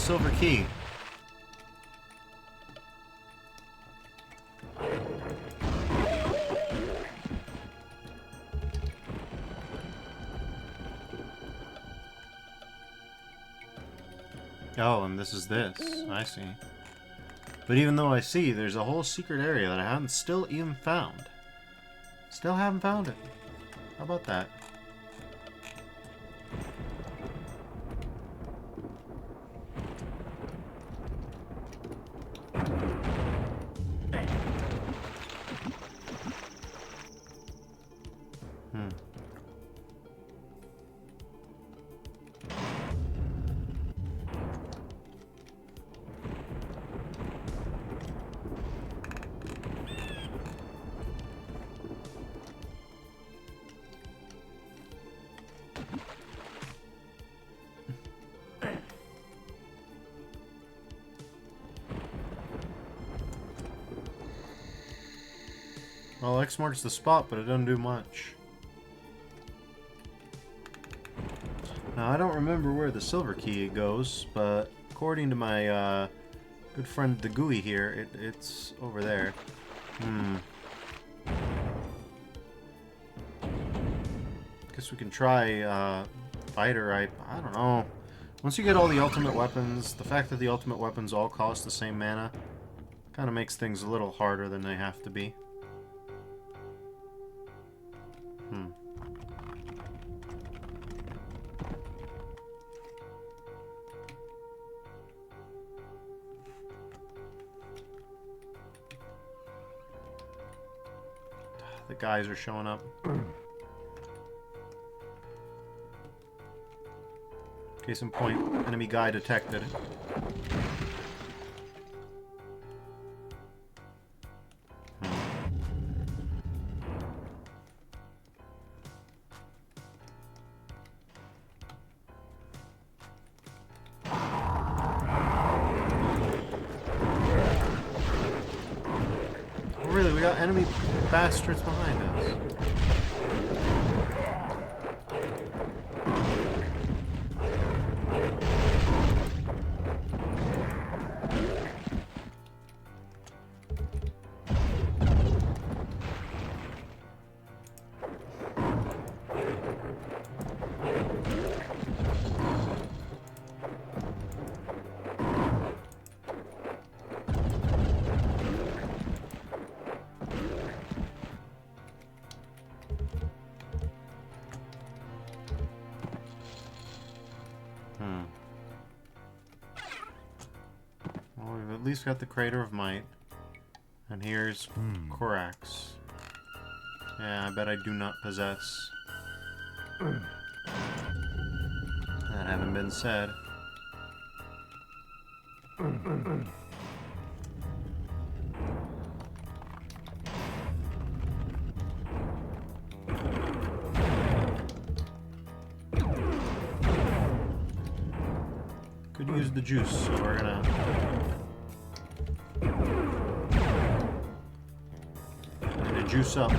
S1: silver key. Oh, and this is this. I see. But even though I see, there's a whole secret area that I haven't still even found. Still haven't found it. How about that? Well, X marks the spot, but it doesn't do much. Now, I don't remember where the silver key goes, but according to my good friend the GUI here, it's over there. Guess we can try fighter. I don't know. Once you get all the ultimate weapons, the fact that the ultimate weapons all cost the same mana kind of makes things a little harder than they have to be. The guys are showing up. Case in point, enemy guy detected. Oh, really? We got enemy bastards behind us. Well, we've at least got the Crater of Might. And here's Korax. Yeah, I bet I do not possess. That having been said. Could use the juice, so we're gonna juice up.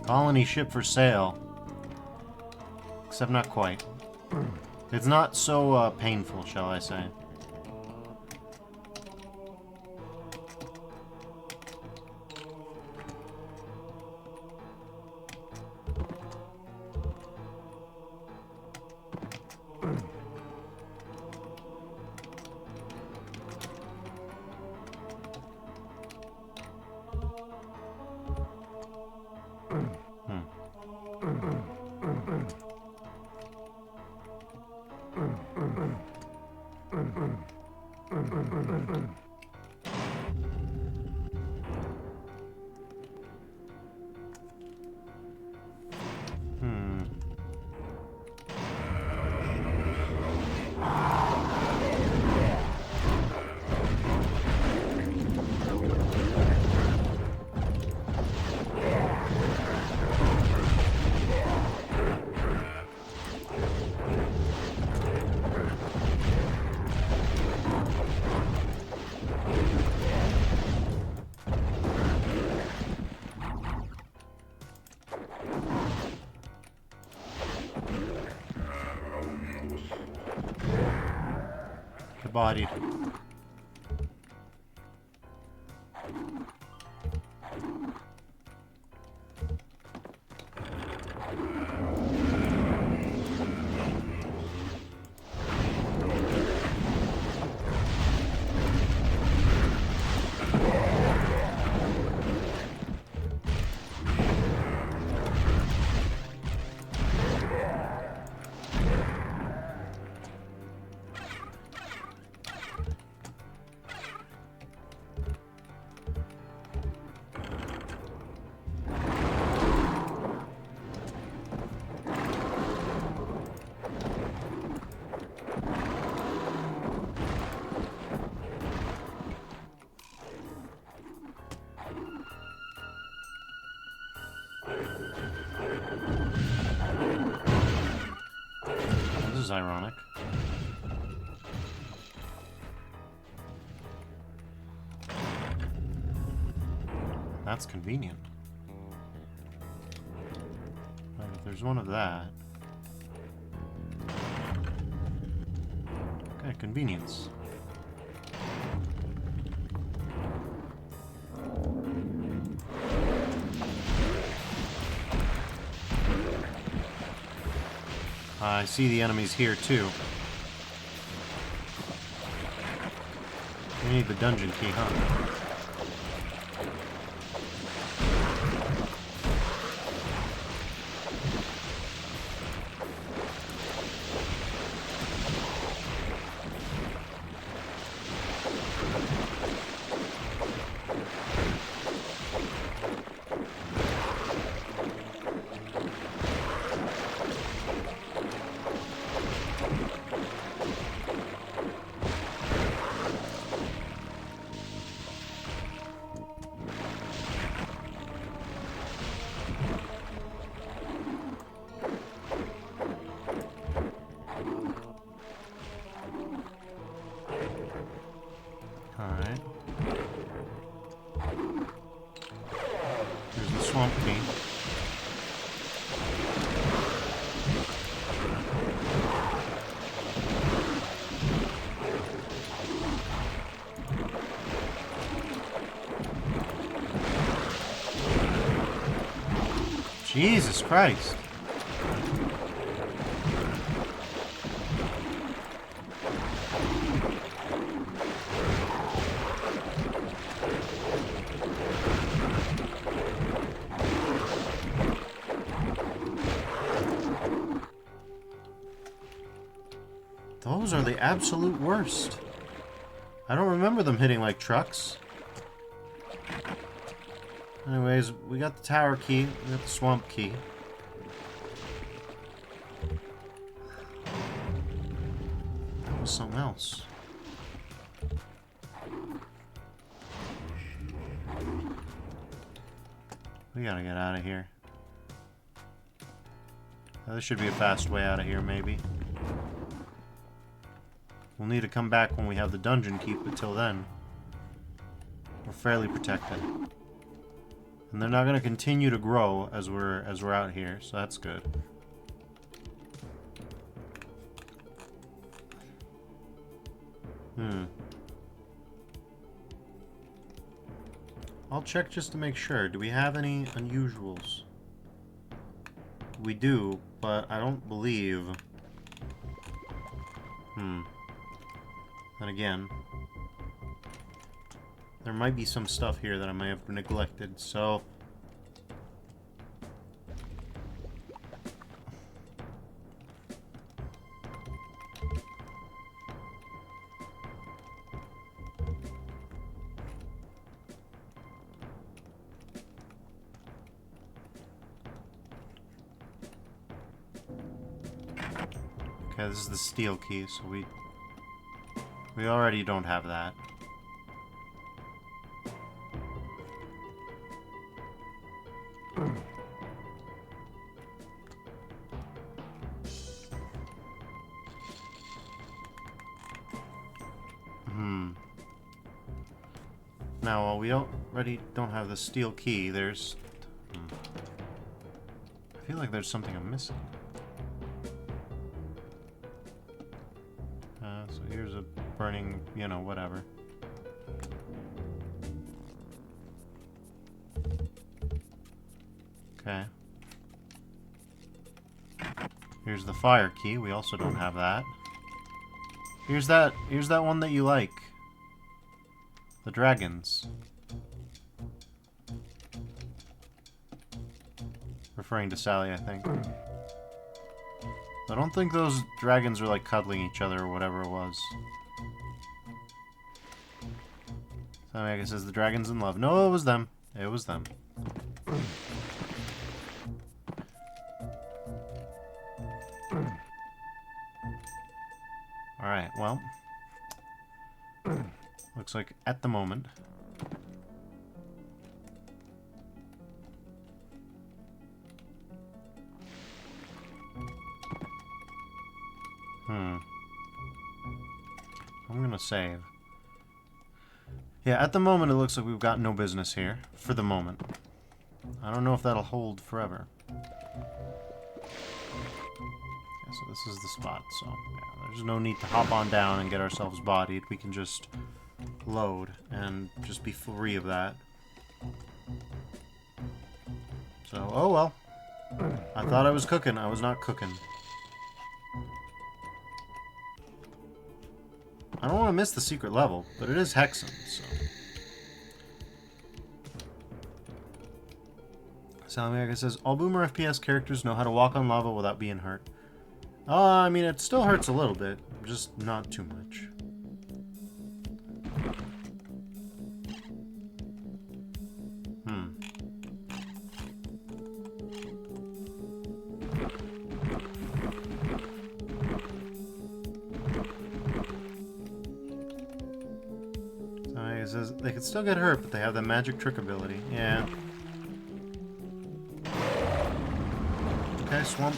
S1: Colony ship for sale. Except not quite. It's not so painful, shall I say. Bodied. This is ironic. That's convenient. Right, if there's one of that. Okay, convenience. I see the enemies here too. We need the dungeon key, huh? Alright. There's the swamp key. Jesus Christ. Those are the absolute worst. I don't remember them hitting like trucks. Anyways, we got the tower key, we got the swamp key. That was something else. We gotta get out of here. Now, this should be a fast way out of here, maybe. We'll need to come back when we have the dungeon key, but till then, we're fairly protected. And they're not going to continue to grow as we're out here, so that's good. I'll check just to make sure. Do we have any unusuals? We do, but I don't believe... And again, there might be some stuff here that I may have neglected, so... Okay, this is the steel key, so we already don't have that. Now, while we already don't have the steel key, there's... I feel like there's something I'm missing. So here's a burning, you know, whatever. Okay. Here's the fire key. We also don't have that. Here's that one that you like. The dragons. Referring to Sally, I think. I don't think those dragons are like cuddling each other or whatever it was. So I guess it says the dragons in love. No, it was them. It was them. Alright, well. Looks like at the moment. I'm gonna save. Yeah, at the moment it looks like we've got no business here. For the moment. I don't know if that'll hold forever. Yeah, so this is the spot, so yeah, there's no need to hop on down and get ourselves bodied. We can just load and just be free of that. So, oh well. I thought I was cooking. I was not cooking. I don't want to miss the secret level, but it is Hexen, so... Salamiaga says, all boomer FPS characters know how to walk on lava without being hurt. I mean, it still hurts a little bit, just not too much. It says they can still get hurt, but they have the magic trick ability. Yeah. Okay, swamp.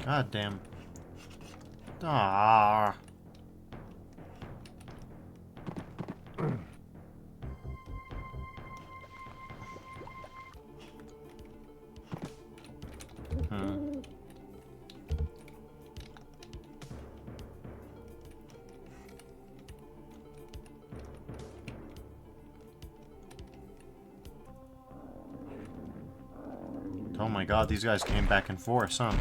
S1: God damn. Ah. Oh my god, these guys came back and forth, huh?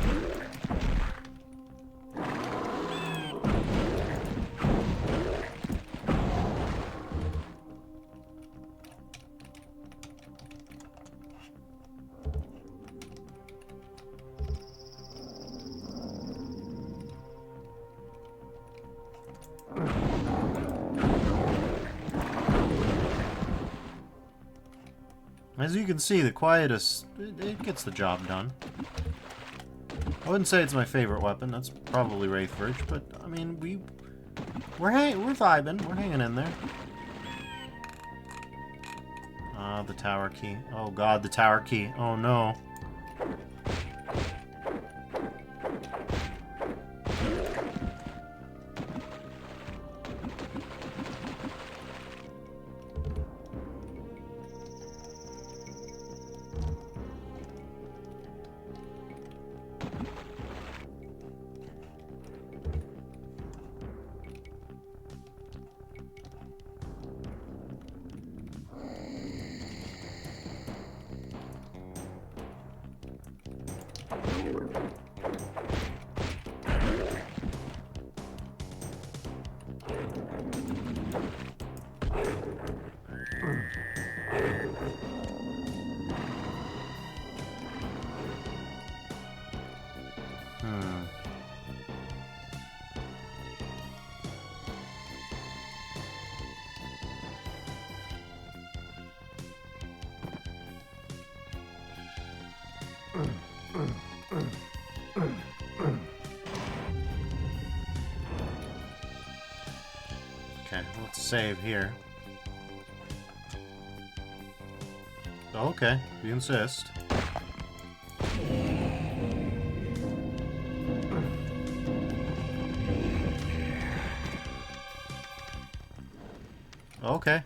S1: As you can see, the Quietus, it gets the job done. I wouldn't say it's my favorite weapon. That's probably Wraith Verge, but I mean, we're vibing. We're hanging in there. Ah, the tower key. Oh god, the tower key. Oh no. Okay, let's save here. Okay, you insist. Okay.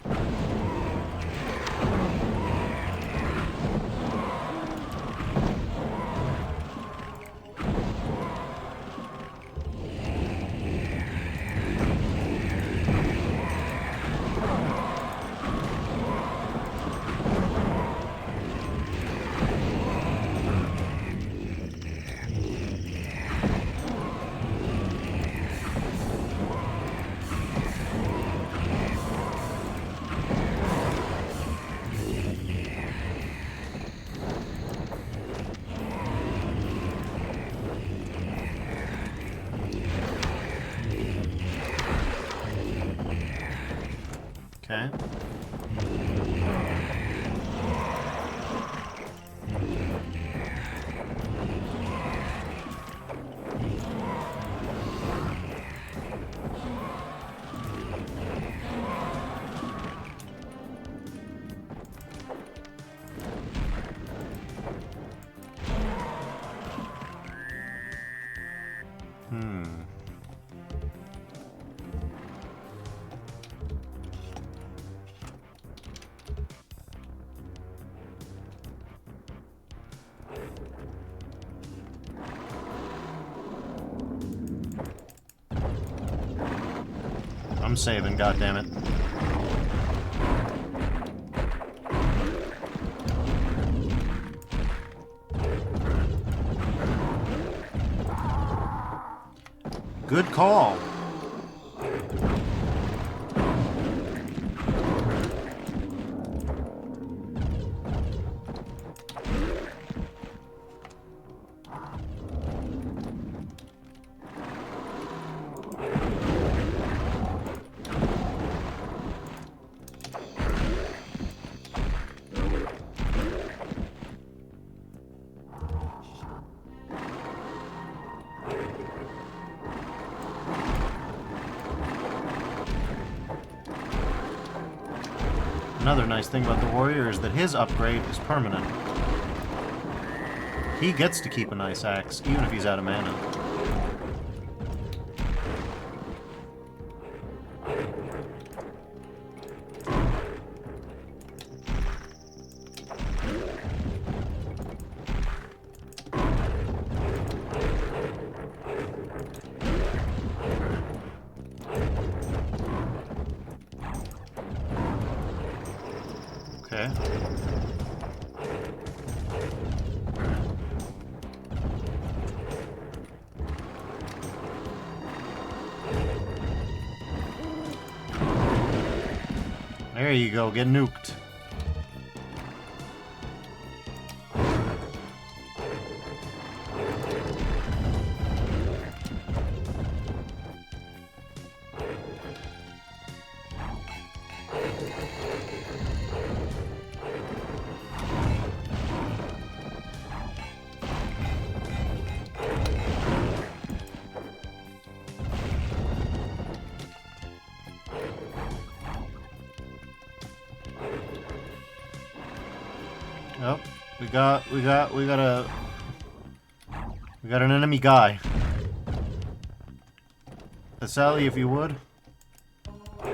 S1: Okay. I'm saving, goddammit. Good call. Another nice thing about the warrior is that his upgrade is permanent. He gets to keep a nice axe, even if he's out of mana. Okay. There you go, get nuked. Oh, we got an enemy guy. Sally, if you would. Okay,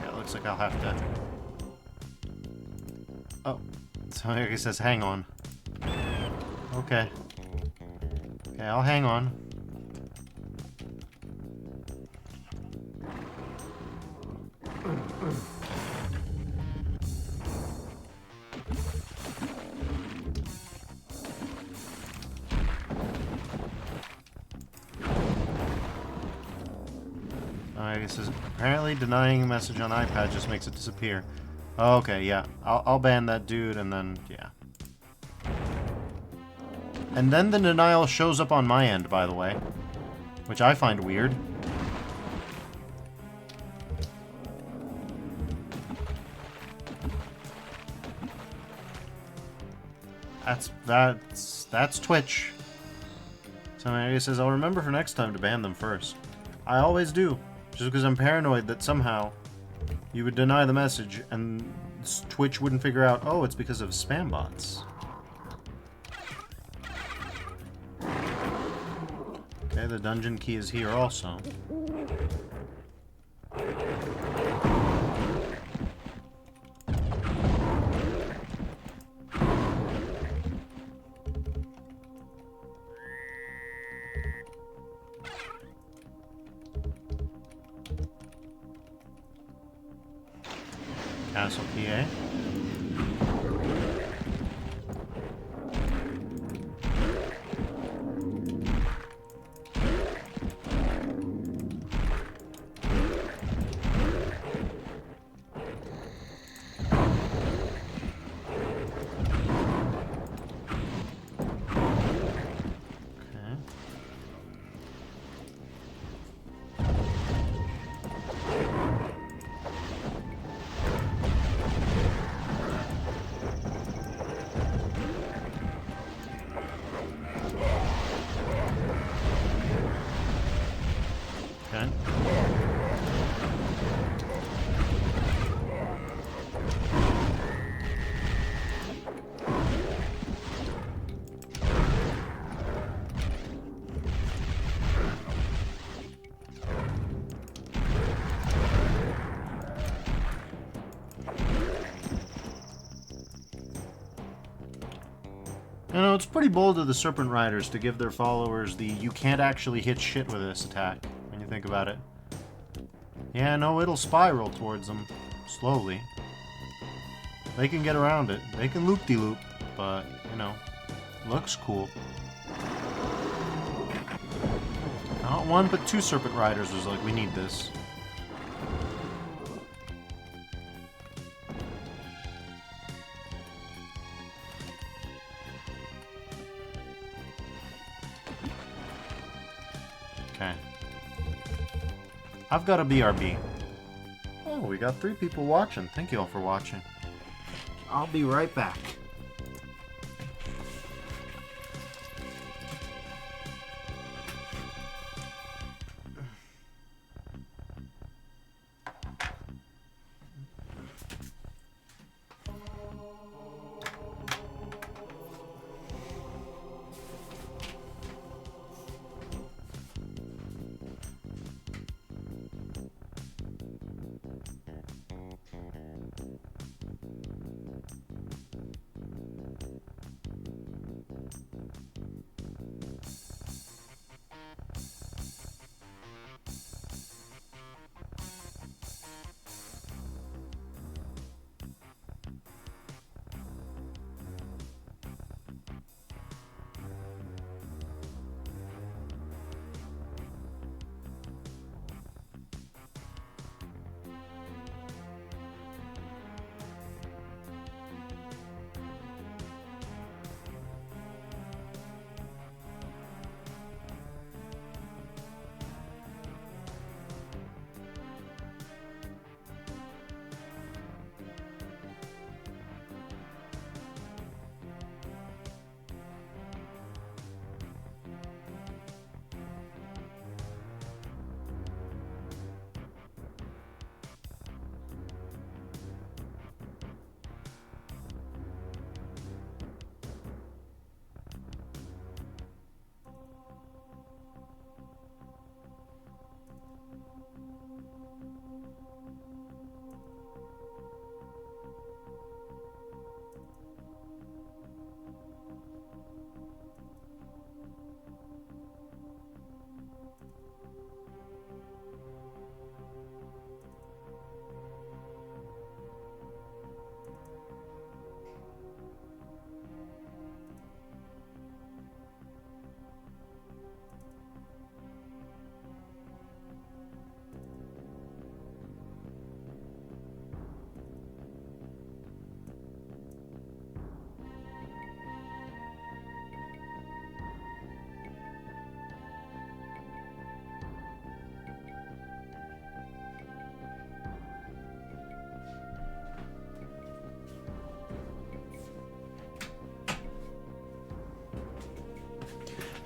S1: it looks like I'll have to. Oh, so here he says, hang on. Okay. Okay, I'll hang on. It says, apparently denying a message on iPad just makes it disappear. Okay, yeah. I'll ban that dude, and then, yeah. And then the denial shows up on my end, by the way. Which I find weird. That's Twitch. Somebody says, I'll remember for next time to ban them first. I always do. Just because I'm paranoid that somehow you would deny the message and Twitch wouldn't figure out, oh, it's because of spam bots. Okay, the dungeon key is here also. Castle PA. Okay. You know, it's pretty bold of the Serpent Riders to give their followers the you can't actually hit shit with this attack, when you think about it. Yeah, no, it'll spiral towards them. Slowly. They can get around it. They can loop-de-loop, but, you know, looks cool. Not one, but two Serpent Riders was like, we need this. Okay. I've got a BRB. Oh, we got 3 people watching. Thank you all for watching. I'll be right back.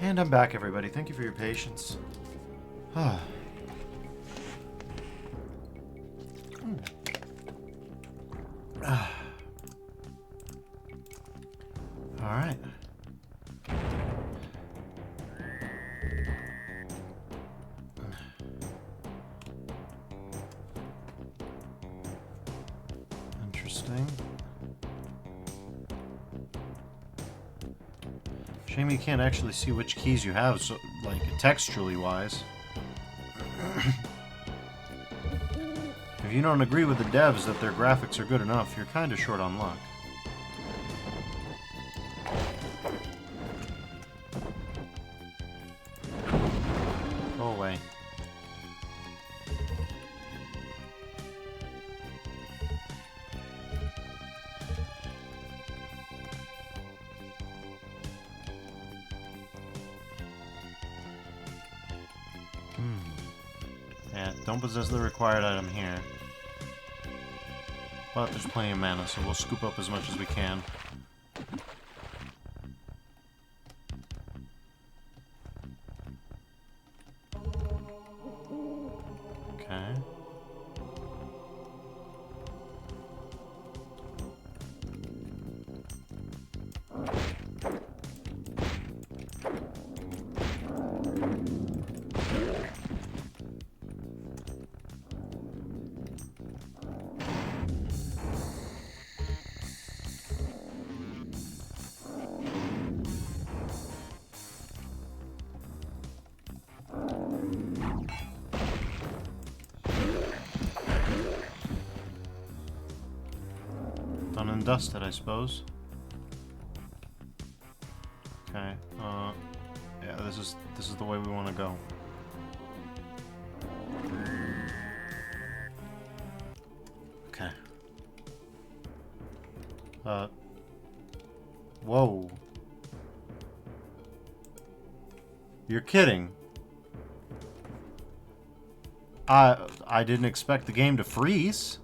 S1: And I'm back, everybody. Thank you for your patience. Alright. Interesting. Shame you can't actually see which keys you have, so, like, textually wise. If you don't agree with the devs that their graphics are good enough, you're kinda short on luck. Go away. Yeah, don't possess the required item here. But there's plenty of mana, so we'll scoop up as much as we can. Okay. Done and dusted, I suppose. Okay. Yeah, this is the way we want to go. Okay. Whoa. You're kidding. I didn't expect the game to freeze.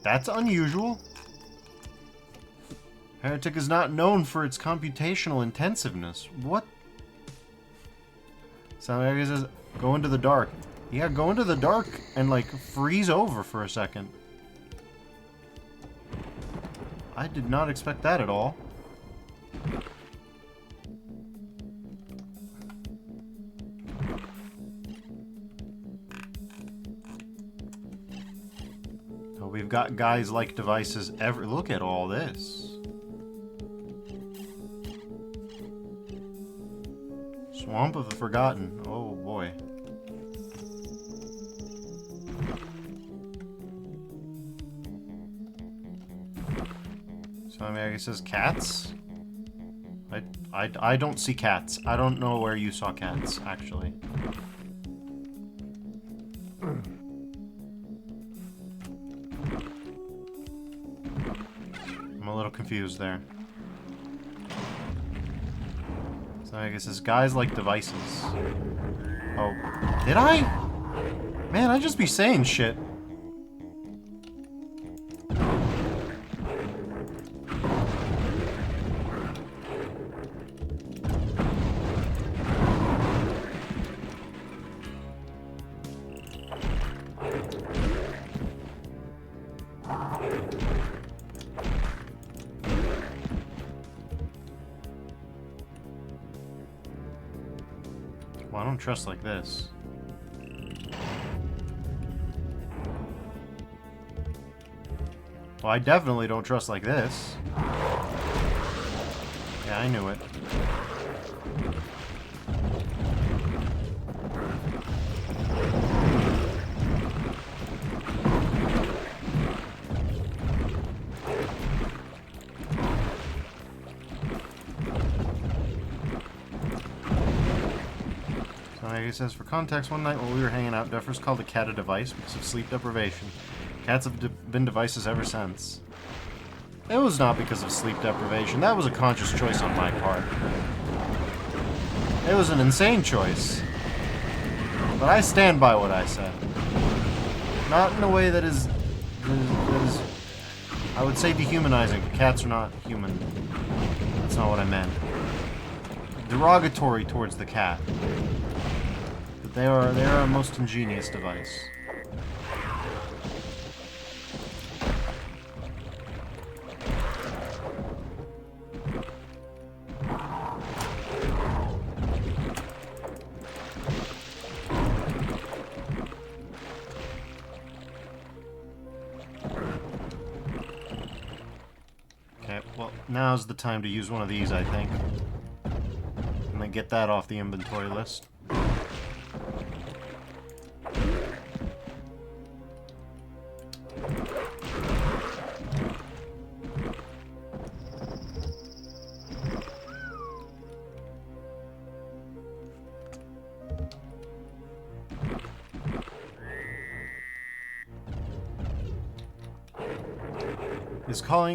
S1: That's unusual. Heretic is not known for its computational intensiveness. What? Somebody says, go into the dark. Yeah, go into the dark and, like, freeze over for a second. I did not expect that at all. We've got guys like devices ever. Look at all this. Swamp of the Forgotten. Oh boy. So I guess it says cats. I don't see cats. I don't know where you saw cats actually. I'm a little confused there. So I guess it's guys like devices. Oh, did I? Man, I just be saying shit. Well, I don't trust like this. Well, I definitely don't trust like this. Yeah, I knew it. He says, for context, one night while we were hanging out, Duffers called a cat a device because of sleep deprivation. Cats have been devices ever since. It was not because of sleep deprivation. That was a conscious choice on my part. It was an insane choice. But I stand by what I said. Not in a way that is I would say dehumanizing. Cats are not human. That's not what I meant. derogatory towards the cat. But they are a most ingenious device. Well, now's the time to use one of these, I think. And then get that off the inventory list.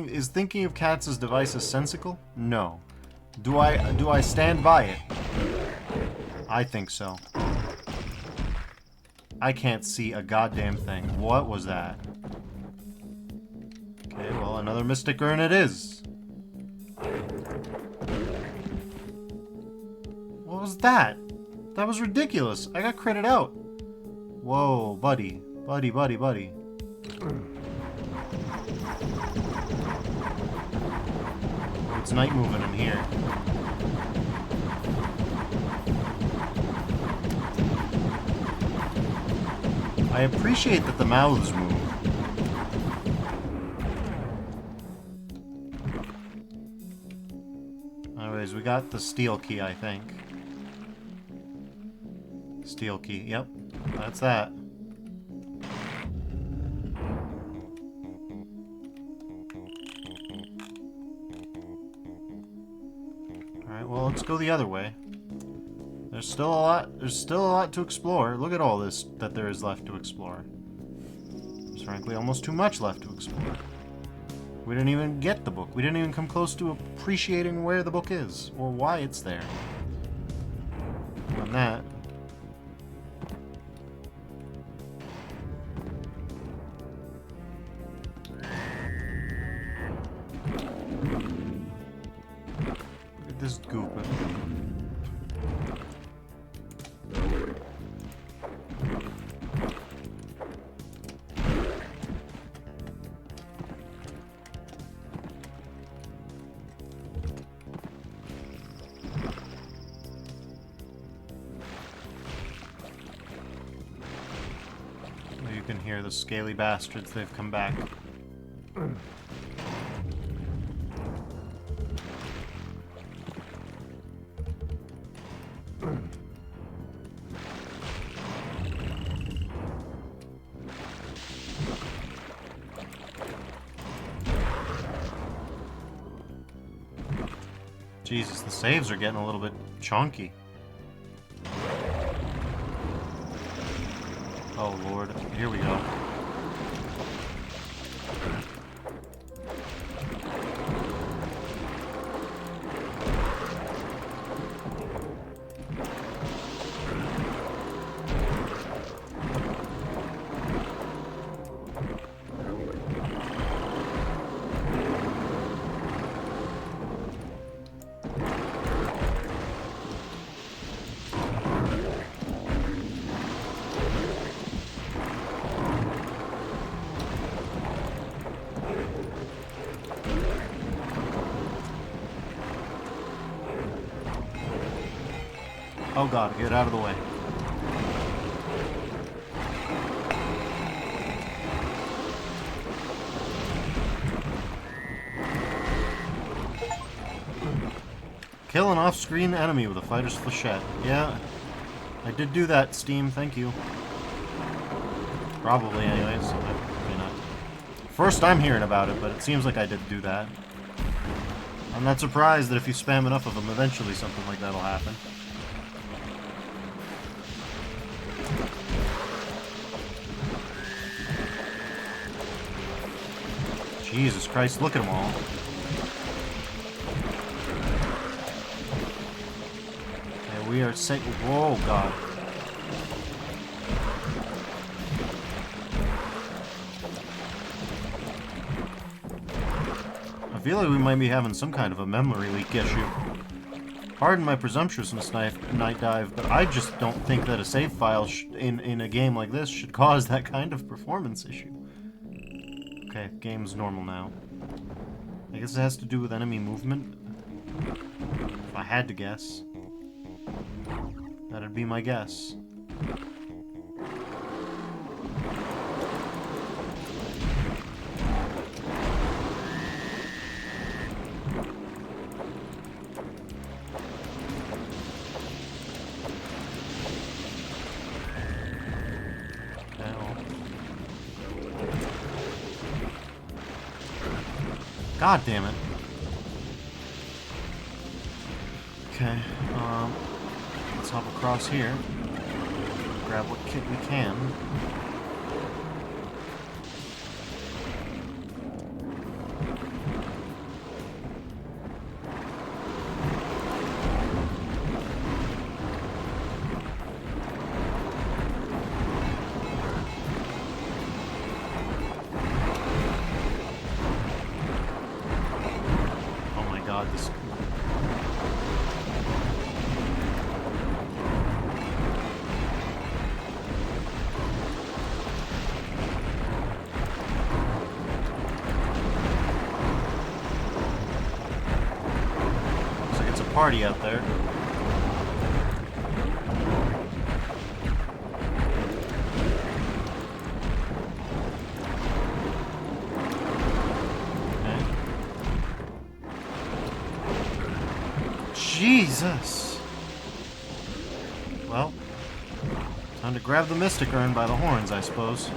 S1: Is thinking of cats as devices sensical? No. Do I stand by it? I think so. I can't see a goddamn thing. What was that? Okay, well, another mystic urn it is. What was that? That was ridiculous. I got critted out. Whoa, buddy. Buddy, buddy, buddy. It's night moving in here. I appreciate that the mouths move. Anyways, we got the steel key, I think. Steel key, yep. That's that. Well, let's go the other way. There's still a lot to explore. Look at all this that there is left to explore. There's frankly almost too much left to explore. We didn't even get the book. We didn't even come close to appreciating where the book is or why it's there. More than that. This goop. You can hear the scaly bastards, they've come back. Jesus, the saves are getting a little bit chunky. Oh Lord, here we go. Oh god, get out of the way. Kill an off-screen enemy with a fighter's flechette. Yeah, I did do that, Steam, thank you. Probably, anyways. Maybe not. First I'm hearing about it, but it seems like I did do that. I'm not surprised that if you spam enough of them, eventually something like that'll happen. Jesus Christ, look at them all. Okay, we are safe. Whoa, God. I feel like we might be having some kind of a memory leak issue. Pardon my presumptuousness, Night Dive, but I just don't think that a save file in a game like this should cause that kind of performance issue. Okay, game's normal now. I guess it has to do with enemy movement. If I had to guess, that'd be my guess. God damn it. Okay, let's hop across here. Grab what kit we can. This... Looks like it's a party out there. Jesus! Well, time to grab the Mystic Urn by the horns, I suppose.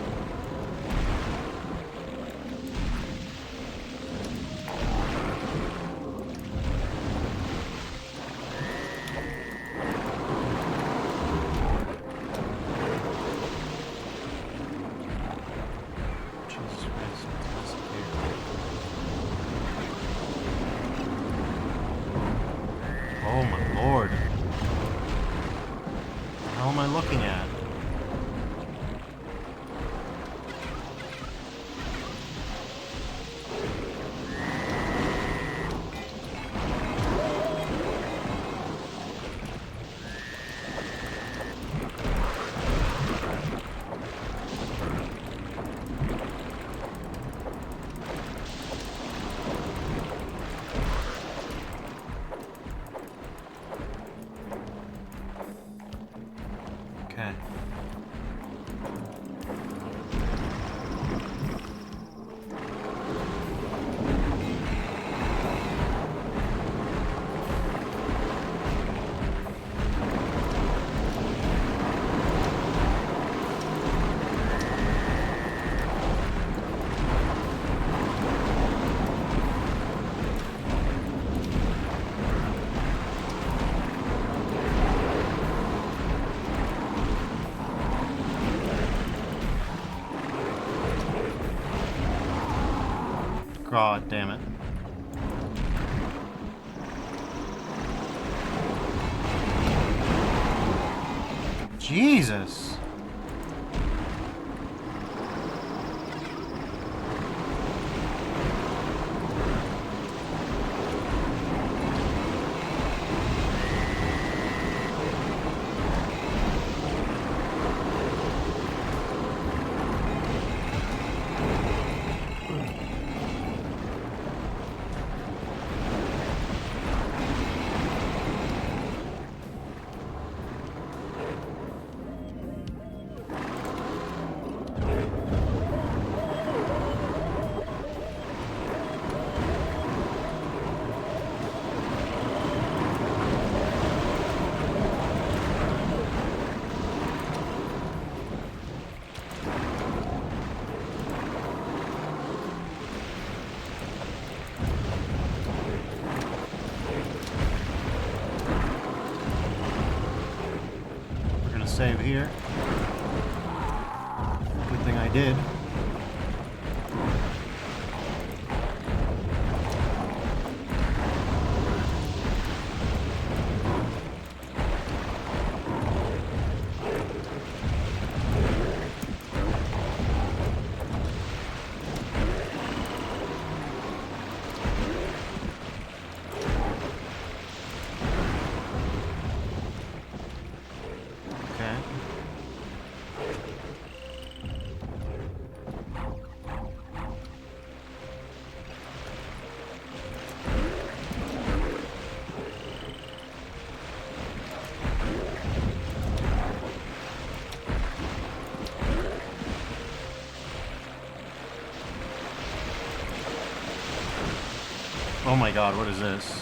S1: Oh my lord. What the hell am I looking at? Okay. God damn it. Jesus. Save here. Good thing I did. Oh my god, what is this?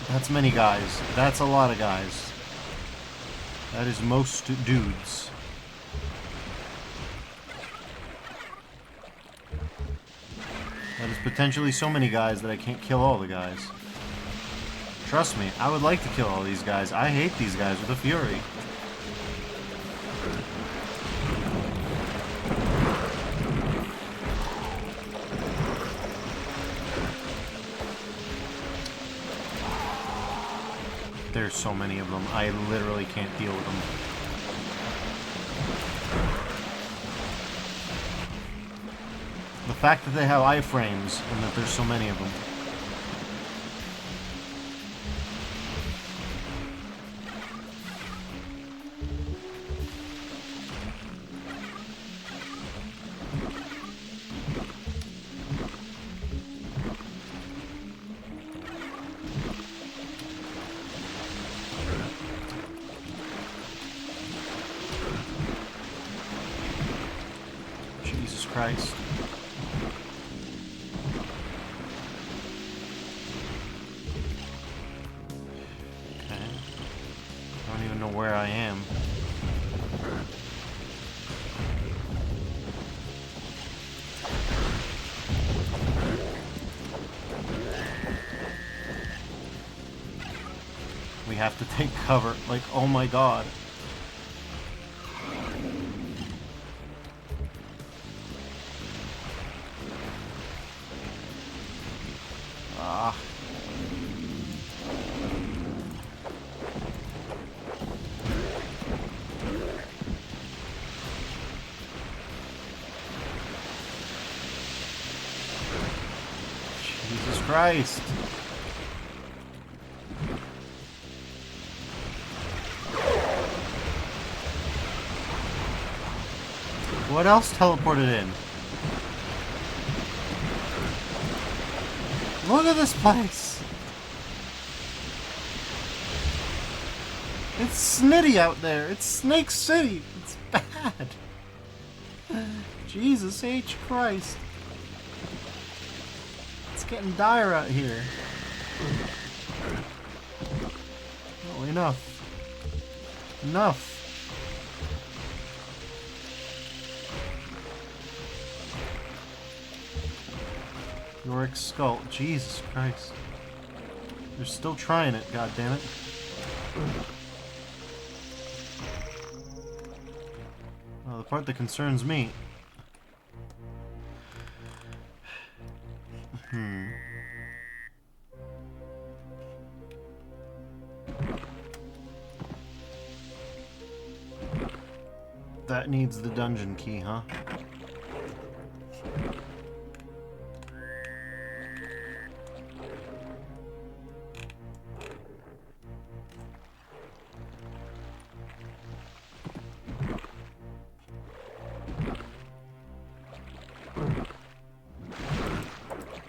S1: That's many guys. That's a lot of guys. That is most dudes. That is potentially so many guys that I can't kill all the guys. Trust me, I would like to kill all these guys. I hate these guys with a fury. There's so many of them. I literally can't deal with them. The fact that they have iframes and that there's so many of them. Jesus Christ. Okay. I don't even know where I am. We have to take cover. Like, oh my god. Ah. Jesus Christ. What else teleported in? Look at this place! It's snitty out there! It's Snake City! It's bad! Jesus H. Christ. It's getting dire out here. Oh, enough. Enough. Yorick Skull. Jesus Christ. They're still trying it, goddammit. Oh, the part that concerns me. That needs the dungeon key, huh?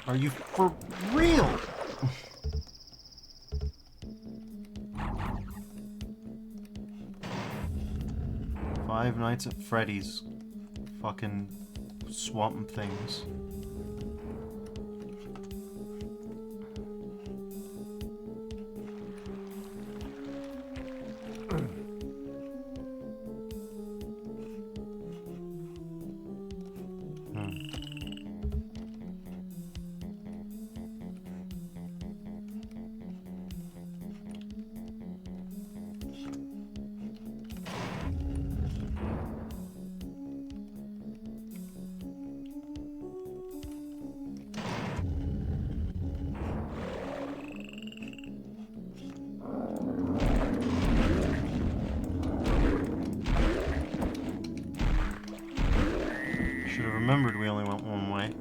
S1: Are you for real? Five Nights at Freddy's. Fucking swamp things. Should have remembered we only went one way.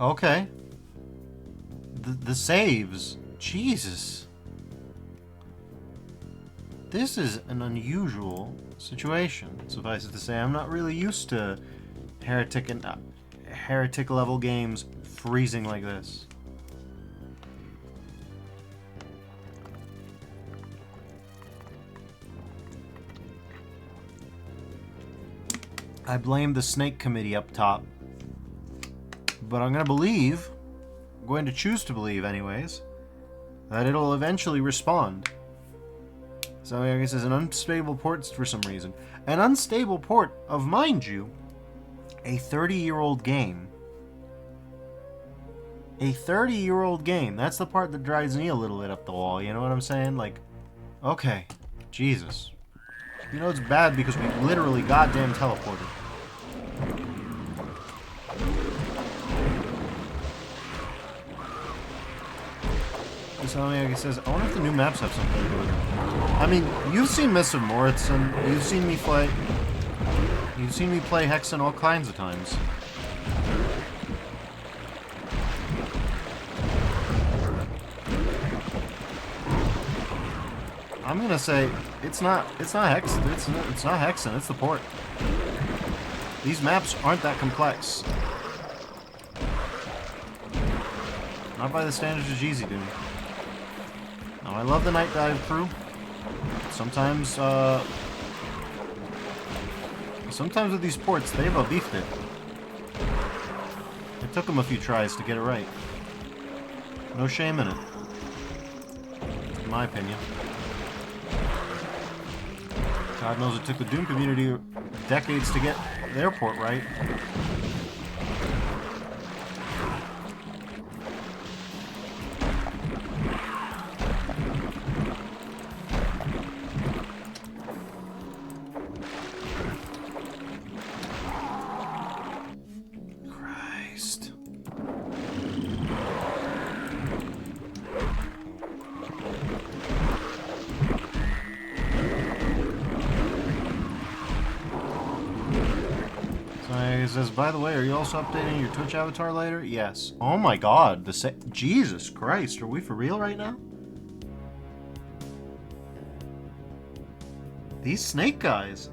S1: Okay. The saves. Jesus. This is an unusual situation. Suffice it to say, I'm not really used to Heretic and Heretic level games freezing like this. I blame the Snake Committee up top. But I'm going to choose to believe anyways, that it'll eventually respond. So I guess it's an unstable port for some reason. An unstable port of, mind you, a 30-year-old game. A 30-year-old game. That's the part that drives me a little bit up the wall, you know what I'm saying? Like, okay, Jesus. You know it's bad because we literally goddamn teleported. So like it says, I wonder if the new maps have something to do with it. I mean, you've seen Mists of Moritzen, you've seen me play Hexen all kinds of times. I'm gonna say it's not Hexen, it's not Hexen, it's the port. These maps aren't that complex. Not by the standards of Jeezy, dude. Now, I love the Night Dive crew. Sometimes with these ports, they've beefed it. It took them a few tries to get it right. No shame in it. In my opinion. God knows it took the Doom community decades to get their port right. It says, by the way, are you also updating your Twitch avatar later? Yes. Oh my god, Jesus Christ, are we for real right now? These snake guys.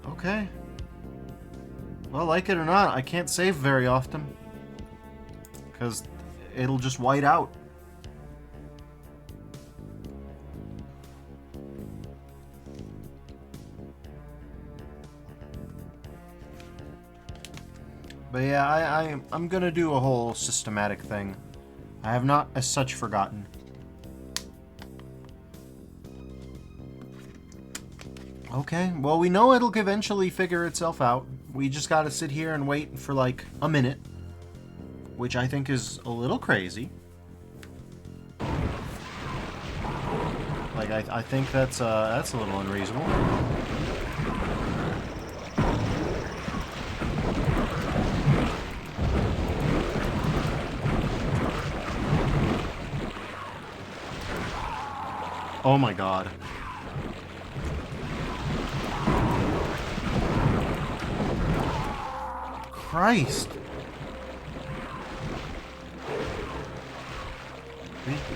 S1: Okay. Well, like it or not, I can't save very often. Because it'll just white out. But yeah, I'm gonna do a whole systematic thing. I have not as such forgotten. Okay, well we know it'll eventually figure itself out. We just gotta sit here and wait for like a minute. Which I think is a little crazy. Like, I think that's a little unreasonable. Oh my god. Christ.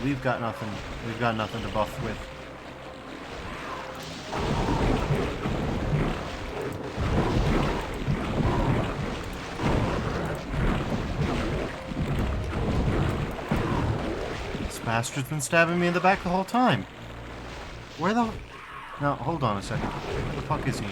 S1: We've got nothing. We've got nothing to buff with. This bastard's been stabbing me in the back the whole time. Where the... No, hold on a second. Where the fuck is he?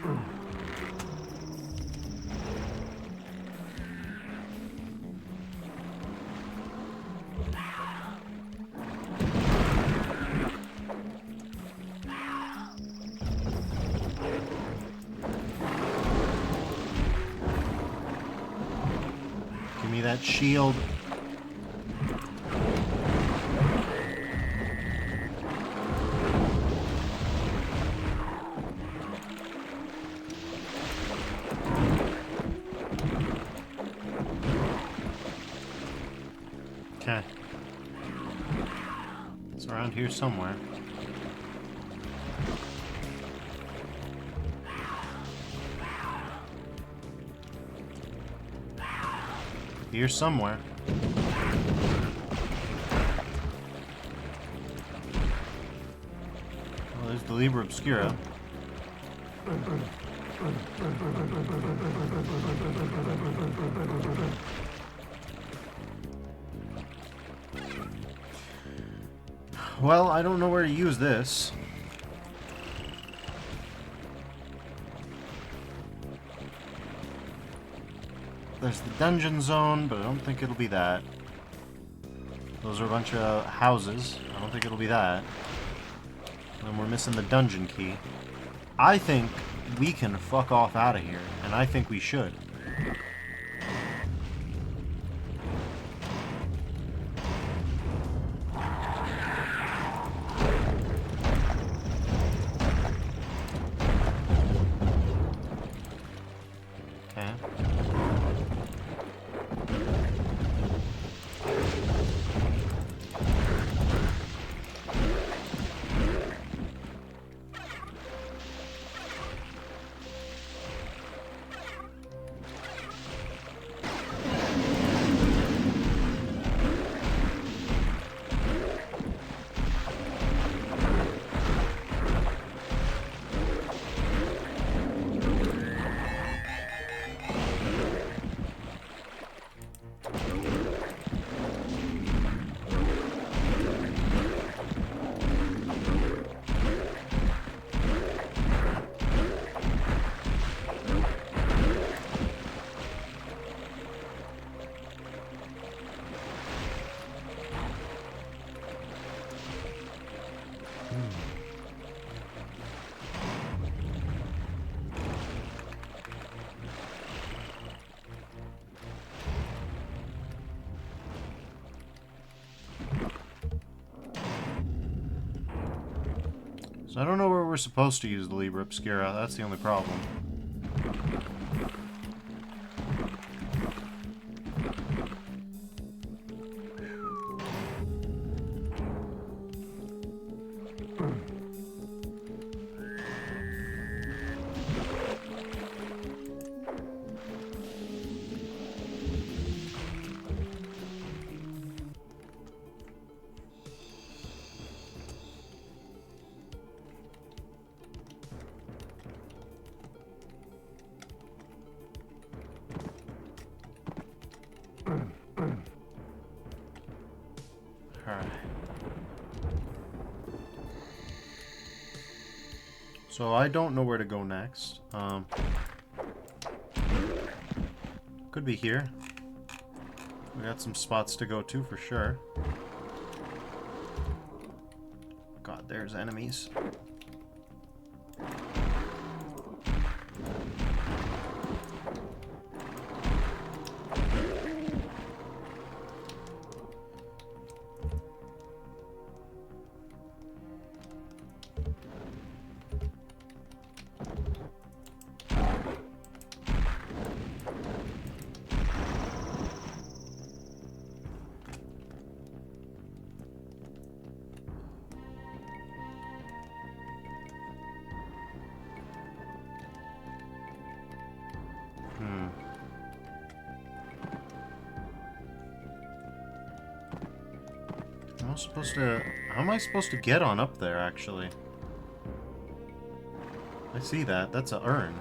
S1: Give me that shield. Okay. It's around here somewhere. Here somewhere. Well, there's the Libra Obscura. Well, I don't know where to use this. There's the dungeon zone, but I don't think it'll be that. Those are a bunch of houses. I don't think it'll be that. And we're missing the dungeon key. I think we can fuck off out of here, and I think we should. So I don't know where we're supposed to use the Libra Obscura. That's the only problem. So I don't know where to go next. Could be here. We got some spots to go to for sure. God, there's enemies. How am I supposed to get on up there, actually? I see that. That's an urn.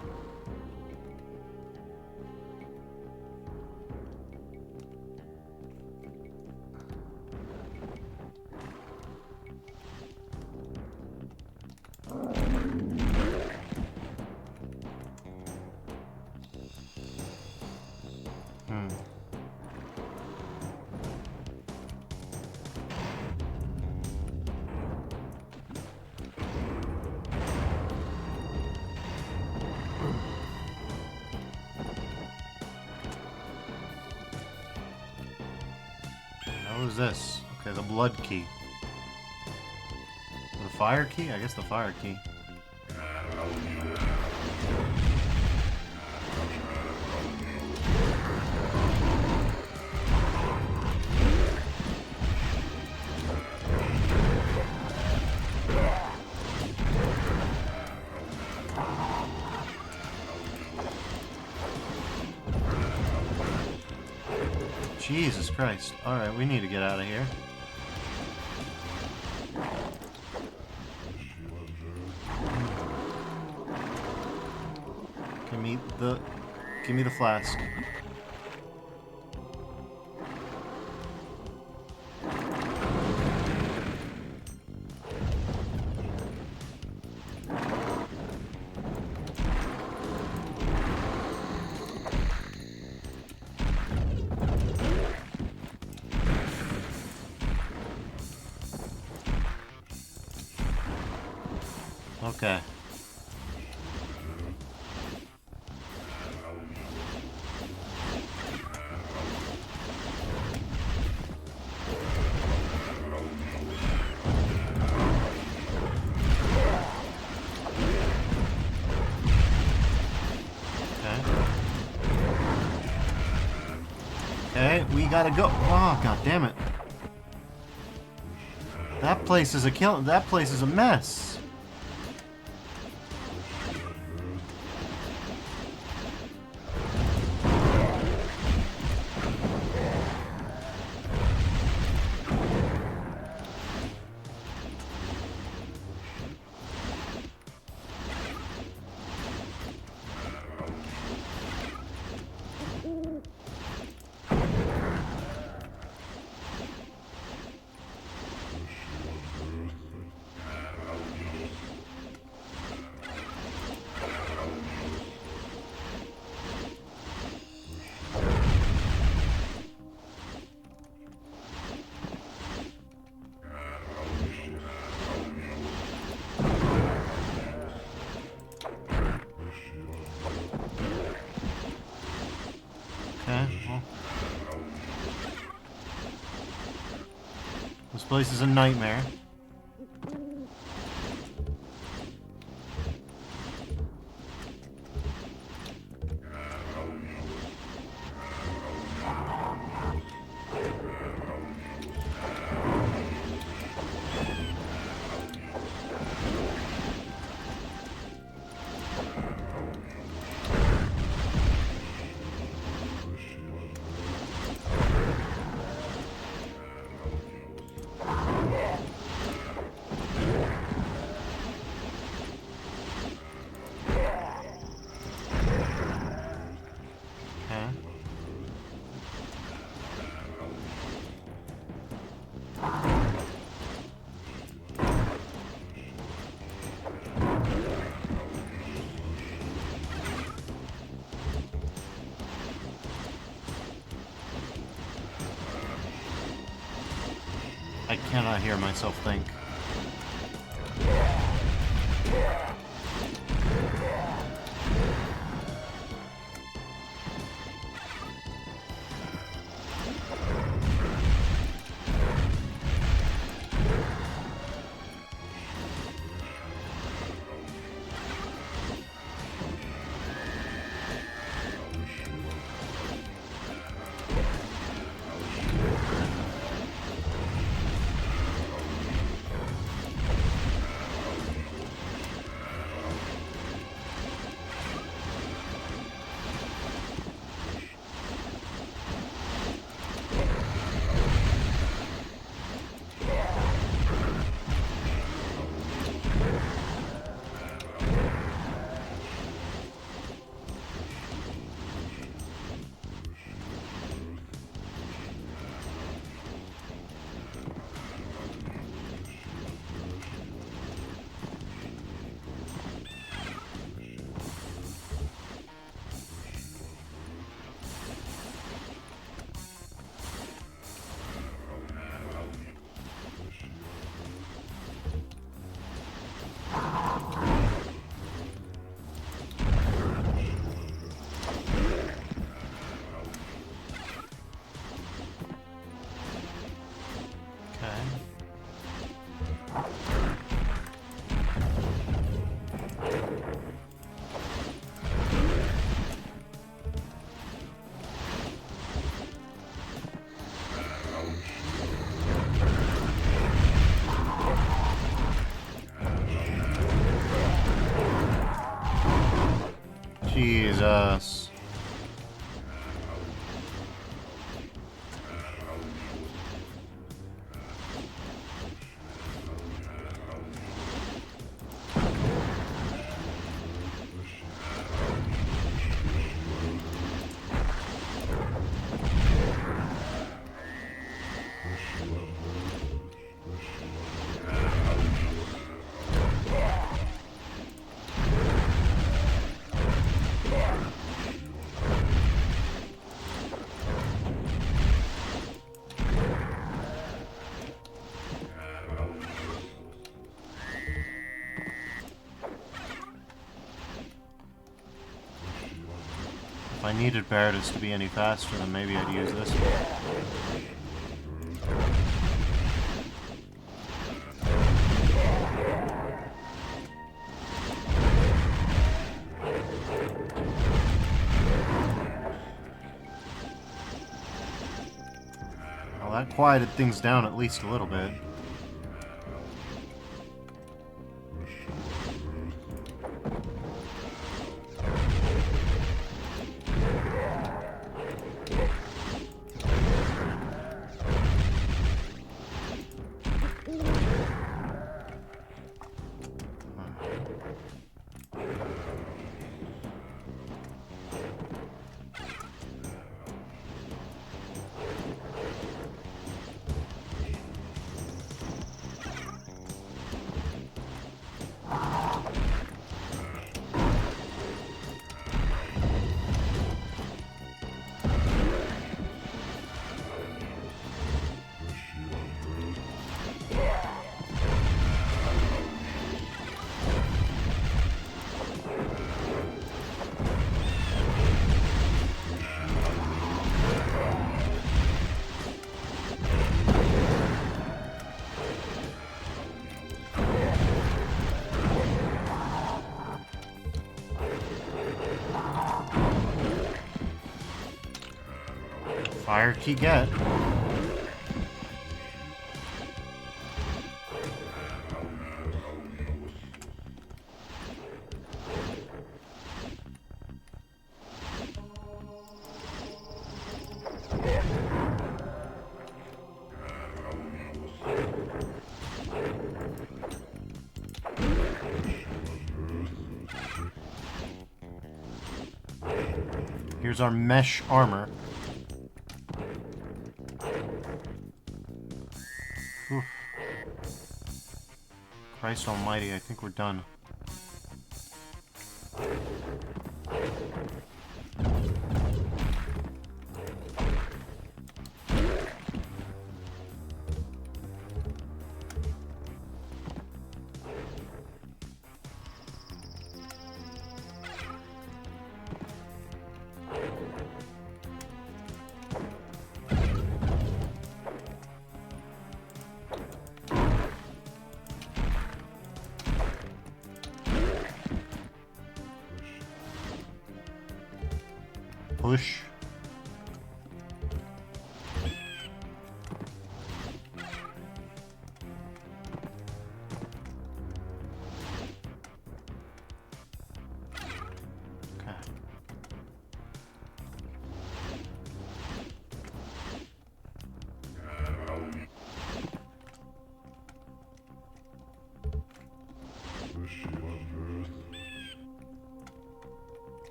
S1: is this? Okay, the blood key. The fire key? I guess the fire key. Jesus Christ. Alright, we need to get out of here. Give me the flask. Okay. Okay, we gotta go. Oh, god damn it. That place is that place is a mess. This place is a nightmare. I cannot hear myself think. Jesus. If I needed Baratus to be any faster, then maybe I'd use this one. Well, that quieted things down at least a little bit. Fire key get. Here's our mesh armor. Oof. Christ almighty, I think we're done. Push. Okay.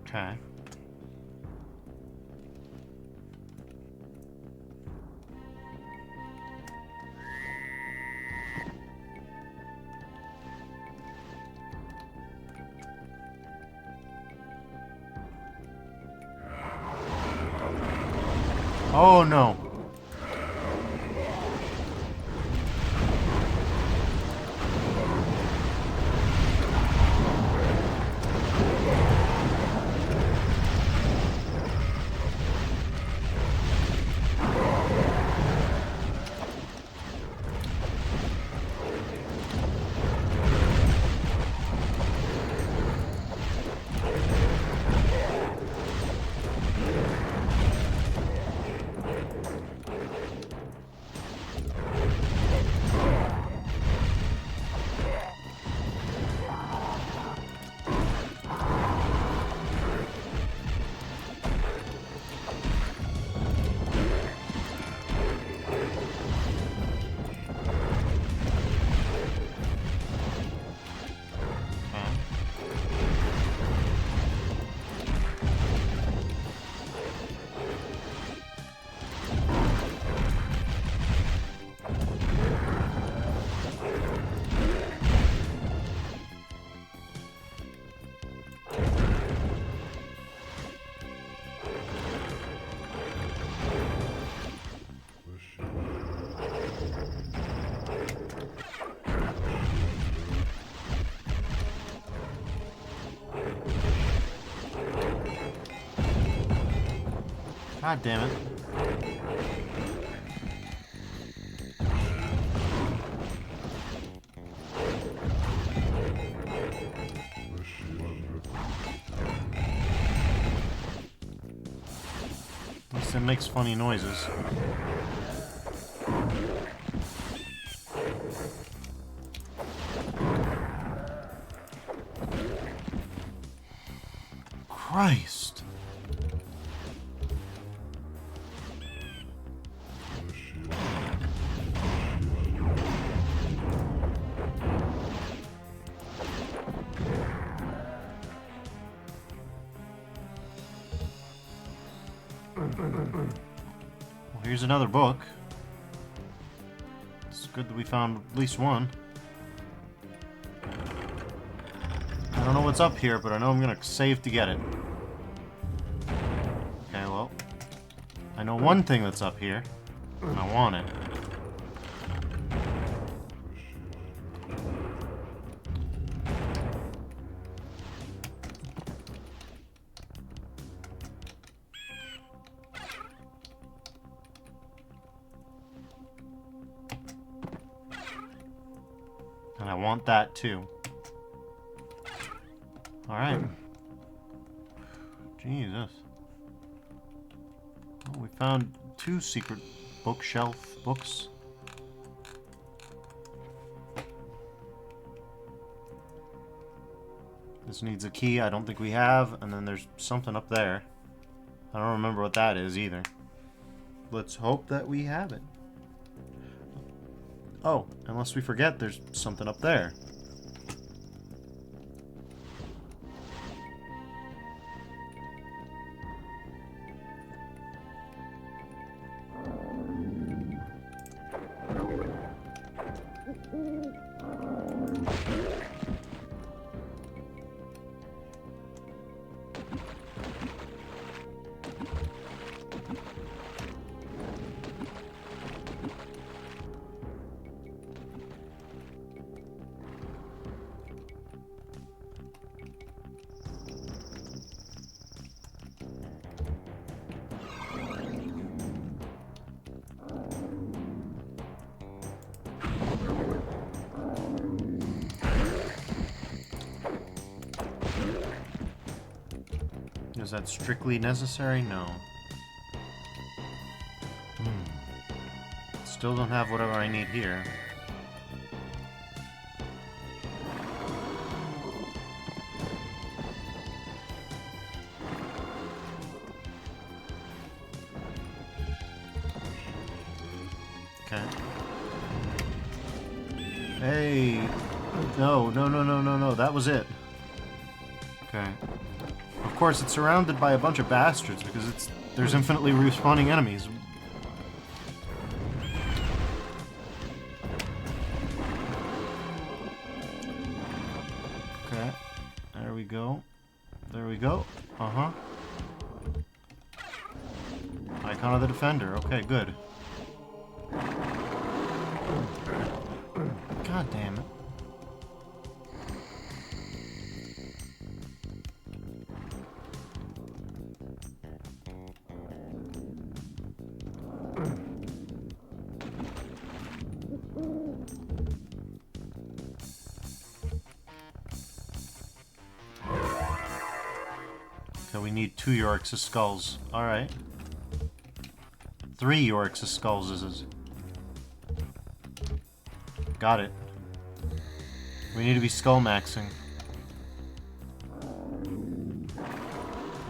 S1: Okay. Oh no. God damn it. At least it makes funny noises. Christ. Well, here's another book. It's good that we found at least one. I don't know what's up here, but I know I'm gonna save to get it. Okay, well, I know one thing that's up here, and I want it. And I want that too. Alright. Jesus. Well, we found 2 secret bookshelf books. This needs a key I don't think we have, and then there's something up there. I don't remember what that is either. Let's hope that we have it. Oh, unless we forget there's something up there. Is that strictly necessary? No. Still don't have whatever I need here. Okay. Hey! No, no, no, no, no, no. That was it. Okay. Of course, it's surrounded by a bunch of bastards because there's infinitely respawning enemies. Okay. There we go. There we go. Uh-huh. Icon of the Defender. Okay, good. God damn it. So we need 2 Yorks' skulls. Alright. 3 Yorks' skulls is. Got it. We need to be skull maxing.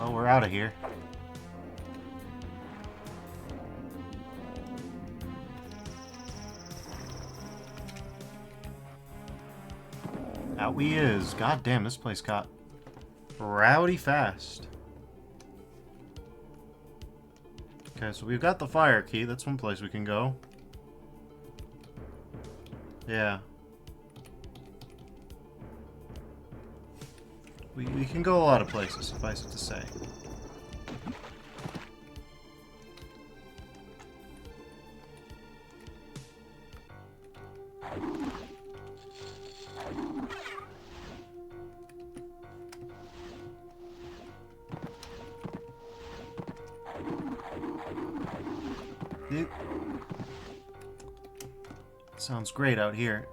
S1: Oh, we're out of here. Out we is. God damn, this place got rowdy fast. Okay, so we've got the fire key. That's one place we can go. Yeah. We can go a lot of places, suffice it to say. Sounds great out here.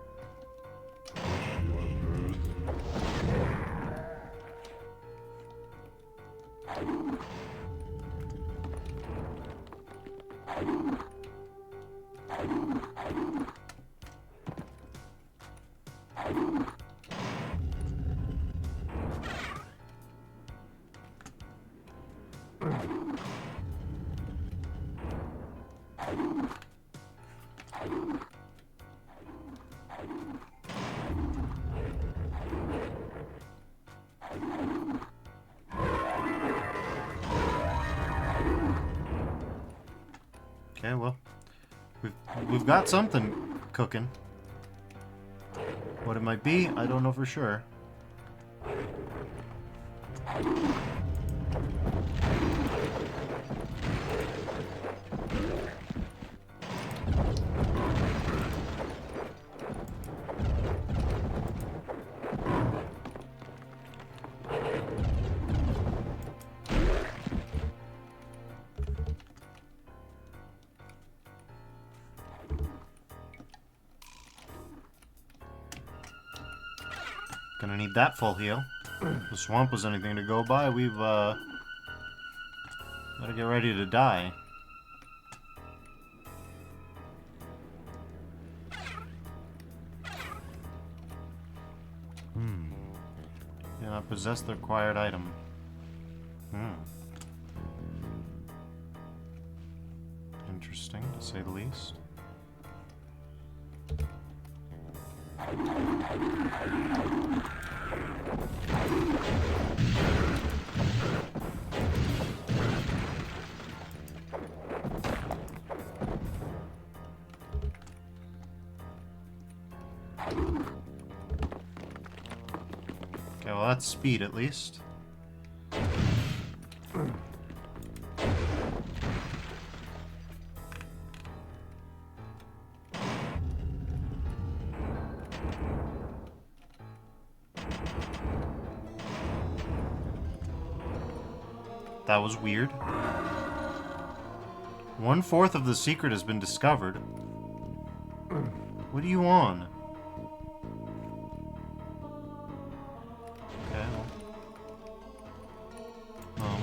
S1: Okay, well, we've got something cooking. What it might be, I don't know for sure. Gonna need that full heal. If the swamp was anything to go by, we've, gotta get ready to die. Do not possess the required item. Interesting, to say the least. Okay, well that's speed at least. That was weird. 1/4 of the secret has been discovered. What are you on? Okay, well.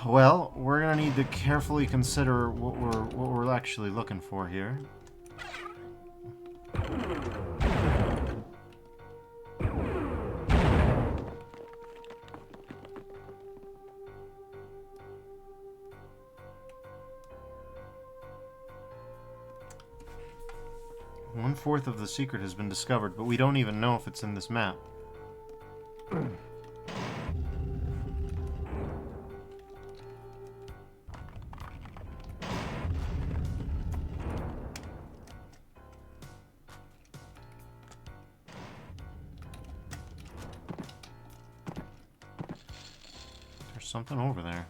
S1: Well, we're gonna need to carefully consider what we're actually looking for here. One-fourth of the secret has been discovered, but we don't even know if it's in this map. There's something over there.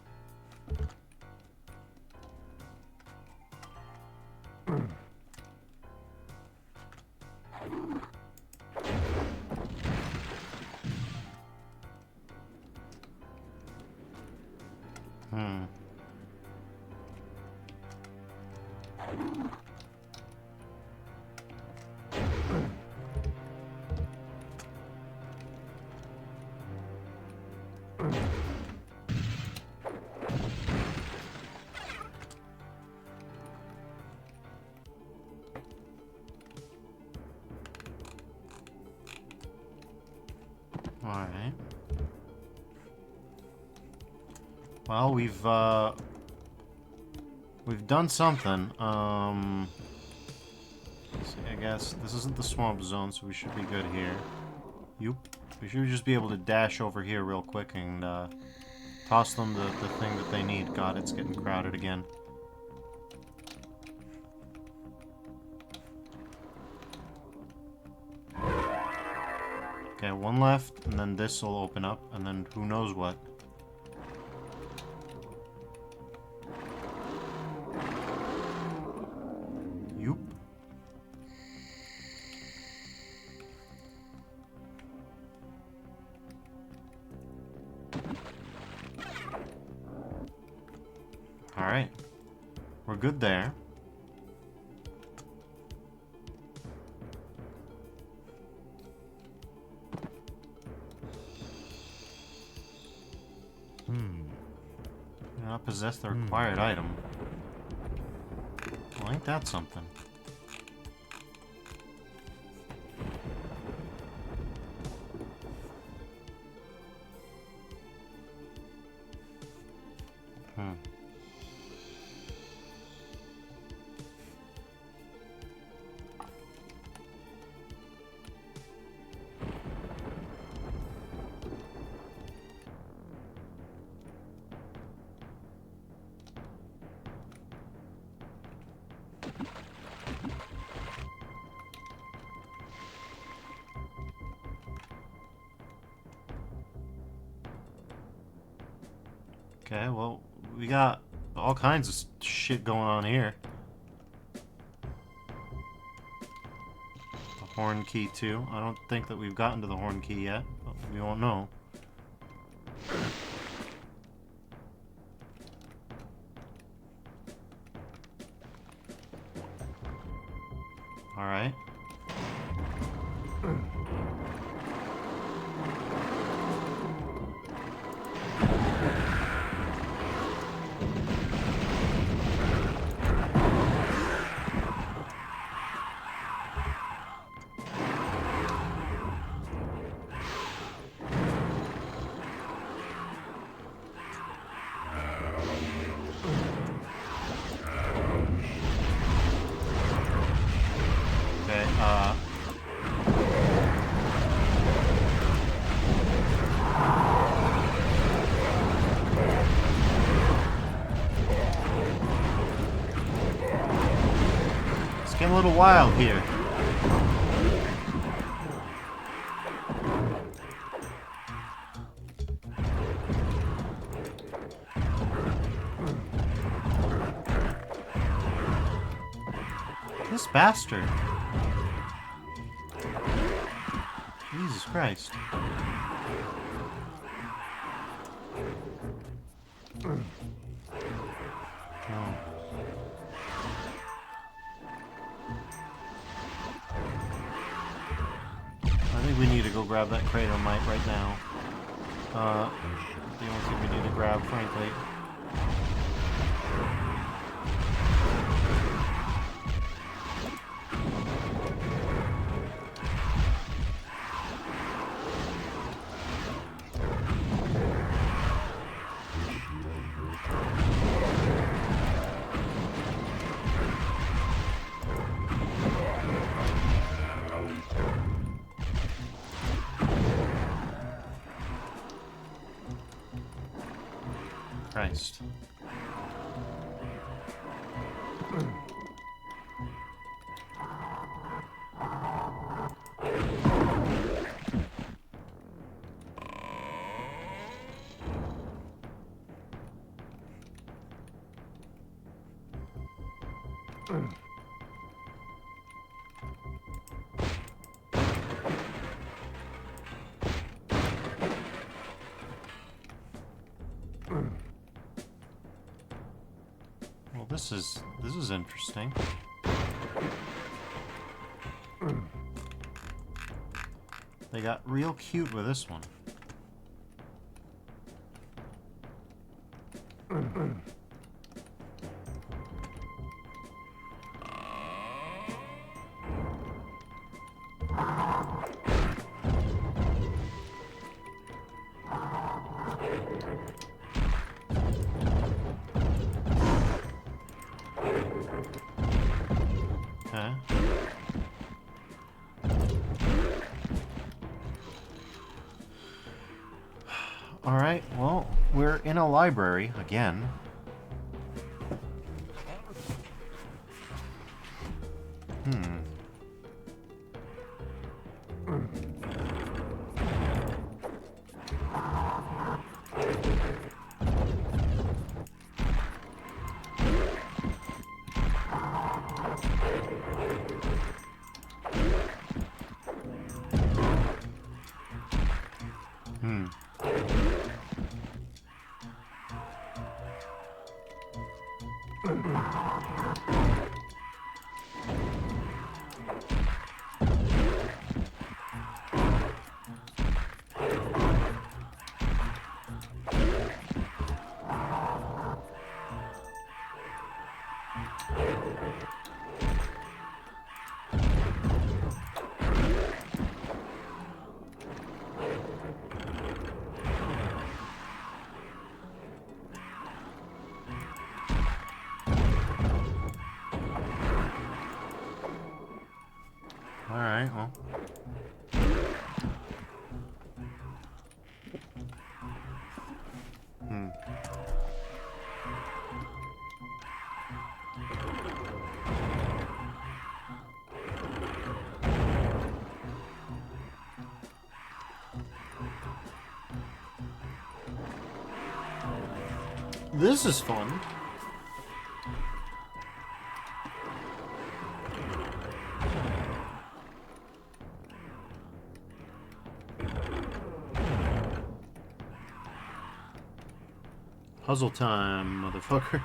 S1: Alright. Well, we've done something. Let's see, I guess this isn't the swamp zone, so we should be good here. Yup. We should just be able to dash over here real quick and Toss them the thing that they need. God, it's getting crowded again. Okay, one left, and then this will open up, and then who knows what. Yoop. Alright. We're good there. Do not possess the required item. Well, ain't that something? Okay, well, we got all kinds of shit going on here. The horn key, too. I don't think that we've gotten to the horn key yet, but we won't know. Alright. Getting a little wild here. This bastard. Jesus Christ. Oh. I think we need to go grab that Kratomite right now. The only thing we need to grab, frankly. Christ. Well, this is interesting. They got real cute with this one. Okay. Alright, well, we're in a library again. Alright, well. This is fun. Puzzle time, motherfucker.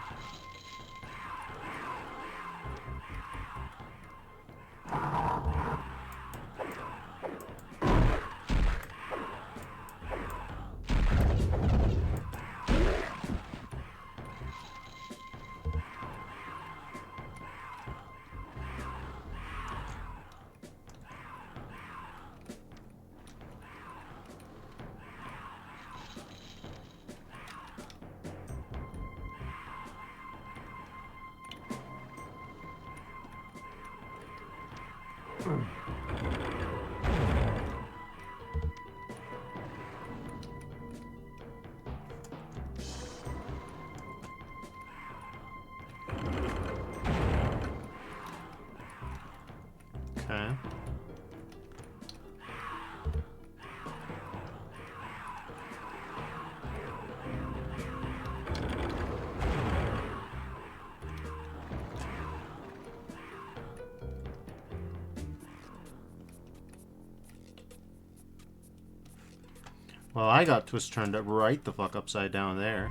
S1: Okay. Well, I got twist turned up right the fuck upside down there.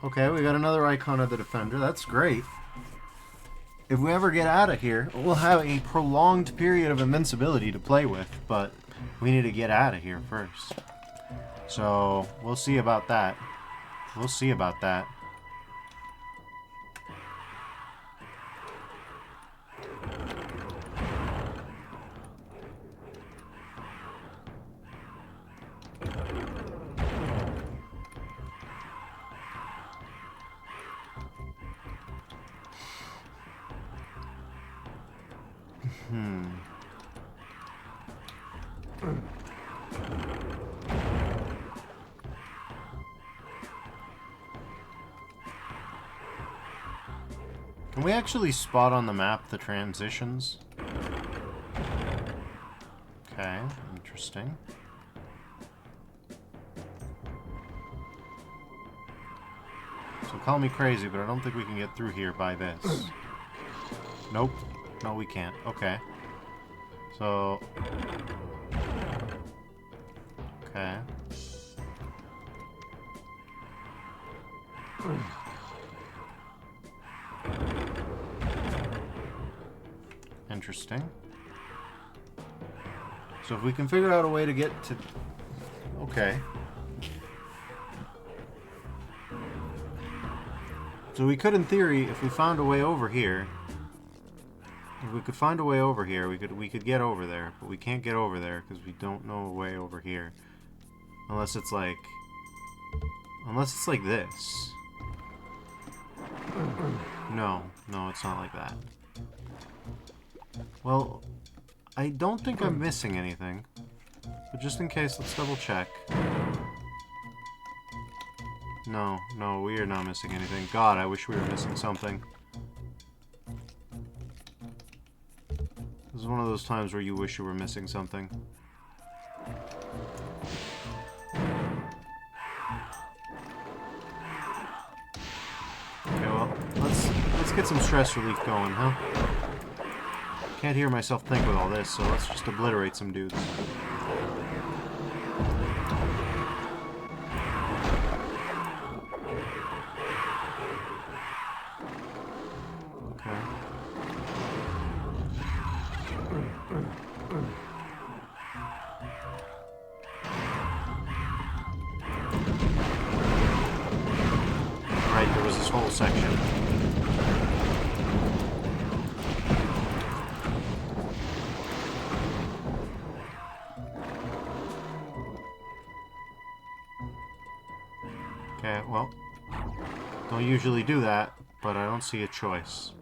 S1: Okay, we got another icon of the Defender. That's great. If we ever get out of here, we'll have a prolonged period of invincibility to play with, but we need to get out of here first. So, we'll see about that. We'll see about that. Can we actually spot on the map the transitions? Okay, interesting. So call me crazy, but I don't think we can get through here by this. Nope. No, we can't. Okay. So... Okay. Interesting. So if we can figure out a way to get to... Okay. So we could, in theory, if we found a way over here... If we could find a way over here, we could get over there. But we can't get over there because we don't know a way over here. Unless it's like... Unless it's like this. No. No, it's not like that. Well, I don't think I'm missing anything. But just in case, let's double check. No, no, we are not missing anything. God, I wish we were missing something. This is one of those times where you wish you were missing something. Okay, well, let's get some stress relief going, huh? Can't hear myself think with all this, so let's just obliterate some dudes. Okay. Right, there was this whole section. Okay, well, don't usually do that, but I don't see a choice.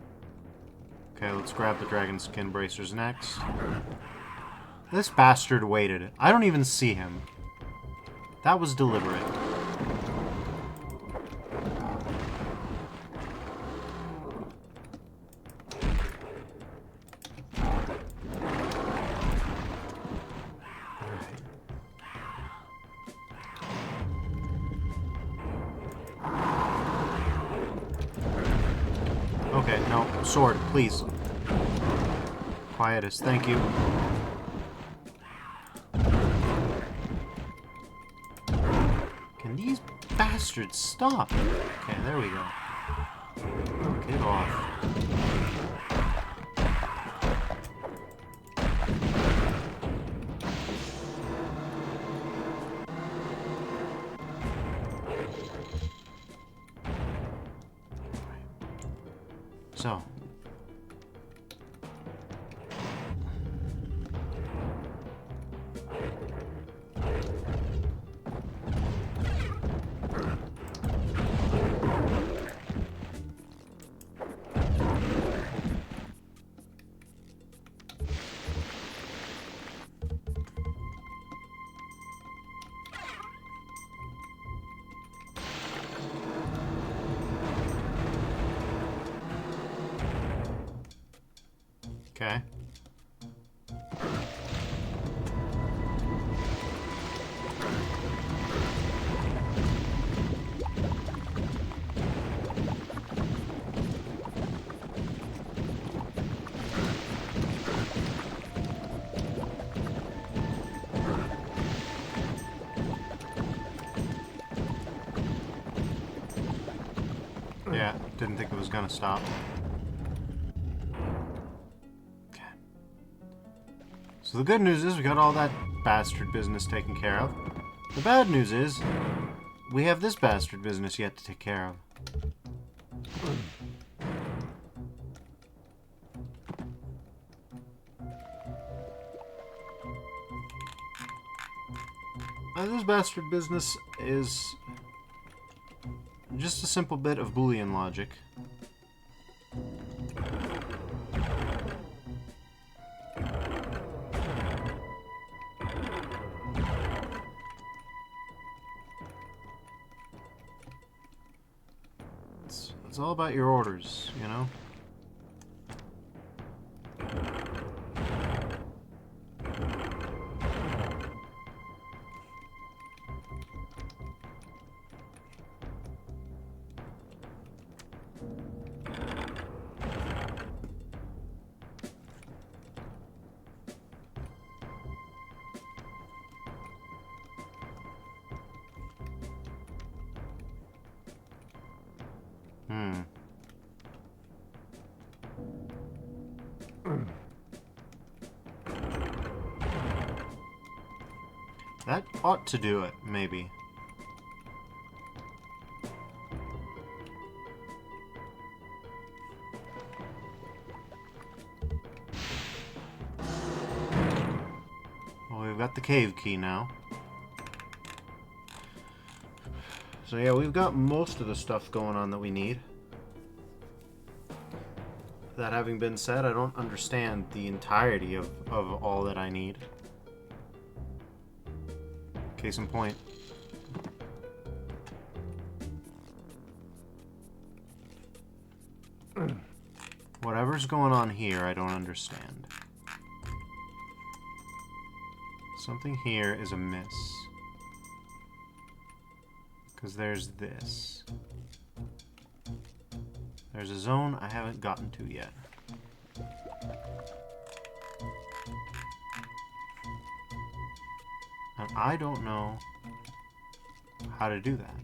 S1: Okay, let's grab the dragon skin bracers next. This bastard waited. I don't even see him. That was deliberate. Okay, no, sword, please. Quietus, thank you. Can these bastards stop? Okay, there we go. Get off. So. Okay. Yeah, didn't think it was gonna stop. So the good news is we got all that bastard business taken care of. The bad news is we have this bastard business yet to take care of. This bastard business is just a simple bit of Boolean logic. It's all about your orders, you know? That ought to do it, maybe. Well, we've got the cave key now. So yeah, we've got most of the stuff going on that we need. That having been said, I don't understand the entirety of all that I need. Case in point. Whatever's going on here, I don't understand. Something here is amiss. Because there's this. There's a zone I haven't gotten to yet. And I don't know how to do that.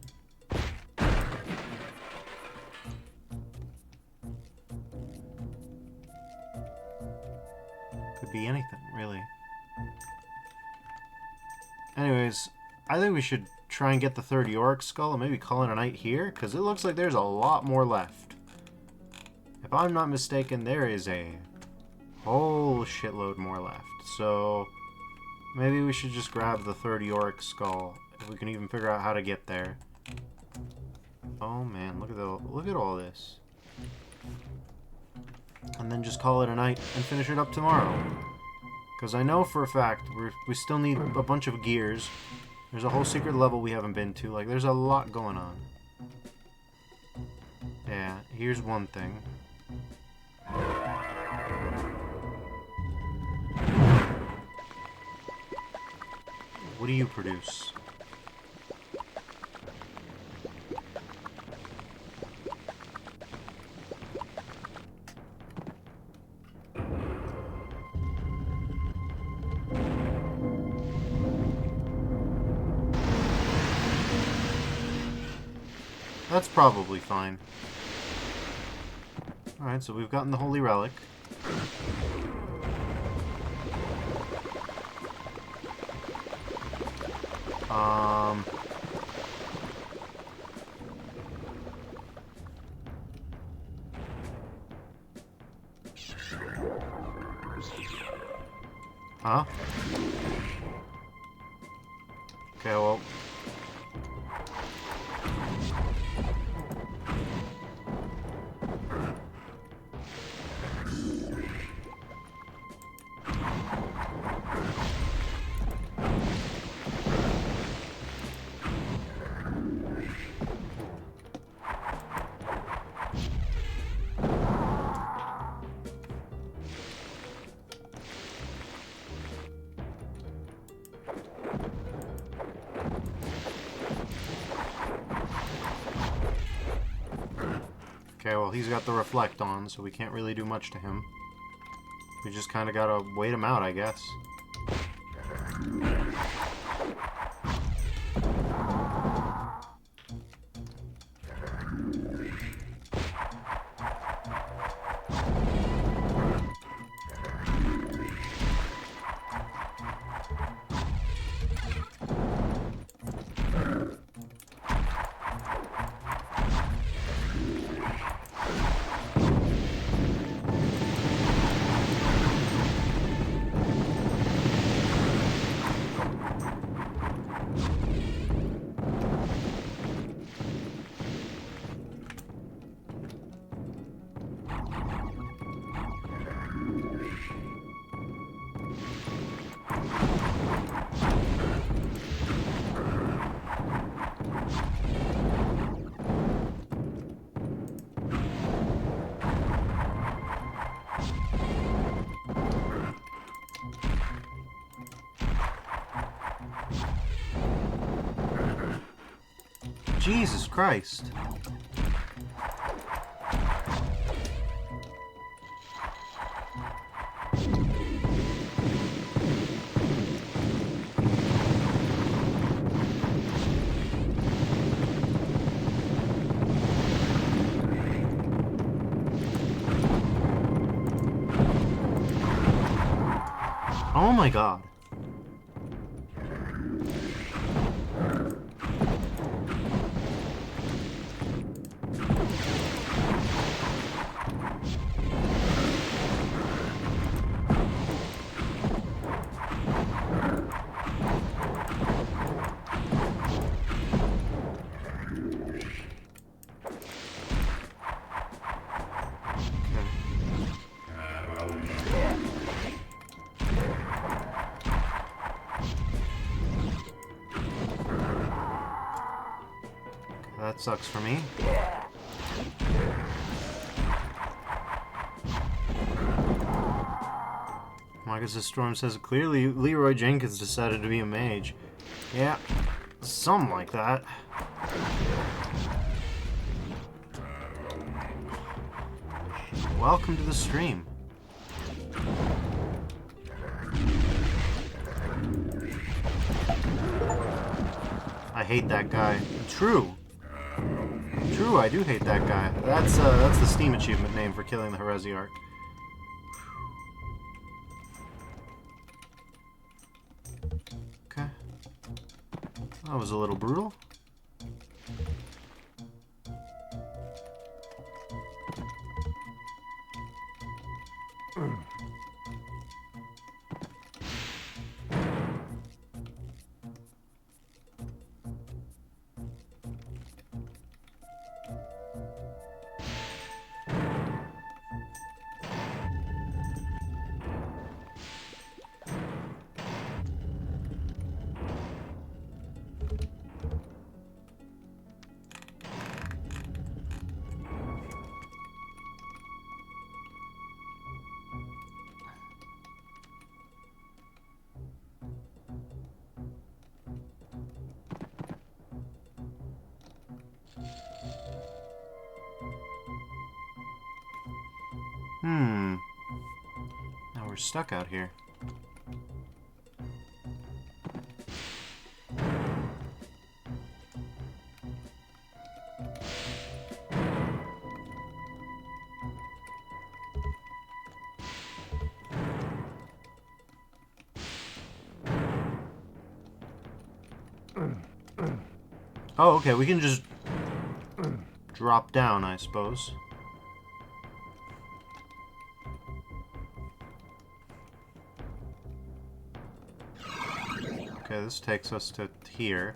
S1: Could be anything, really. Anyways, I think we should try and get the third Yorick skull and maybe call it a night here, because it looks like there's a lot more left. If I'm not mistaken, there is a whole shitload more left. So maybe we should just grab the third Yorick skull, if we can even figure out how to get there. Oh man, look at all this. And then just call it a night and finish it up tomorrow. Because I know for a fact we still need a bunch of gears. There's a whole secret level we haven't been to. Like, there's a lot going on. Yeah, here's one thing. What do you produce? That's probably fine. Alright, so we've gotten the Holy Relic. Huh? Okay, well. Okay, well, he's got the reflect on, so we can't really do much to him. We just kind of gotta wait him out, I guess. Jesus Christ. Oh my God. that sucks for me. I guess the storm says clearly Leroy Jenkins decided to be a mage. Yeah, something like that. Welcome to the stream. I hate that guy. True. True, I do hate that guy. That's the Steam achievement name for killing the Heresiarch. Okay. That was a little brutal. Now we're stuck out here. Oh, okay, we can just drop down, I suppose. Okay, this takes us to here.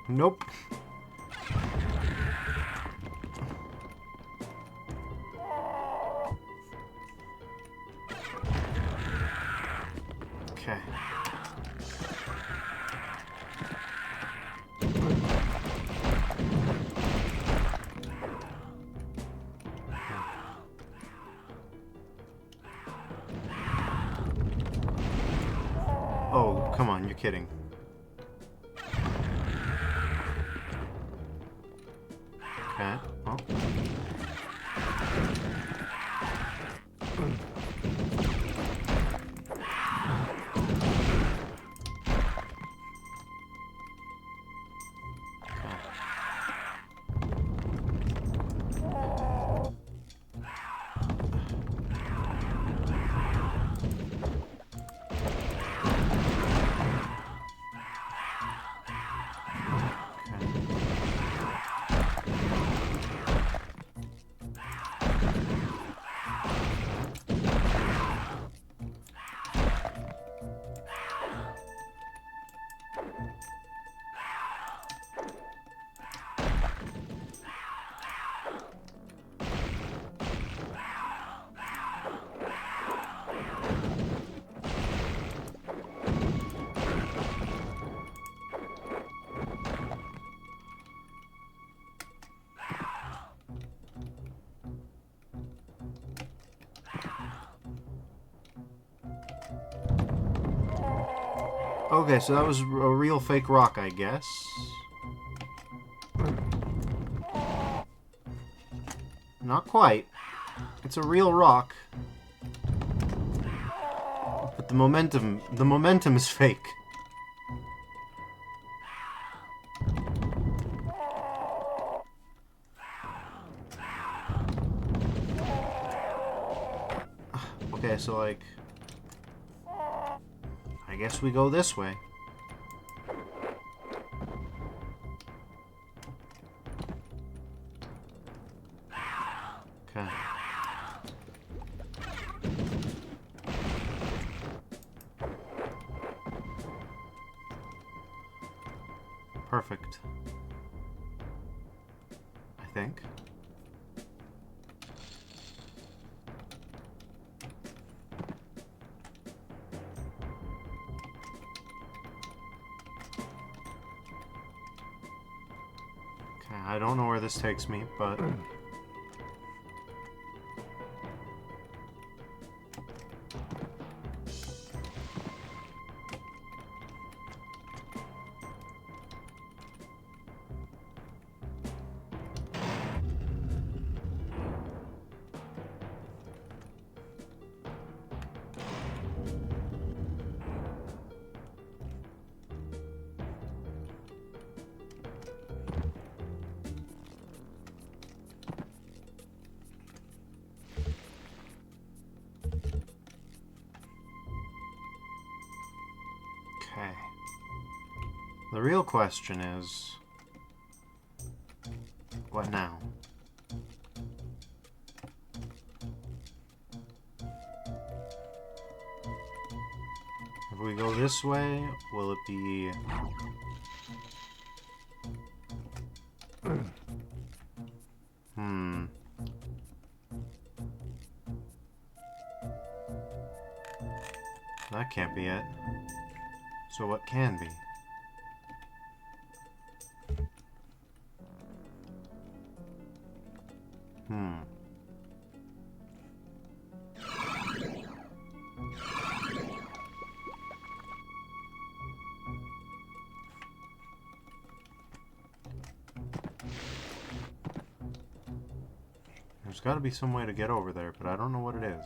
S1: Nope. Okay. Oh, come on, you're kidding. Okay, well. Okay, so that was a real fake rock, I guess. Not quite. It's a real rock. But the momentum is fake. Okay, so like... I guess we go this way. Okay. perfect. I think. Okay, I don't know where this takes me, but... Okay. The real question is... what now? If we go this way, will it be... That can't be it. So what can be? There's got to be some way to get over there, but I don't know what it is.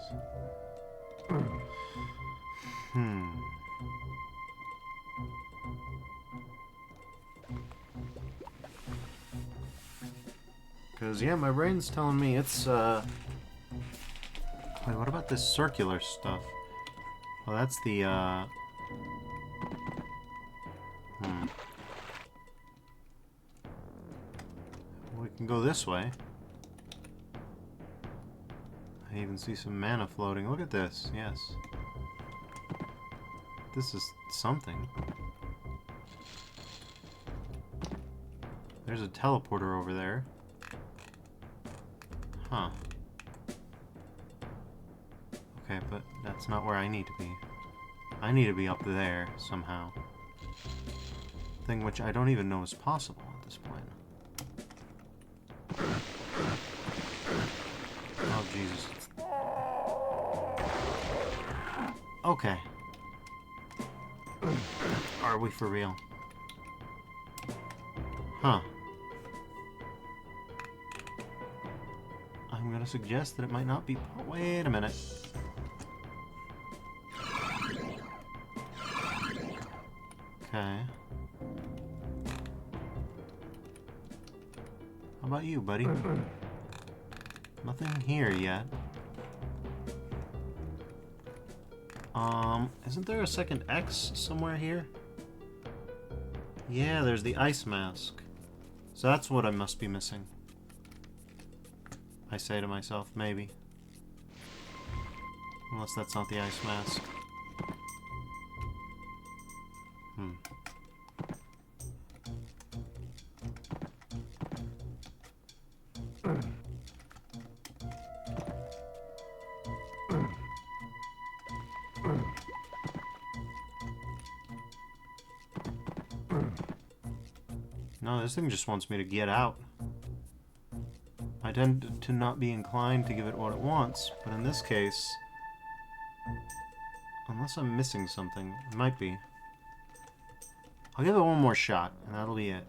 S1: Because, yeah, my brain's telling me it's, Wait, what about this circular stuff? Well, that's the, We can go this way. I even see some mana floating. Look at this, yes. This is something. There's a teleporter over there. Huh. Okay, but that's not where I need to be. I need to be up there, somehow. Thing which I don't even know is possible at this point. Oh, Jesus. Okay. Are we for real? Huh. I'm gonna suggest that it might not be... Wait a minute. Okay. How about you, buddy? Nothing here yet. Isn't there a second X somewhere here? Yeah, there's the ice mask. So that's what I must be missing. I say to myself, maybe. Unless that's not the ice mask. No, this thing just wants me to get out. I tend to not be inclined to give it what it wants, but in this case... Unless I'm missing something, it might be. I'll give it one more shot, and that'll be it.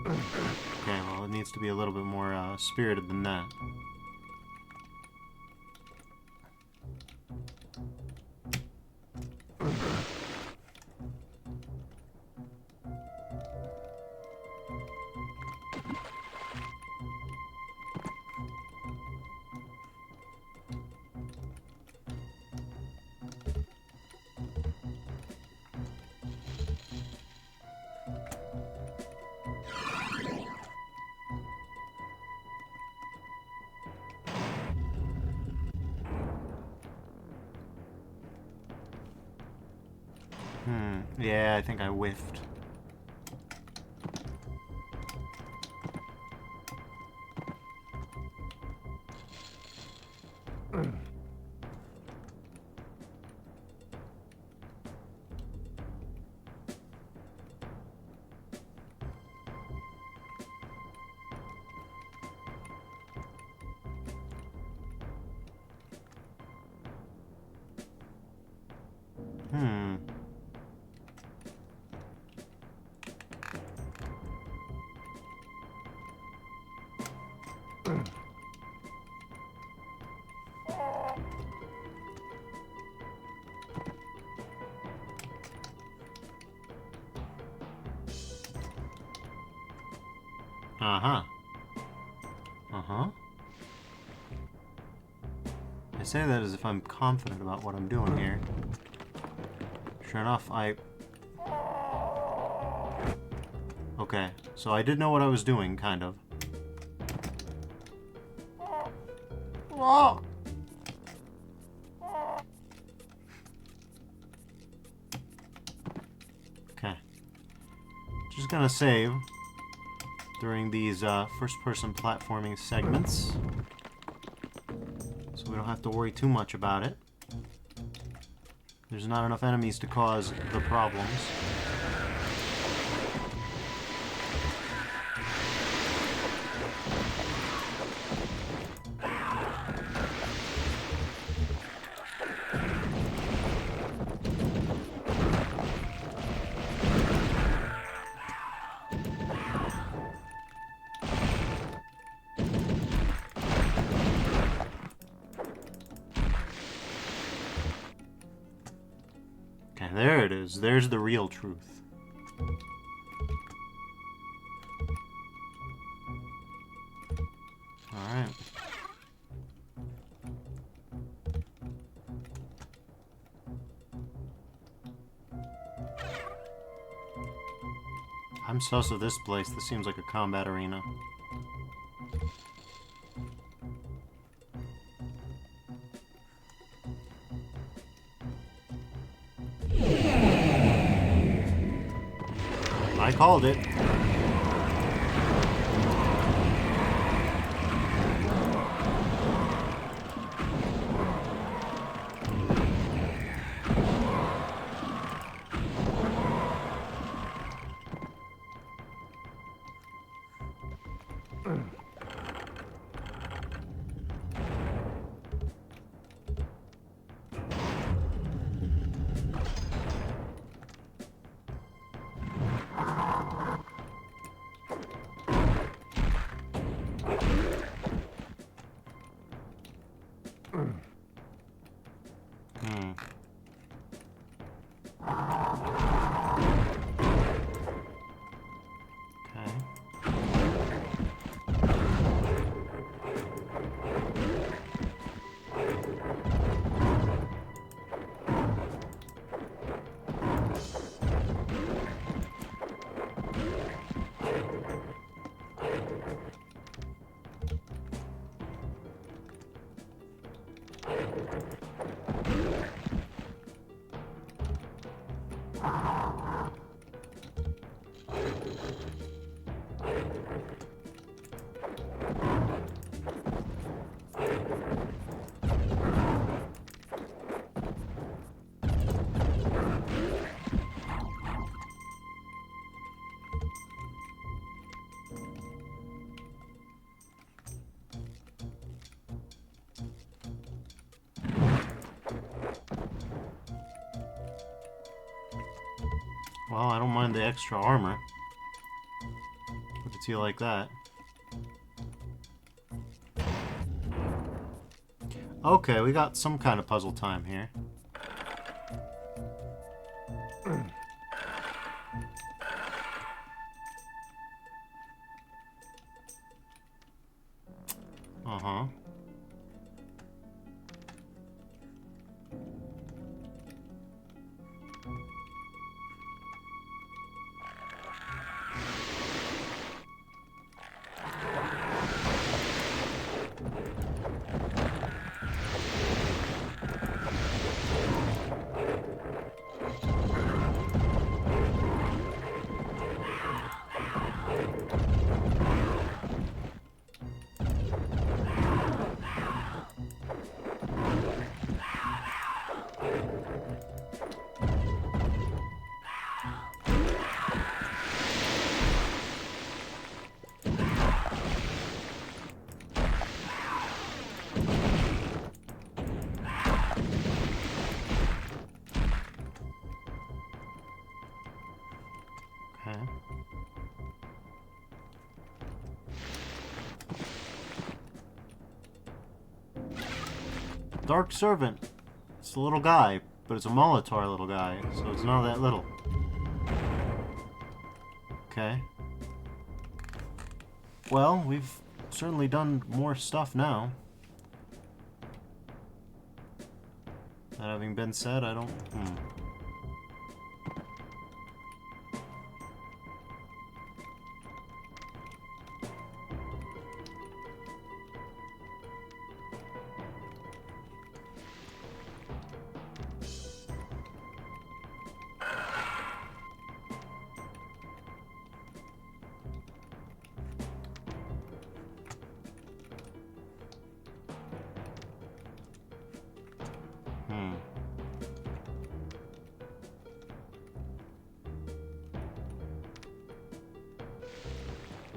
S1: Okay, well, it needs to be a little bit more spirited than that. Yeah, I think I whiffed. Uh-huh. Uh-huh. I say that as if I'm confident about what I'm doing here. Sure enough, Okay, so I did know what I was doing, kind of. Oh! Okay. Just gonna save during these first-person platforming segments, so we don't have to worry too much about it. There's not enough enemies to cause the problems. There it is. There's the real truth. Alright. I'm sus of this place. This seems like a combat arena. I called it. Well, I don't mind the extra armor. Look at you like that. Okay, we got some kind of puzzle time here. Uh-huh. Dark Servant. It's a little guy, but it's a Molitor little guy, so it's not that little. Okay. Well, we've certainly done more stuff now. That having been said, I don't...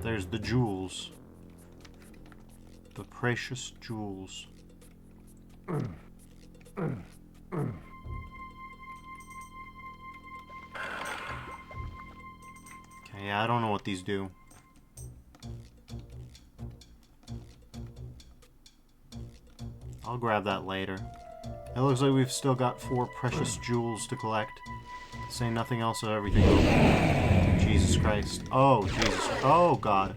S1: There's the jewels. The precious jewels. Okay, yeah, I don't know what these do. I'll grab that later. It looks like we've still got 4 precious jewels to collect. Say nothing else of everything. Jesus Christ. Oh, Jesus. Oh, God.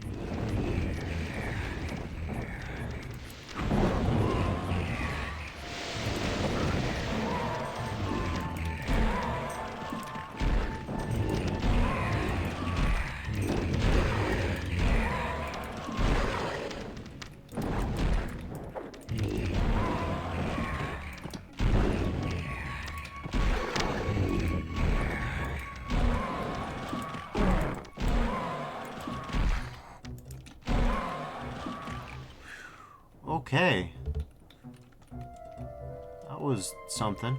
S1: Okay. That was something.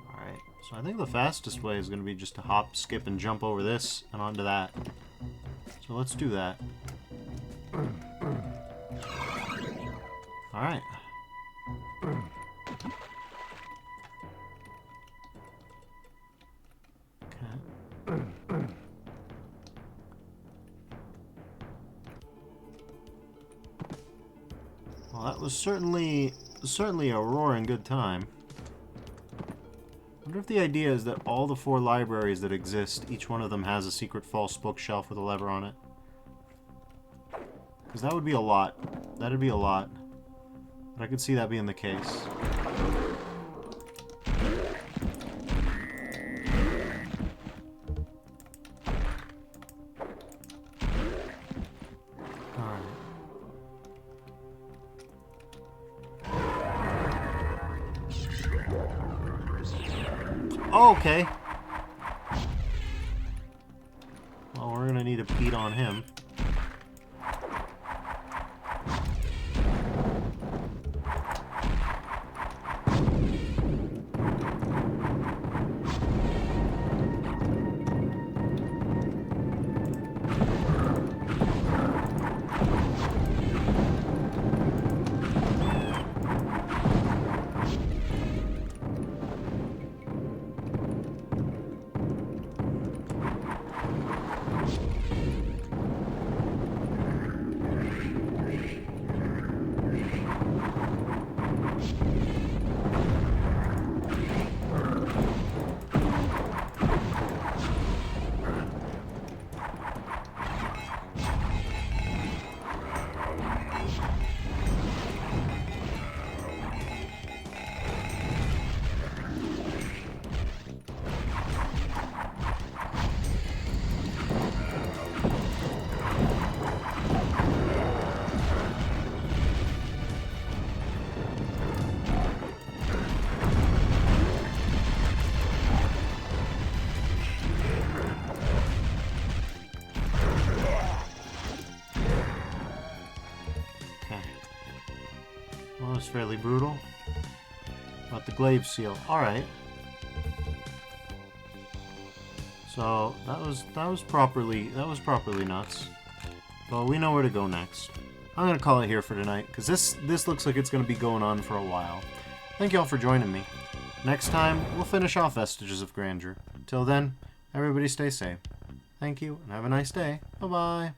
S1: Alright, so I think the fastest way is going to be just to hop, skip, and jump over this and onto that. So let's do that. Alright. Well, that was certainly a roaring good time. I wonder if the idea is that all the 4 libraries that exist, each one of them has a secret false bookshelf with a lever on it. Because that would be a lot. That'd be a lot. But I could see that being the case. Oh, okay. Well, we're gonna need a beat on him. was fairly brutal. About the glaive seal. Alright. So that was properly nuts. Well, we know where to go next. I'm gonna call it here for tonight, because this looks like it's gonna be going on for a while. Thank you all for joining me. Next time, we'll finish off Vestiges of Grandeur. Until then, everybody stay safe. Thank you, and have a nice day. Bye-bye.